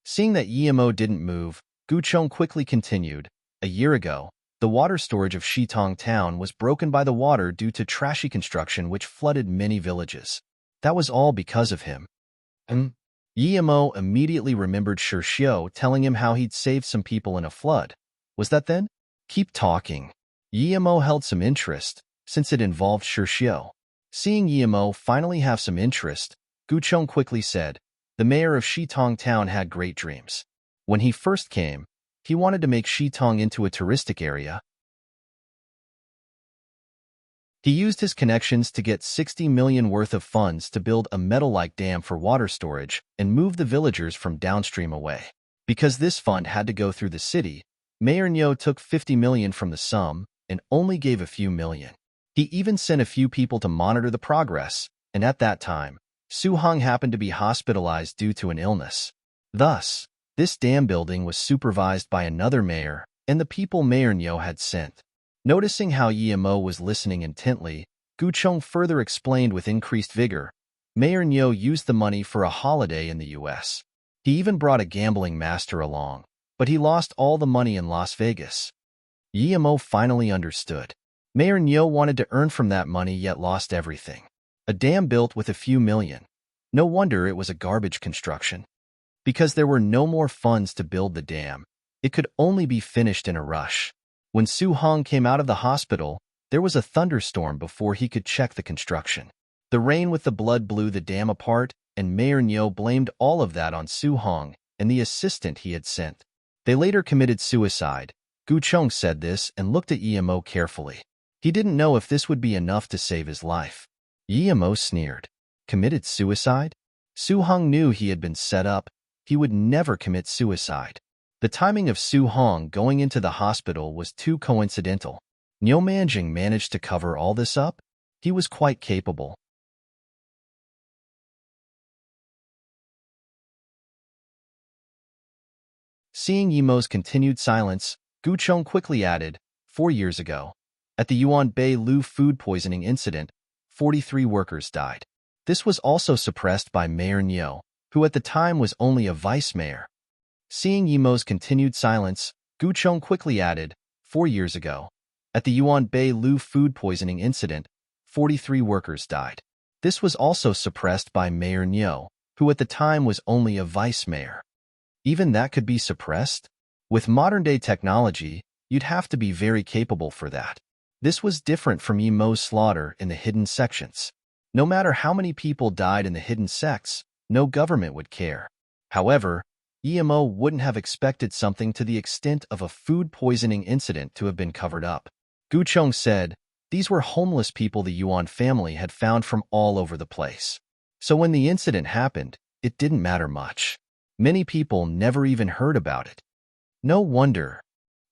Seeing that Yimo didn't move, Gu Chong quickly continued, "A year ago, the water storage of Shitong town was broken by the water due to trashy construction which flooded many villages. That was all because of him." Yimo immediately remembered Shirshio telling him how he'd saved some people in a flood. Was that then? Keep talking. Yimo held some interest, since it involved Shirshio. Seeing Yimo finally have some interest, Gu Chong quickly said, "The mayor of Shitong town had great dreams. When he first came, he wanted to make Shitong into a touristic area. He used his connections to get 60 million worth of funds to build a metal-like dam for water storage and move the villagers from downstream away. Because this fund had to go through the city, Mayor Nyo took 50 million from the sum and only gave a few million. He even sent a few people to monitor the progress, and at that time, Su Hong happened to be hospitalized due to an illness. Thus, this dam building was supervised by another mayor and the people Mayor Nyo had sent." Noticing how Yimo was listening intently, Gu Chong further explained with increased vigor, "Mayor Nyo used the money for a holiday in the U.S. He even brought a gambling master along, but he lost all the money in Las Vegas." Yimo finally understood. Mayor Nyo wanted to earn from that money yet lost everything. A dam built with a few million. No wonder it was a garbage construction. Because there were no more funds to build the dam, it could only be finished in a rush. When Su Hong came out of the hospital, there was a thunderstorm before he could check the construction. The rain with the blood blew the dam apart, and Mayor Nyo blamed all of that on Su Hong and the assistant he had sent. They later committed suicide. Gu Chong said this and looked at Yimo carefully. He didn't know if this would be enough to save his life. Yimo sneered. Committed suicide? Su Hong knew he had been set up. He would never commit suicide. The timing of Su Hong going into the hospital was too coincidental. Nyo Manjing managed to cover all this up? He was quite capable. Seeing Yimo's continued silence, Gu Chong quickly added, 4 years ago, at the Yuan Bei Lu food poisoning incident, 43 workers died. This was also suppressed by Mayor Nyo, who at the time was only a vice mayor. Seeing Yimo's continued silence, Gu Chong quickly added, 4 years ago, at the Yuan Bei Lu food poisoning incident, 43 workers died. This was also suppressed by Mayor Nyo, who at the time was only a vice mayor. Even that could be suppressed? With modern-day technology, you'd have to be very capable for that. This was different from Yimo's slaughter in the hidden sections. No matter how many people died in the hidden sects, no government would care. However, Yimo wouldn't have expected something to the extent of a food poisoning incident to have been covered up. Gu Chong said, these were homeless people the Yuan family had found from all over the place. So when the incident happened, it didn't matter much. Many people never even heard about it. No wonder.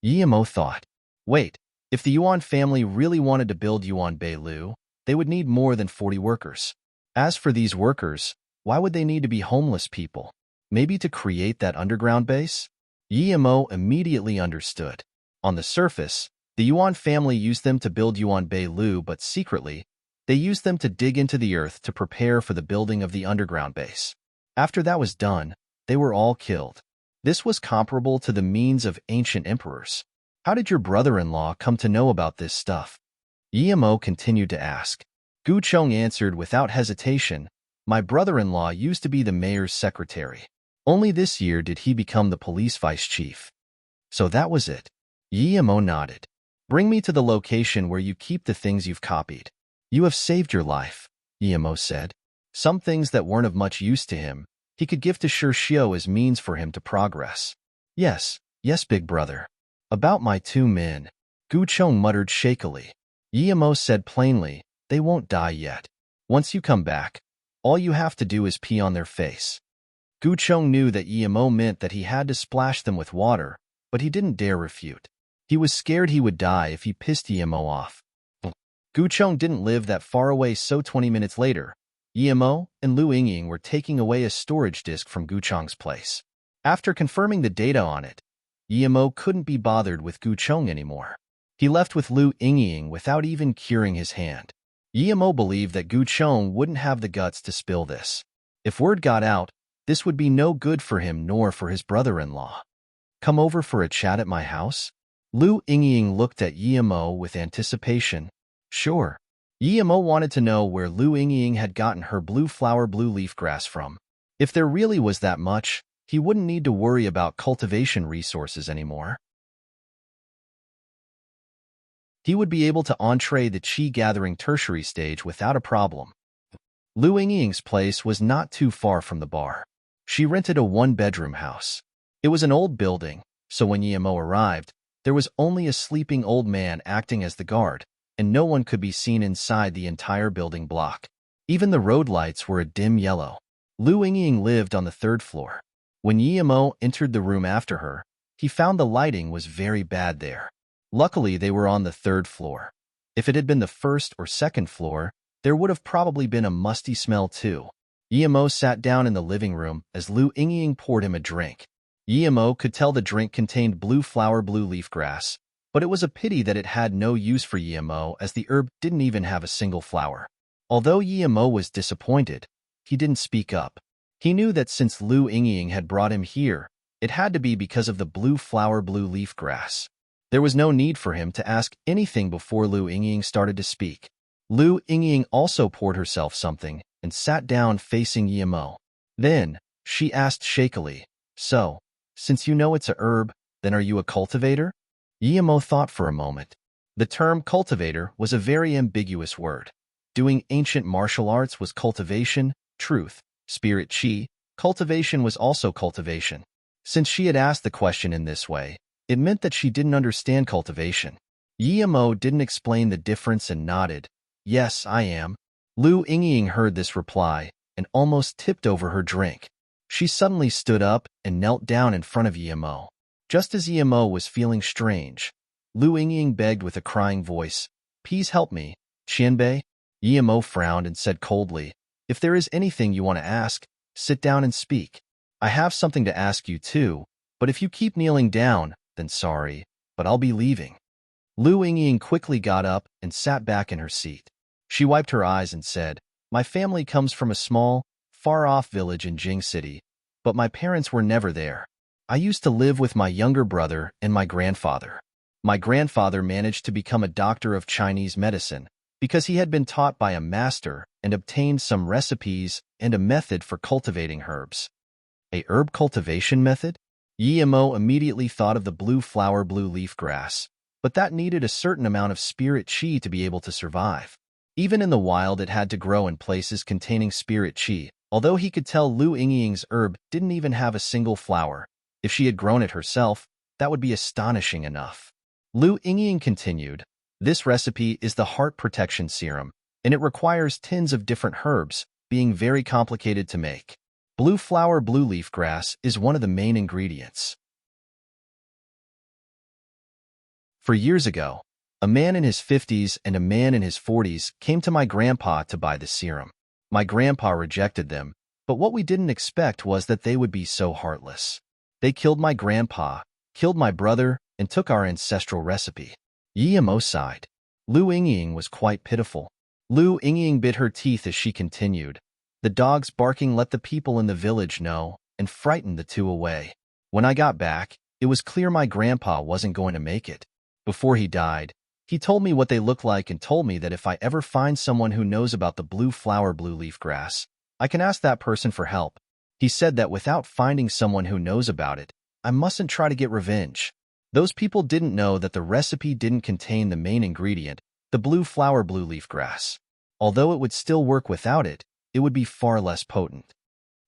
Yimo thought, wait, if the Yuan family really wanted to build Yuan Bei Lu, they would need more than 40 workers. As for these workers, why would they need to be homeless people? Maybe to create that underground base? Yimo immediately understood. On the surface, the Yuan family used them to build Yuan Bei Lu, but secretly, they used them to dig into the earth to prepare for the building of the underground base. After that was done, they were all killed. This was comparable to the means of ancient emperors. How did your brother-in-law come to know about this stuff? Yimo continued to ask. Gu Chong answered without hesitation, my brother-in-law used to be the mayor's secretary. Only this year did he become the police vice chief. So that was it. Guillermo nodded. Bring me to the location where you keep the things you've copied. You have saved your life, Guillermo said. Some things that weren't of much use to him, he could give to Shirshio as means for him to progress. Yes, big brother. About my 2 men, Guchong muttered shakily. Guillermo said plainly, they won't die yet. Once you come back, all you have to do is pee on their face. Guchong knew that Guillermo meant that he had to splash them with water, but he didn't dare refute. He was scared he would die if he pissed Guillermo off. Guchong didn't live that far away, so 20 minutes later, Guillermo and Lu Yingying were taking away a storage disk from Guchong's place. After confirming the data on it, Guillermo couldn't be bothered with Guchong anymore. He left with Lu Yingying without even curing his hand. Guillermo believed that Guchong wouldn't have the guts to spill this. If word got out, this would be no good for him nor for his brother-in-law. Come over for a chat at my house? Lu Yingying looked at Guillermo with anticipation. Sure. Guillermo wanted to know where Lu Yingying had gotten her blue flower blue leaf grass from. If there really was that much, he wouldn't need to worry about cultivation resources anymore. He would be able to entree the chi-gathering tertiary stage without a problem. Lu Yingying's place was not too far from the bar. She rented a 1-bedroom house. It was an old building, so when Guillermo arrived, there was only a sleeping old man acting as the guard, and no one could be seen inside the entire building block. Even the road lights were a dim yellow. Lu Yingying lived on the 3rd floor. When Guillermo entered the room after her, he found the lighting was very bad there. Luckily, they were on the 3rd floor. If it had been the 1st or 2nd floor, there would have probably been a musty smell too. Guillermo sat down in the living room as Lu Yingying poured him a drink. Guillermo could tell the drink contained blue flower blue leaf grass, but it was a pity that it had no use for Guillermo as the herb didn't even have a single flower. Although Guillermo was disappointed, he didn't speak up. He knew that since Lu Yingying had brought him here, it had to be because of the blue flower blue leaf grass. There was no need for him to ask anything before Lu Yingying started to speak. Lu Yingying also poured herself something and sat down facing Guillermo. Then, she asked shakily, so, since you know it's a herb, then are you a cultivator? Guillermo thought for a moment. The term cultivator was a very ambiguous word. Doing ancient martial arts was cultivation, truth, spirit chi. Cultivation was also cultivation. Since she had asked the question in this way, it meant that she didn't understand cultivation. Guillermo didn't explain the difference and nodded. Yes, I am. Lu Yingying heard this reply and almost tipped over her drink. She suddenly stood up and knelt down in front of Guillermo. Just as Guillermo was feeling strange, Lu Yingying begged with a crying voice, "Please help me, Qianbei." Guillermo frowned and said coldly, "If there is anything you want to ask, sit down and speak. I have something to ask you too, but if you keep kneeling down, then sorry, but I'll be leaving." Lu Yingying quickly got up and sat back in her seat. She wiped her eyes and said, "My family comes from a small, far-off village in Jing City, but my parents were never there. I used to live with my younger brother and my grandfather. My grandfather managed to become a doctor of Chinese medicine because he had been taught by a master and obtained some recipes and a method for cultivating herbs." A herb cultivation method? Guillermo immediately thought of the blue flower blue leaf grass, but that needed a certain amount of spirit chi to be able to survive. Even in the wild, it had to grow in places containing spirit chi. Although he could tell Lu Yingying's herb didn't even have a single flower, if she had grown it herself, that would be astonishing enough. Lu Yingying continued, "This recipe is the heart protection serum, and it requires tins of different herbs, being very complicated to make. Blue flower blue leaf grass is one of the main ingredients." For years ago, a man in his 50s and a man in his 40s came to my grandpa to buy the serum. My grandpa rejected them, but what we didn't expect was that they would be so heartless. They killed my grandpa, killed my brother, and took our ancestral recipe. Guillermo sighed. Lu Yingying was quite pitiful. Lu Yingying bit her teeth as she continued. The dogs barking let the people in the village know and frightened the two away. When I got back, it was clear my grandpa wasn't going to make it. Before he died, he told me what they looked like and told me that if I ever find someone who knows about the blue flower blue leaf grass, I can ask that person for help. He said that without finding someone who knows about it, I mustn't try to get revenge. Those people didn't know that the recipe didn't contain the main ingredient, the blue flower blue leaf grass. Although it would still work without it, it would be far less potent.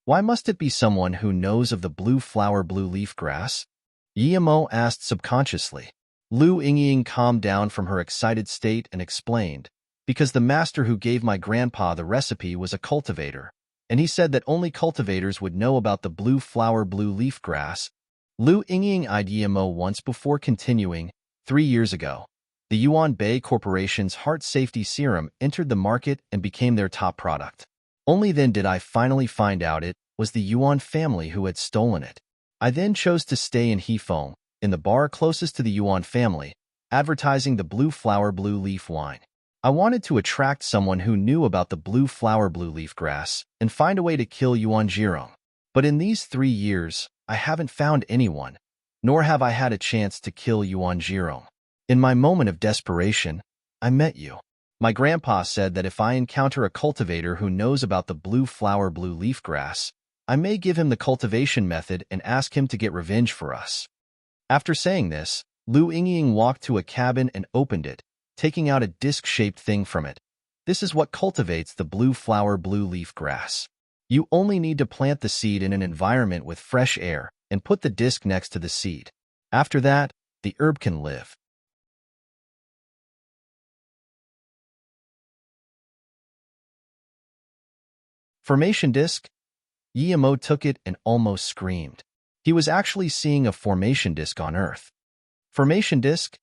Why must it be someone who knows of the blue flower blue leaf grass? Yimo asked subconsciously. Lu Yingying calmed down from her excited state and explained, because the master who gave my grandpa the recipe was a cultivator, and he said that only cultivators would know about the blue flower blue leaf grass. Lu Yingying eyed Yimo once before continuing, 3 years ago. The Yuan Bei Corporation's heart safety serum entered the market and became their top product. Only then did I finally find out it was the Yuan family who had stolen it. I then chose to stay in Hefeng, in the bar closest to the Yuan family, advertising the blue flower blue leaf wine. I wanted to attract someone who knew about the blue flower blue leaf grass and find a way to kill Yuan Jirong. But in these 3 years, I haven't found anyone, nor have I had a chance to kill Yuan Jirong. In my moment of desperation, I met you. My grandpa said that if I encounter a cultivator who knows about the blue flower blue leaf grass, I may give him the cultivation method and ask him to get revenge for us. After saying this, Lu Yingying walked to a cabin and opened it, taking out a disc-shaped thing from it. This is what cultivates the blue flower blue leaf grass. You only need to plant the seed in an environment with fresh air and put the disc next to the seed. After that, the herb can live. Formation disc? Yimo took it and almost screamed. He was actually seeing a formation disc on Earth. Formation disc?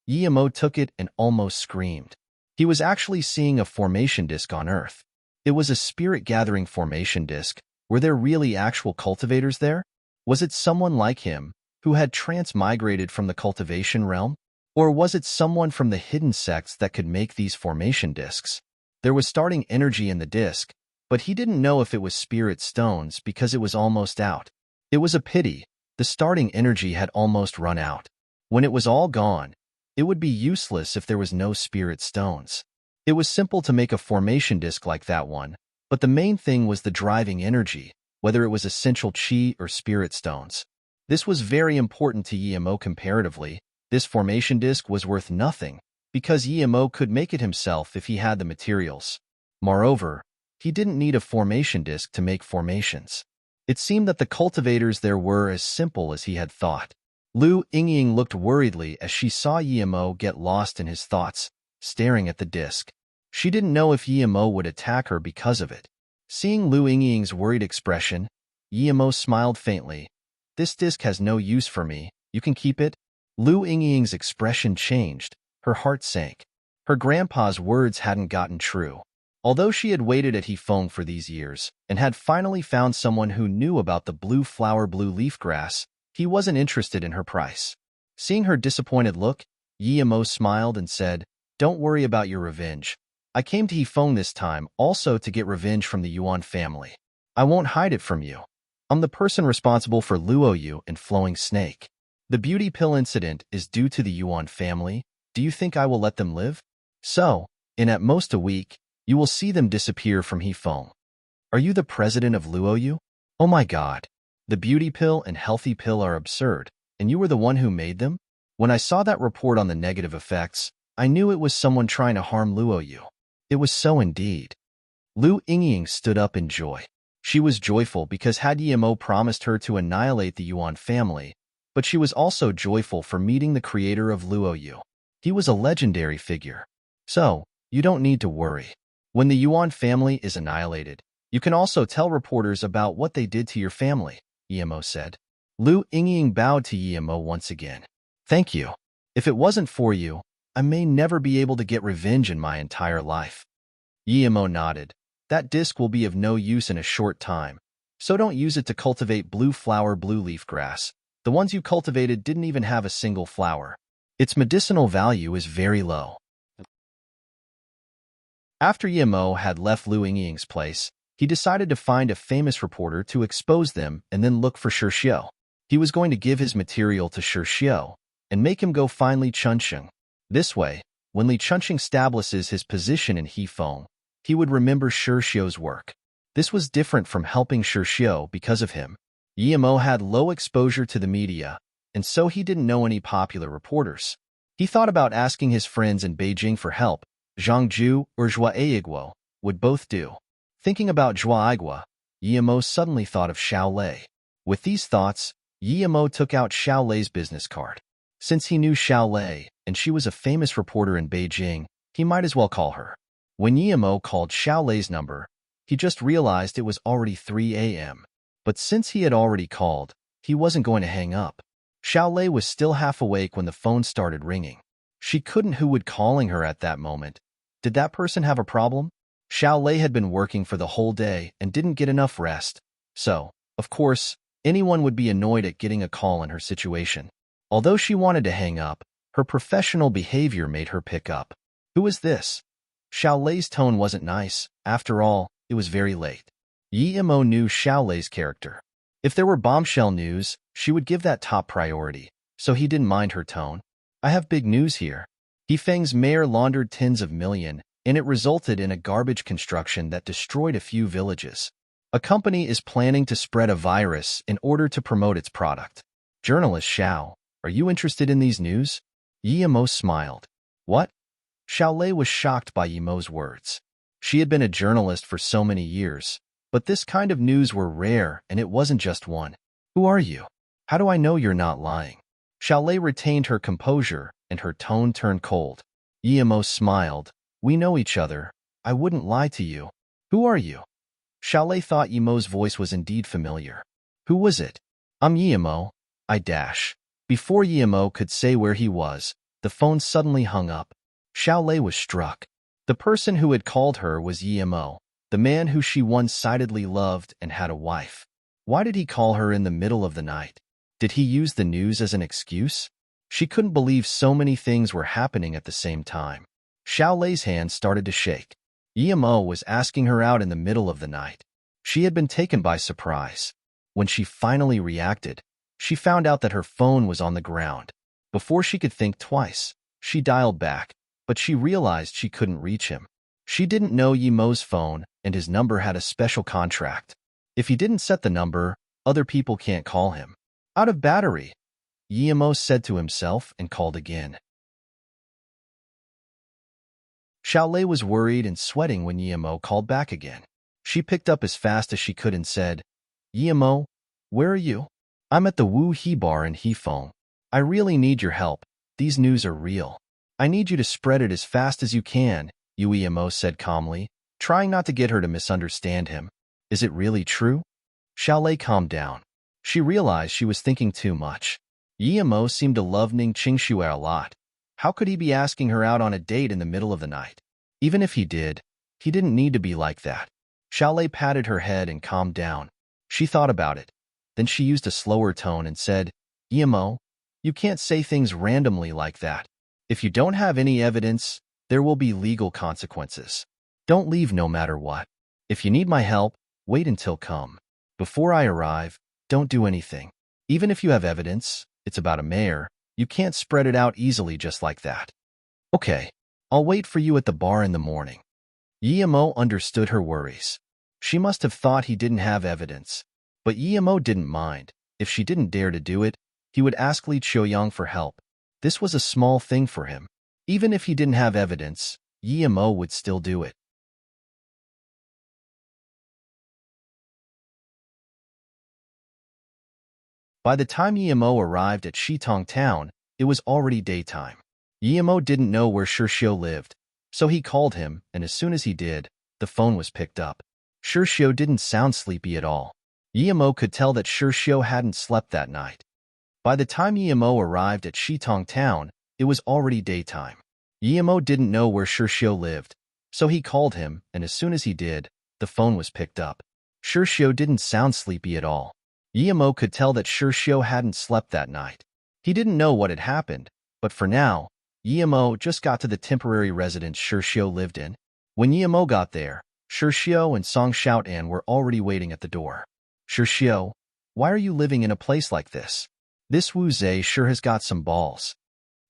Yimo took it and almost screamed. He was actually seeing a formation disc on Earth. It was a spirit-gathering formation disc. Were there really actual cultivators there? Was it someone like him, who had transmigrated from the cultivation realm? Or was it someone from the hidden sects that could make these formation discs? There was starting energy in the disc, but he didn't know if it was spirit stones because it was almost out. It was a pity. The starting energy had almost run out. When it was all gone, it would be useless if there was no spirit stones. It was simple to make a formation disc like that one, but the main thing was the driving energy, whether it was essential chi or spirit stones. This was very important to Yimo comparatively. This formation disc was worth nothing, because Yimo could make it himself if he had the materials. Moreover, he didn't need a formation disc to make formations. It seemed that the cultivators there were as simple as he had thought. Lu Yingying looked worriedly as she saw Yimo get lost in his thoughts, staring at the disc. She didn't know if Yimo would attack her because of it. Seeing Lu Yingying's worried expression, Yimo smiled faintly. This disc has no use for me. You can keep it. Lu Yingying's expression changed. Her heart sank. Her grandpa's words hadn't gotten true. Although she had waited at Hefeng for these years and had finally found someone who knew about the blue flower blue leaf grass, he wasn't interested in her price. Seeing her disappointed look, Yimo smiled and said, "Don't worry about your revenge. I came to Hefeng this time also to get revenge from the Yuan family. I won't hide it from you. I'm the person responsible for Luoyu and Flowing Snake. The beauty pill incident is due to the Yuan family. Do you think I will let them live? So, in at most a week, you will see them disappear from Hefeng. Are you the president of Luoyu? Oh my god. The beauty pill and healthy pill are absurd, and you were the one who made them? When I saw that report on the negative effects, I knew it was someone trying to harm Luoyu. It was so indeed." Lu Yingying stood up in joy. She was joyful because had Yimo promised her to annihilate the Yuan family, but she was also joyful for meeting the creator of Luoyu. He was a legendary figure. So, you don't need to worry. When the Yuan family is annihilated, you can also tell reporters about what they did to your family, Yimo said. Lu Yingying bowed to Yimo once again. Thank you. If it wasn't for you, I may never be able to get revenge in my entire life. Yimo nodded. That disc will be of no use in a short time, so don't use it to cultivate blue flower blue leaf grass. The ones you cultivated didn't even have a single flower. Its medicinal value is very low. After Yimo had left Lu Yingying's place, he decided to find a famous reporter to expose them and then look for Shirxiu. He was going to give his material to Shirxiu and make him go find Li Chunxing. This way, when Li Chunxing establishes his position in Hefeng, he would remember Shirxiu's work. This was different from helping Shirshio because of him. Yimo had low exposure to the media, and so he didn't know any popular reporters. He thought about asking his friends in Beijing for help. Zhangju or Zhuaiguo would both do. Thinking about Zhuaiguo, Yimo suddenly thought of Xiao Lei. With these thoughts, Yimo took out Xiao Lei's business card. Since he knew Xiao Lei, and she was a famous reporter in Beijing, he might as well call her. When Yimo called Xiao Lei's number, he just realized it was already 3 a.m. But since he had already called, he wasn't going to hang up. Xiao Lei was still half awake when the phone started ringing. She couldn't who would calling her at that moment. Did that person have a problem? Xiao Lei had been working for the whole day and didn't get enough rest. So, of course, anyone would be annoyed at getting a call in her situation. Although she wanted to hang up, her professional behavior made her pick up. Who is this? Xiao Lei's tone wasn't nice. After all, it was very late. Yimo knew Xiao Lei's character. If there were bombshell news, she would give that top priority, so he didn't mind her tone. I have big news here. Hefeng's mayor laundered tens of millions, and it resulted in a garbage construction that destroyed a few villages. A company is planning to spread a virus in order to promote its product. Journalist Xiao, are you interested in these news? Yimo smiled. What? Xiao Lei was shocked by Yimo's words. She had been a journalist for so many years, but this kind of news were rare, and it wasn't just one. Who are you? How do I know you're not lying? Xiao Lei retained her composure, and her tone turned cold. Yimo smiled. We know each other. I wouldn't lie to you. Who are you? Xiao Lei thought Yimo's voice was indeed familiar. Who was it? I'm Yimo. I dash. Before Yimo could say where he was, the phone suddenly hung up. Xiao Lei was struck. The person who had called her was Yimo, the man who she one-sidedly loved and had a wife. Why did he call her in the middle of the night? Did he use the news as an excuse? She couldn't believe so many things were happening at the same time. Xiao Lei's hand started to shake. Yimo was asking her out in the middle of the night. She had been taken by surprise. When she finally reacted, she found out that her phone was on the ground. Before she could think twice, she dialed back, but she realized she couldn't reach him. She didn't know Yimo's phone, and his number had a special contract. If he didn't set the number, other people can't call him. Out of battery, Yimo said to himself and called again. Xiao Lei was worried and sweating when Yimo called back again. She picked up as fast as she could and said, Yimo, where are you? I'm at the Wu He bar in Hefeng. I really need your help. These news are real. I need you to spread it as fast as you can, Yimo said calmly, trying not to get her to misunderstand him. Is it really true? Xiao Lei calmed down. She realized she was thinking too much. Yimo seemed to love Ning Qingxue a lot. How could he be asking her out on a date in the middle of the night? Even if he did, he didn't need to be like that. Xiao Lei patted her head and calmed down. She thought about it. Then she used a slower tone and said, Yimo, you can't say things randomly like that. If you don't have any evidence, there will be legal consequences. Don't leave no matter what. If you need my help, wait until come. Before I arrive, don't do anything. Even if you have evidence, it's about a mayor, you can't spread it out easily just like that. Okay, I'll wait for you at the bar in the morning. Yimo understood her worries. She must have thought he didn't have evidence. But Yimo didn't mind. If she didn't dare to do it, he would ask Li Qiuyang for help. This was a small thing for him. Even if he didn't have evidence, Yimo would still do it. By the time Yimo arrived at Shitong town, it was already daytime. Yimo didn't know where Shirshio lived, so he called him, and as soon as he did, the phone was picked up. Shirshio didn't sound sleepy at all. Yimo could tell that Shirshio hadn't slept that night. By the time Yimo arrived at Shitong town, it was already daytime. Yimo didn't know where Shirshio lived, so he called him, and as soon as he did, the phone was picked up. Shirshio didn't sound sleepy at all. Yimo could tell that Shirshio hadn't slept that night. He didn't know what had happened, but for now, Yimo just got to the temporary residence Shirshio lived in. When Yimo got there, Shirshio and Song Xiaotan were already waiting at the door. Shirshio, why are you living in a place like this? This Wu Zhe sure has got some balls.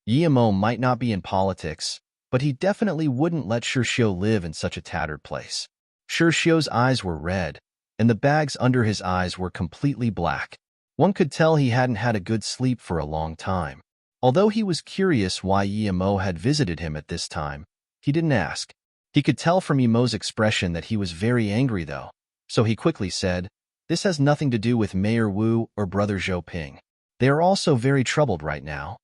Yimo might not be in politics, but he definitely wouldn't let Shirshio live in such a tattered place. Shirshio's eyes were red, and the bags under his eyes were completely black. One could tell he hadn't had a good sleep for a long time. Although he was curious why Yemo had visited him at this time, he didn't ask. He could tell from Yemo's expression that he was very angry though, so he quickly said, "This has nothing to do with Mayor Wu or Brother Zhou Ping. They are also very troubled right now."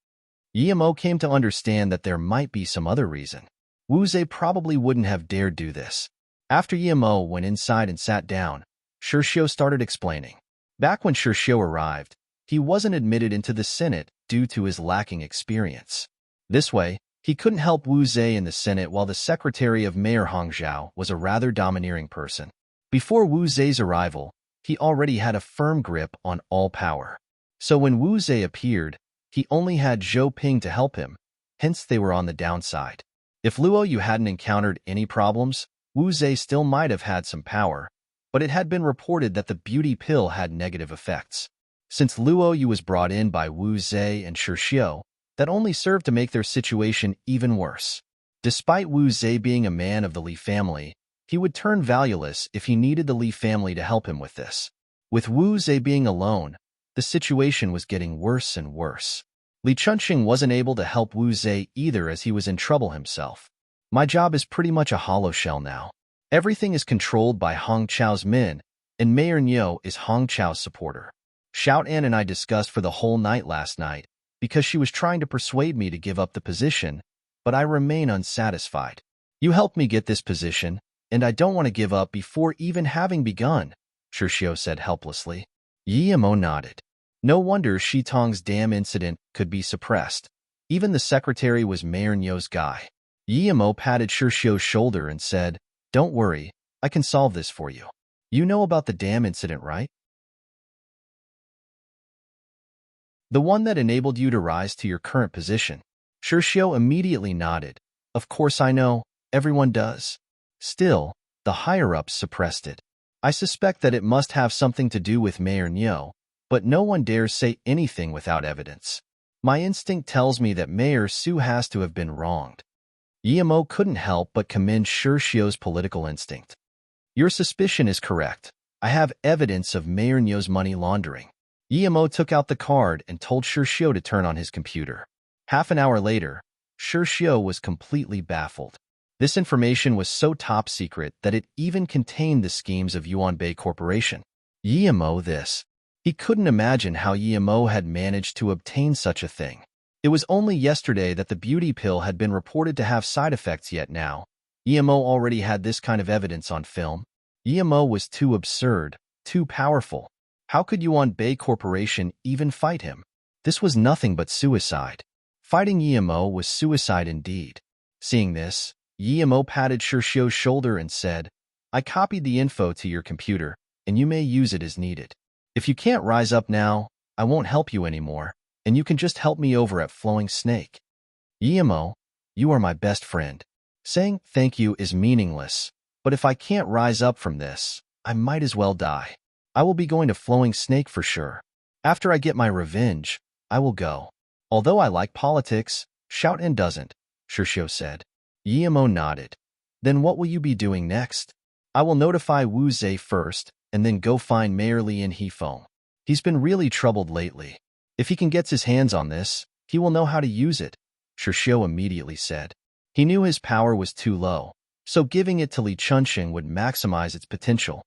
Yemo came to understand that there might be some other reason. Wu Zhe probably wouldn't have dared do this. After Yemo went inside and sat down, Shirshio started explaining. Back when Shirshio arrived, he wasn't admitted into the Senate due to his lacking experience. This way, he couldn't help Wu Zhe in the Senate while the secretary of Mayor Hongzhou was a rather domineering person. Before Wu Zhe's arrival, he already had a firm grip on all power. So when Wu Zhe appeared, he only had Zhou Ping to help him, hence they were on the downside. If Luo Yu hadn't encountered any problems, Wu Zhe still might have had some power, but it had been reported that the beauty pill had negative effects. Since Luo Yu was brought in by Wu Zhe and Shirshio, that only served to make their situation even worse. Despite Wu Zhe being a man of the Li family, he would turn valueless if he needed the Li family to help him with this. With Wu Zhe being alone, the situation was getting worse and worse. Li Chunxing wasn't able to help Wu Zhe either as he was in trouble himself. "My job is pretty much a hollow shell now. Everything is controlled by Hong Chao's men, and Mayor Niu is Hong Chao's supporter. Shout An and I discussed for the whole night last night because she was trying to persuade me to give up the position, but I remain unsatisfied. You helped me get this position, and I don't want to give up before even having begun," Shirshio said helplessly. Yemo nodded. No wonder Shitong's dam incident could be suppressed. Even the secretary was Mayor Niu's guy. Yemo patted Shirshio's shoulder and said, "Don't worry, I can solve this for you. You know about the dam incident, right? The one that enabled you to rise to your current position." Shirshio immediately nodded. "Of course I know, everyone does." Still, the higher-ups suppressed it. "I suspect that it must have something to do with Mayor Niu, but no one dares say anything without evidence. My instinct tells me that Mayor Su has to have been wronged." Yemo couldn't help but commend Shirshio's political instinct. "Your suspicion is correct. I have evidence of Mayor Niu's money laundering." Yemo took out the card and told Shirshio to turn on his computer. Half an hour later, Shirshio was completely baffled. This information was so top secret that it even contained the schemes of Yuanbei Corporation. Yemo this. He couldn't imagine how Yemo had managed to obtain such a thing. It was only yesterday that the beauty pill had been reported to have side effects, yet now Yemo already had this kind of evidence on film. Yemo was too absurd, too powerful. How could Yuanbei Corporation even fight him? This was nothing but suicide. Fighting Yemo was suicide indeed. Seeing this, Yemo patted Shirshio's shoulder and said, "I copied the info to your computer, and you may use it as needed. If you can't rise up now, I won't help you anymore, and you can just help me over at Flowing Snake. Yemo, you are my best friend. Saying thank you is meaningless, but if I can't rise up from this, I might as well die. I will be going to Flowing Snake for sure. After I get my revenge, I will go." "Although I like politics, Shout An doesn't," Shirshio said. Yemo nodded. "Then what will you be doing next?" "I will notify Wu Zhe first, and then go find Mayor Li in Hefeng. He's been really troubled lately. If he can get his hands on this, he will know how to use it," Shirshio immediately said. He knew his power was too low, so giving it to Li Chunxing would maximize its potential.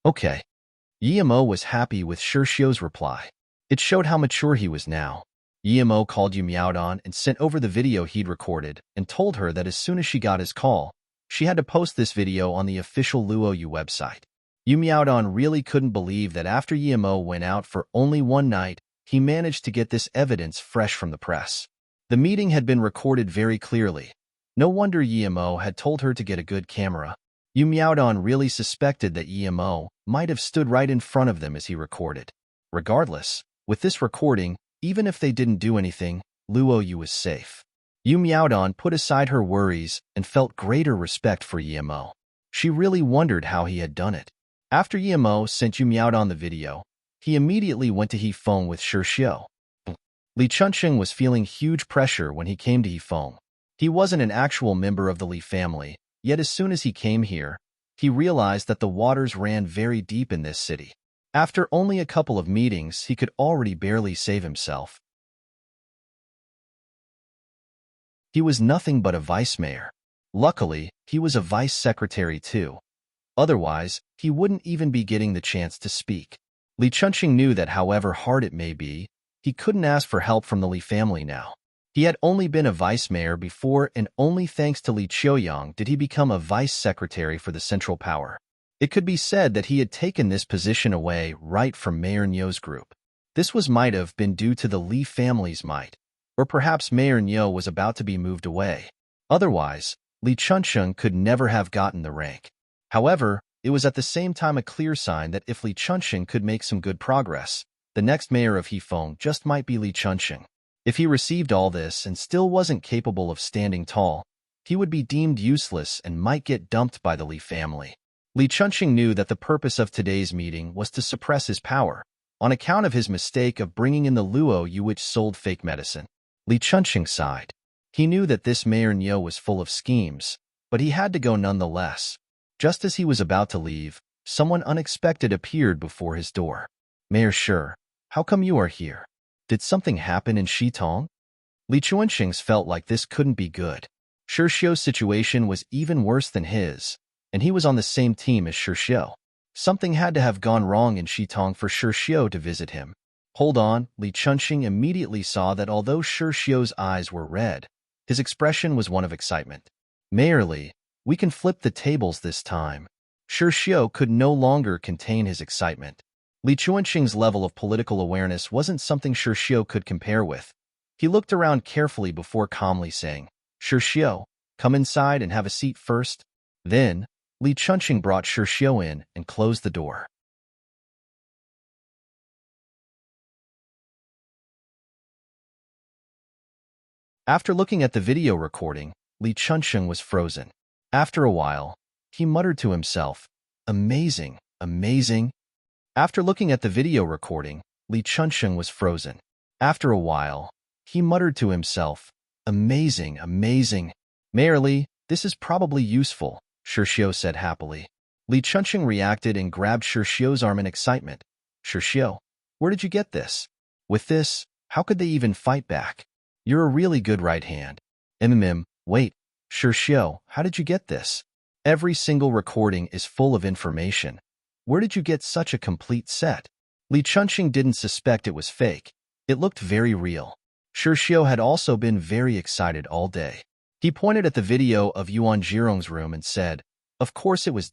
"Okay." Yemo was happy with Shirshio's reply. It showed how mature he was now. Yemo called Yu Miaodong and sent over the video he'd recorded and told her that as soon as she got his call, she had to post this video on the official Luo Yu website. Yu Miaodong really couldn't believe that after Yemo went out for only one night, he managed to get this evidence fresh from the press. The meeting had been recorded very clearly. No wonder Yemo had told her to get a good camera. Yu Miaodong really suspected that Yemo might have stood right in front of them as he recorded. Regardless, with this recording, even if they didn't do anything, Luo Yu was safe. Yu Miaodong put aside her worries and felt greater respect for Yemo. She really wondered how he had done it. After Yemo sent Yu Miaodong the video, he immediately went to Hefeng with Shirshio. Li Chunxing was feeling huge pressure when he came to Hefeng. He wasn't an actual member of the Li family, yet as soon as he came here, He realized that the waters ran very deep in this city. After only a couple of meetings, he could already barely save himself. He was nothing but a vice mayor. Luckily, he was a vice secretary too. Otherwise, he wouldn't even be getting the chance to speak. Li Chunqing knew that however hard it may be, he couldn't ask for help from the Li family now. He had only been a vice mayor before, and only thanks to Li Qiuyang did he become a vice secretary for the central power. It could be said that he had taken this position away right from Mayor Nyo's group. This might have been due to the Li family's might, or perhaps Mayor Nyo was about to be moved away. Otherwise, Li Chunqing could never have gotten the rank. However, it was at the same time a clear sign that if Li Chunqing could make some good progress, the next mayor of Hefeng just might be Li Chunqing. If he received all this and still wasn't capable of standing tall, he would be deemed useless and might get dumped by the Li family. Li Chunqing knew that the purpose of today's meeting was to suppress his power, on account of his mistake of bringing in the Luo Yu which sold fake medicine. Li Chunqing sighed. He knew that this Mayor Nyo was full of schemes, but he had to go nonetheless. Just as he was about to leave, someone unexpected appeared before his door. Mayor Shi, how come you are here? Did something happen in Shitong? Li Chunqing felt like this couldn't be good. Shi Xiu's situation was even worse than his, and he was on the same team as Shi Xiu. Something had to have gone wrong in Shitong for Shi Xiu to visit him. Hold on, Li Chunqing immediately saw that although Shi Xiu's eyes were red, his expression was one of excitement. Mayor Li, we can flip the tables this time. Shi Xiu could no longer contain his excitement. Li Chunqing's level of political awareness wasn't something Shi Xiu could compare with. He looked around carefully before calmly saying, Shi Xiu, come inside and have a seat first. Then, Li Chunqing brought Shi Xiu in and closed the door. After looking at the video recording, Li Chunqing was frozen. After a while, he muttered to himself, amazing, amazing. After looking at the video recording, Li Chunqing was frozen. After a while, he muttered to himself, amazing, amazing. Mayor Li, this is probably useful, Shi Xiu said happily. Li Chunqing reacted and grabbed Shi Xiu's arm in excitement. Shi Xiu, where did you get this? With this, how could they even fight back? You're a really good right hand. Wait, Shi Xiu, how did you get this? Every single recording is full of information. Where did you get such a complete set? Li Chunqing didn't suspect it was fake. It looked very real. Shi Xiu had also been very excited all day. He pointed at the video of Yuan Zhirong's room and said, of course it was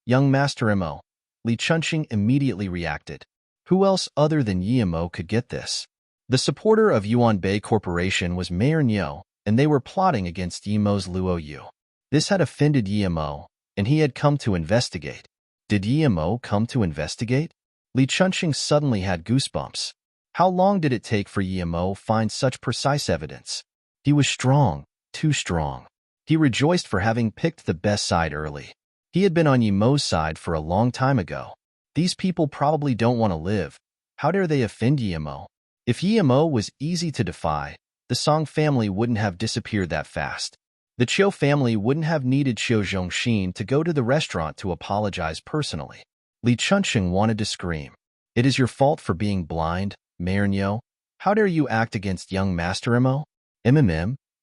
young Master Mo. Li Chunqing immediately reacted. Who else other than Mo could get this? The supporter of Yuan Bei Corporation was Mayor Nyo, and they were plotting against Mo's Luo Yu. This had offended Mo, and he had come to investigate. Did Mo come to investigate? Li Chunqing suddenly had goosebumps. How long did it take for Mo find such precise evidence? He was strong, too strong. He rejoiced for having picked the best side early. He had been on Mo's side for a long time ago. These people probably don't want to live. How dare they offend Mo? If Mo was easy to defy, the Song family wouldn't have disappeared that fast. The Chiu family wouldn't have needed Xiu Zhongxin to go to the restaurant to apologize personally. Li Chunqing wanted to scream. It is your fault for being blind, Mayor Nyo. How dare you act against young Master Mo?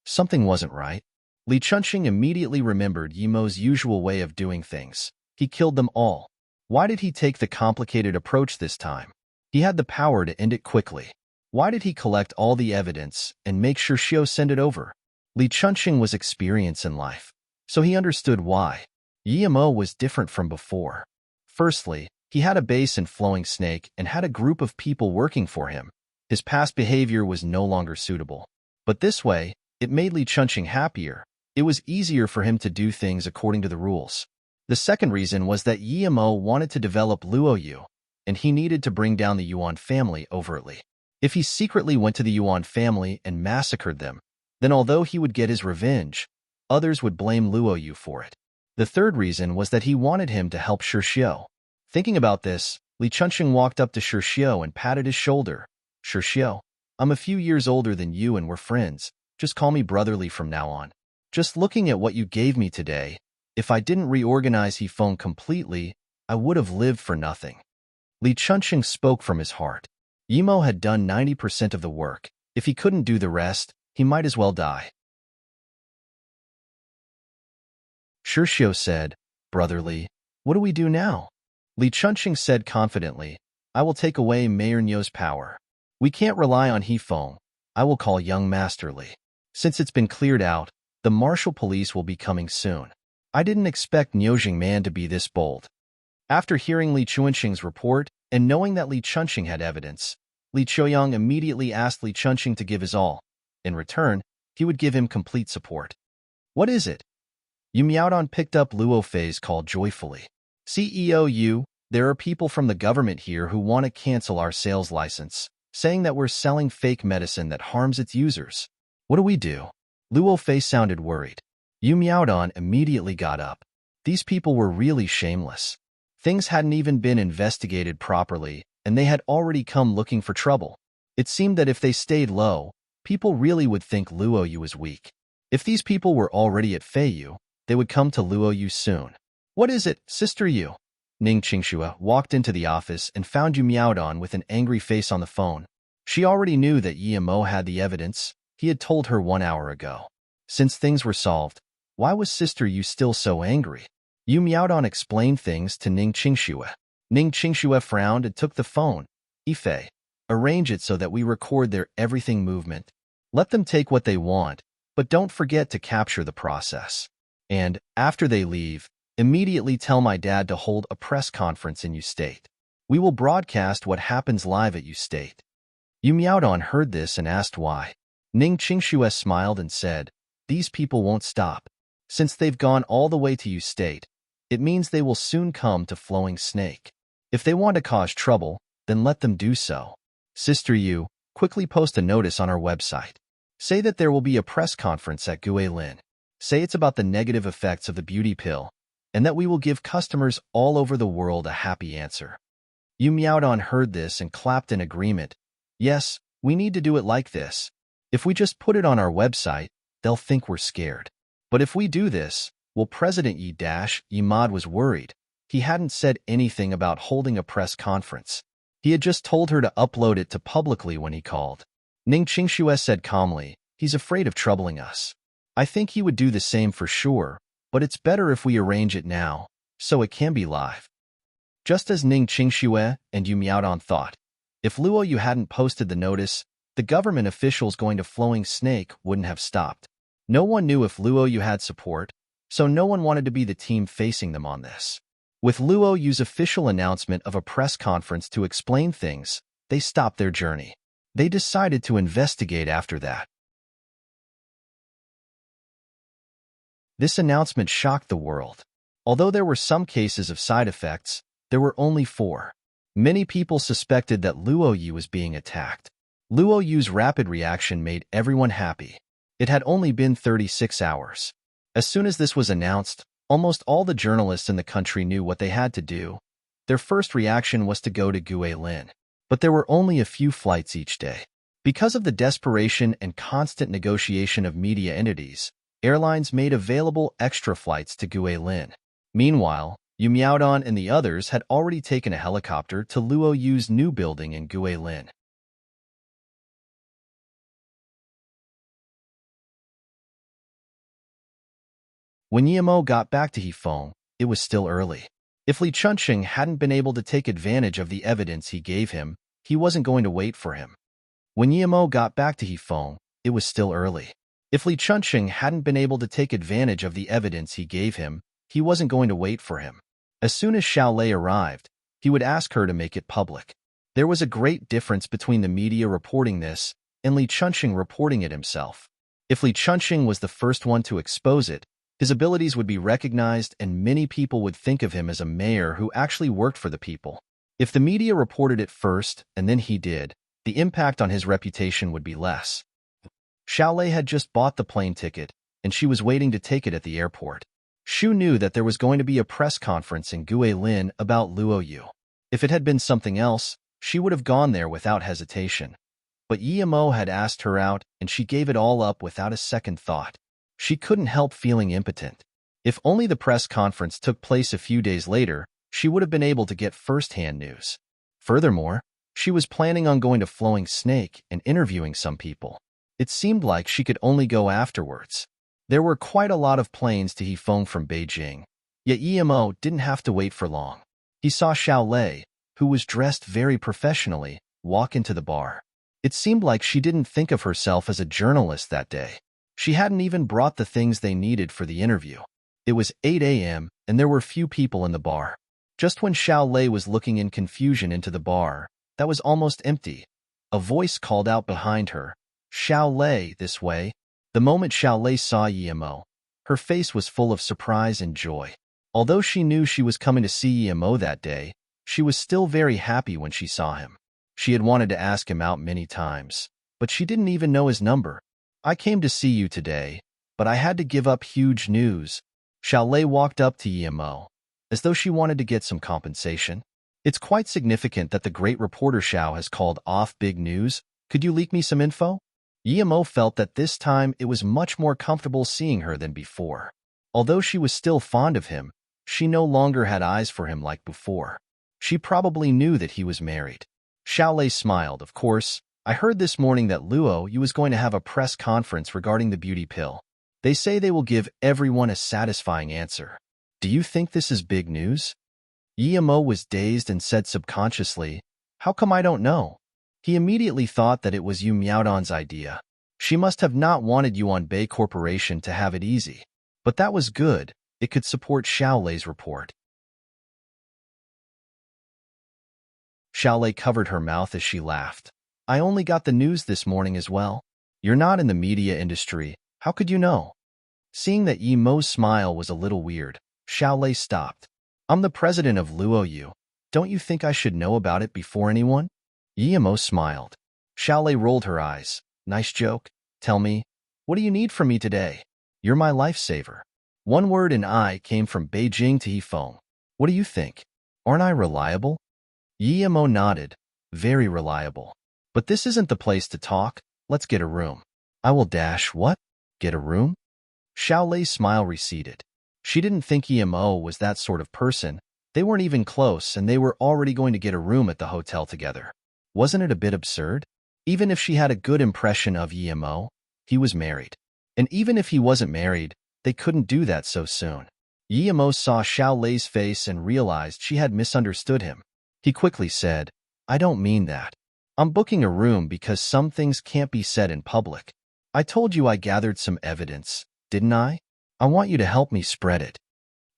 Something wasn't right. Li Chunqing immediately remembered Mo's usual way of doing things. He killed them all. Why did he take the complicated approach this time? He had the power to end it quickly. Why did he collect all the evidence and make sure Xiu send it over? Li Chunqing was experienced in life, so he understood why. Mo was different from before. Firstly, he had a base in Flowing Snake and had a group of people working for him. His past behavior was no longer suitable. But this way, it made Li Chunqing happier. It was easier for him to do things according to the rules. The second reason was that Mo wanted to develop Luo Yu, and he needed to bring down the Yuan family overtly. If he secretly went to the Yuan family and massacred them, then although he would get his revenge, others would blame Luo Yu for it. The third reason was that he wanted him to help Shi Xiu. Thinking about this, Li Chunqing walked up to Shi Xiu and patted his shoulder. Shi Xiu, I'm a few years older than you and we're friends. Just call me brotherly from now on. Just looking at what you gave me today, If I didn't reorganize Hefeng completely, I would have lived for nothing. Li Chunxing spoke from his heart. Yimo had done 90% of the work. If he couldn't do the rest, he might as well die. Shirshio said, Brother Li, what do we do now? Li Chunxing said confidently, I will take away Mayor Nyo's power. We can't rely on Hefeng. I will call young Master Li. Since it's been cleared out, the martial police will be coming soon. I didn't expect Niuzhing Man to be this bold. After hearing Li Chunxing's report and knowing that Li Chunxing had evidence, Li Choyang immediately asked Li Chunxing to give his all. In return, he would give him complete support. What is it? Yu Miaodong picked up Luo Fei's call joyfully. CEO Yu, there are people from the government here who want to cancel our sales license, saying that we're selling fake medicine that harms its users. What do we do? Luo Fei sounded worried. Yu Miaodong immediately got up. These people were really shameless. Things hadn't even been investigated properly, and they had already come looking for trouble. It seemed that if they stayed low, people really would think Luo Yu was weak. If these people were already at Fei Yu, they would come to Luo Yu soon. What is it, Sister Yu? Ning Qingxue walked into the office and found Yu Miaodong with an angry face on the phone. She already knew that Yimo had the evidence. He had told her 1 hour ago. Since things were solved, why was Sister Yu still so angry? Yu Miaodong explained things to Ning Qingxue. Ning Qingxue frowned and took the phone. Yifei, arrange it so that we record their everything movement. Let them take what they want, but don't forget to capture the process. And, after they leave, immediately tell my dad to hold a press conference in Yu State. We will broadcast what happens live at Yu State. Yu Miaodong heard this and asked why. Ning Qingxue smiled and said, these people won't stop. Since they've gone all the way to Yu State, it means they will soon come to Flowing Snake. If they want to cause trouble, then let them do so. Sister Yu, quickly post a notice on our website. Say that there will be a press conference at Guilin. Say it's about the negative effects of the beauty pill, and that we will give customers all over the world a happy answer. Yu Miaodong heard this and clapped in agreement. Yes, we need to do it like this. If we just put it on our website, they'll think we're scared. But if we do this, well, President Yimad was worried. He hadn't said anything about holding a press conference. He had just told her to upload it to publicly when he called. Ning Qingxue said calmly, he's afraid of troubling us. I think he would do the same for sure, but it's better if we arrange it now, so it can be live. Just as Ning Qingxue and Yu Miaodong thought, if Luo Yu hadn't posted the notice, the government officials going to Flowing Snake wouldn't have stopped. No one knew if Luo Yu had support, so no one wanted to be the team facing them on this. With Luo Yu's official announcement of a press conference to explain things, they stopped their journey. They decided to investigate after that. This announcement shocked the world. Although there were some cases of side effects, there were only 4. Many people suspected that Luo Yu was being attacked. Luo Yu's rapid reaction made everyone happy. It had only been 36 hours. As soon as this was announced, almost all the journalists in the country knew what they had to do. Their first reaction was to go to Guilin. But there were only a few flights each day. Because of the desperation and constant negotiation of media entities, airlines made available extra flights to Guilin. Meanwhile, Yu Miaodong and the others had already taken a helicopter to Luo Yu's new building in Guilin. When Yimo got back to Hefeng, it was still early. If Li Chunxing hadn't been able to take advantage of the evidence he gave him, he wasn't going to wait for him. When Yimo got back to Hefeng, it was still early. If Li Chunxing hadn't been able to take advantage of the evidence he gave him, he wasn't going to wait for him. As soon as Xiao Lei arrived, he would ask her to make it public. There was a great difference between the media reporting this and Li Chunxing reporting it himself. If Li Chunxing was the first one to expose it, his abilities would be recognized and many people would think of him as a mayor who actually worked for the people. If the media reported it first and then he did, the impact on his reputation would be less. Xiao Lei had just bought the plane ticket, and she was waiting to take it at the airport. Xu knew that there was going to be a press conference in Guilin about Luo Yu. If it had been something else, she would have gone there without hesitation. But Yimo had asked her out, and she gave it all up without a second thought. She couldn't help feeling impotent. If only the press conference took place a few days later, she would have been able to get first-hand news. Furthermore, she was planning on going to Flowing Snake and interviewing some people. It seemed like she could only go afterwards. There were quite a lot of planes to Hefeng from Beijing, yet Emo didn't have to wait for long. He saw Xiao Lei, who was dressed very professionally, walk into the bar. It seemed like she didn't think of herself as a journalist that day. She hadn't even brought the things they needed for the interview. It was 8 a.m., and there were few people in the bar. Just when Xiao Lei was looking in confusion into the bar, that was almost empty, a voice called out behind her, "Xiao Lei, this way." The moment Xiao Lei saw Emo, her face was full of surprise and joy. Although she knew she was coming to see Emo that day, she was still very happy when she saw him. She had wanted to ask him out many times, but she didn't even know his number. "I came to see you today, but I had to give up huge news." Xiao Lei walked up to Emo, as though she wanted to get some compensation. "It's quite significant that the great reporter Xiao has called off big news. Could you leak me some info?" Emo felt that this time it was much more comfortable seeing her than before. Although she was still fond of him, she no longer had eyes for him like before. She probably knew that he was married. Xiao Lei smiled. "Of course, I heard this morning that Luo Yu is going to have a press conference regarding the beauty pill. They say they will give everyone a satisfying answer. Do you think this is big news?" Emo was dazed and said subconsciously, "How come I don't know?" He immediately thought that it was Yu Miaodon's idea. She must have not wanted Yuan Bei Corporation to have it easy. But that was good. It could support Xiao Lei's report. Xiao Lei covered her mouth as she laughed. "I only got the news this morning as well. You're not in the media industry. How could you know?" Seeing that Emo's smile was a little weird, Xiao Lei stopped. "I'm the president of Luo Yu. Don't you think I should know about it before anyone?" Emo smiled. Xiao Lei rolled her eyes. "Nice joke. Tell me, what do you need from me today? You're my lifesaver." One word and I came from Beijing to Hefeng. What do you think? Aren't I reliable? Emo nodded. "Very reliable. But this isn't the place to talk. Let's get a room." "I will dash what? Get a room?" Xiao Lei's smile receded. She didn't think Emo was that sort of person. They weren't even close, and they were already going to get a room at the hotel together. Wasn't it a bit absurd? Even if she had a good impression of Emo, he was married. And even if he wasn't married, they couldn't do that so soon. Emo saw Xiao Lei's face and realized she had misunderstood him. He quickly said, "I don't mean that. I'm booking a room because some things can't be said in public. I told you I gathered some evidence, didn't I? I want you to help me spread it."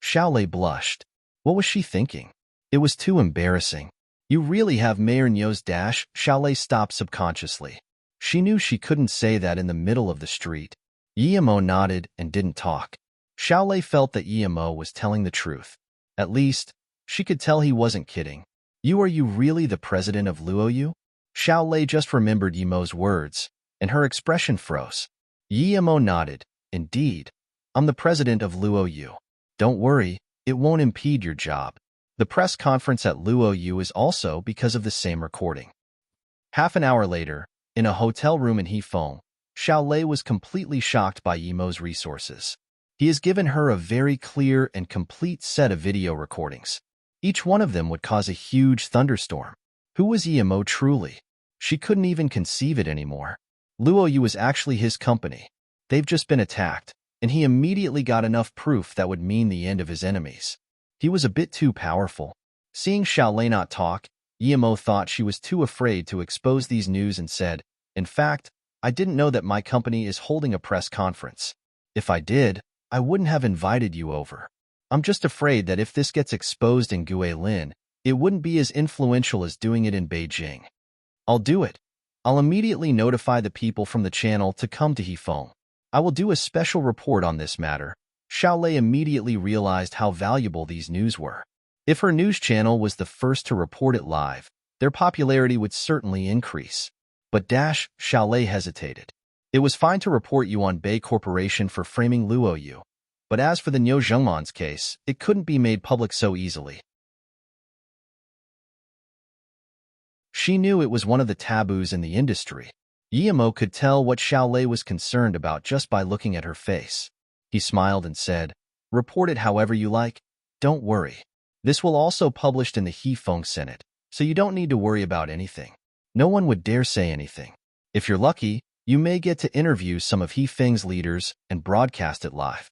Xiao Lei blushed. What was she thinking? It was too embarrassing. "You really have Mayor Nyo's dash?" Xiao Lei stopped subconsciously. She knew she couldn't say that in the middle of the street. Emo nodded and didn't talk. Xiao Lei felt that Emo was telling the truth. At least, she could tell he wasn't kidding. Are you really the president of Luo Yu?" Xiao Lei just remembered Emo's words, and her expression froze. Emo nodded. "Indeed, I'm the president of Luo Yu. Don't worry, it won't impede your job. The press conference at Luo Yu is also because of the same recording." Half an hour later, in a hotel room in Hefeng, Xiao Lei was completely shocked by Emo's resources. He has given her a very clear and complete set of video recordings. Each one of them would cause a huge thunderstorm. Who was Emo truly? She couldn't even conceive it anymore. Luo Yu was actually his company. They've just been attacked, and he immediately got enough proof that would mean the end of his enemies. He was a bit too powerful. Seeing Xiao Lei not talk, Emo thought she was too afraid to expose these news and said, "In fact, I didn't know that my company is holding a press conference. If I did, I wouldn't have invited you over. I'm just afraid that if this gets exposed in Guilin, it wouldn't be as influential as doing it in Beijing. I'll do it. I'll immediately notify the people from the channel to come to Hefeng. I will do a special report on this matter." Xiao Lei immediately realized how valuable these news were. If her news channel was the first to report it live, their popularity would certainly increase. But Xiao Lei hesitated. It was fine to report Yuan Bei Corporation for framing Luo Yu, but as for the Niu Zhengman's case, it couldn't be made public so easily. She knew it was one of the taboos in the industry. Emo could tell what Xiao Lei was concerned about just by looking at her face. He smiled and said, Report it however you like. Don't worry. This will also published in the Hefeng Senate, so you don't need to worry about anything. No one would dare say anything. If you're lucky, you may get to interview some of Hefeng's leaders and broadcast it live.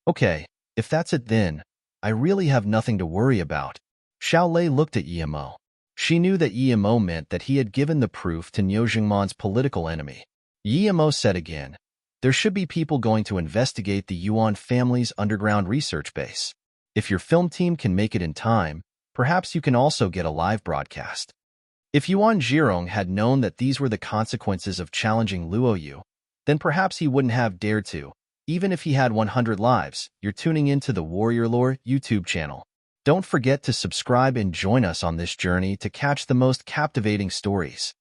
Okay, if that's it then, I really have nothing to worry about. Xiao Lei looked at Yimo. She knew that Yimo meant that he had given the proof to Niu Jingman's political enemy. Yimo said again, there should be people going to investigate the Yuan family's underground research base. If your film team can make it in time, perhaps you can also get a live broadcast. If Yuan Zhirong had known that these were the consequences of challenging Luo Yu, then perhaps he wouldn't have dared to, even if he had 100 lives. You're tuning into the Warrior Lore YouTube channel. Don't forget to subscribe and join us on this journey to catch the most captivating stories.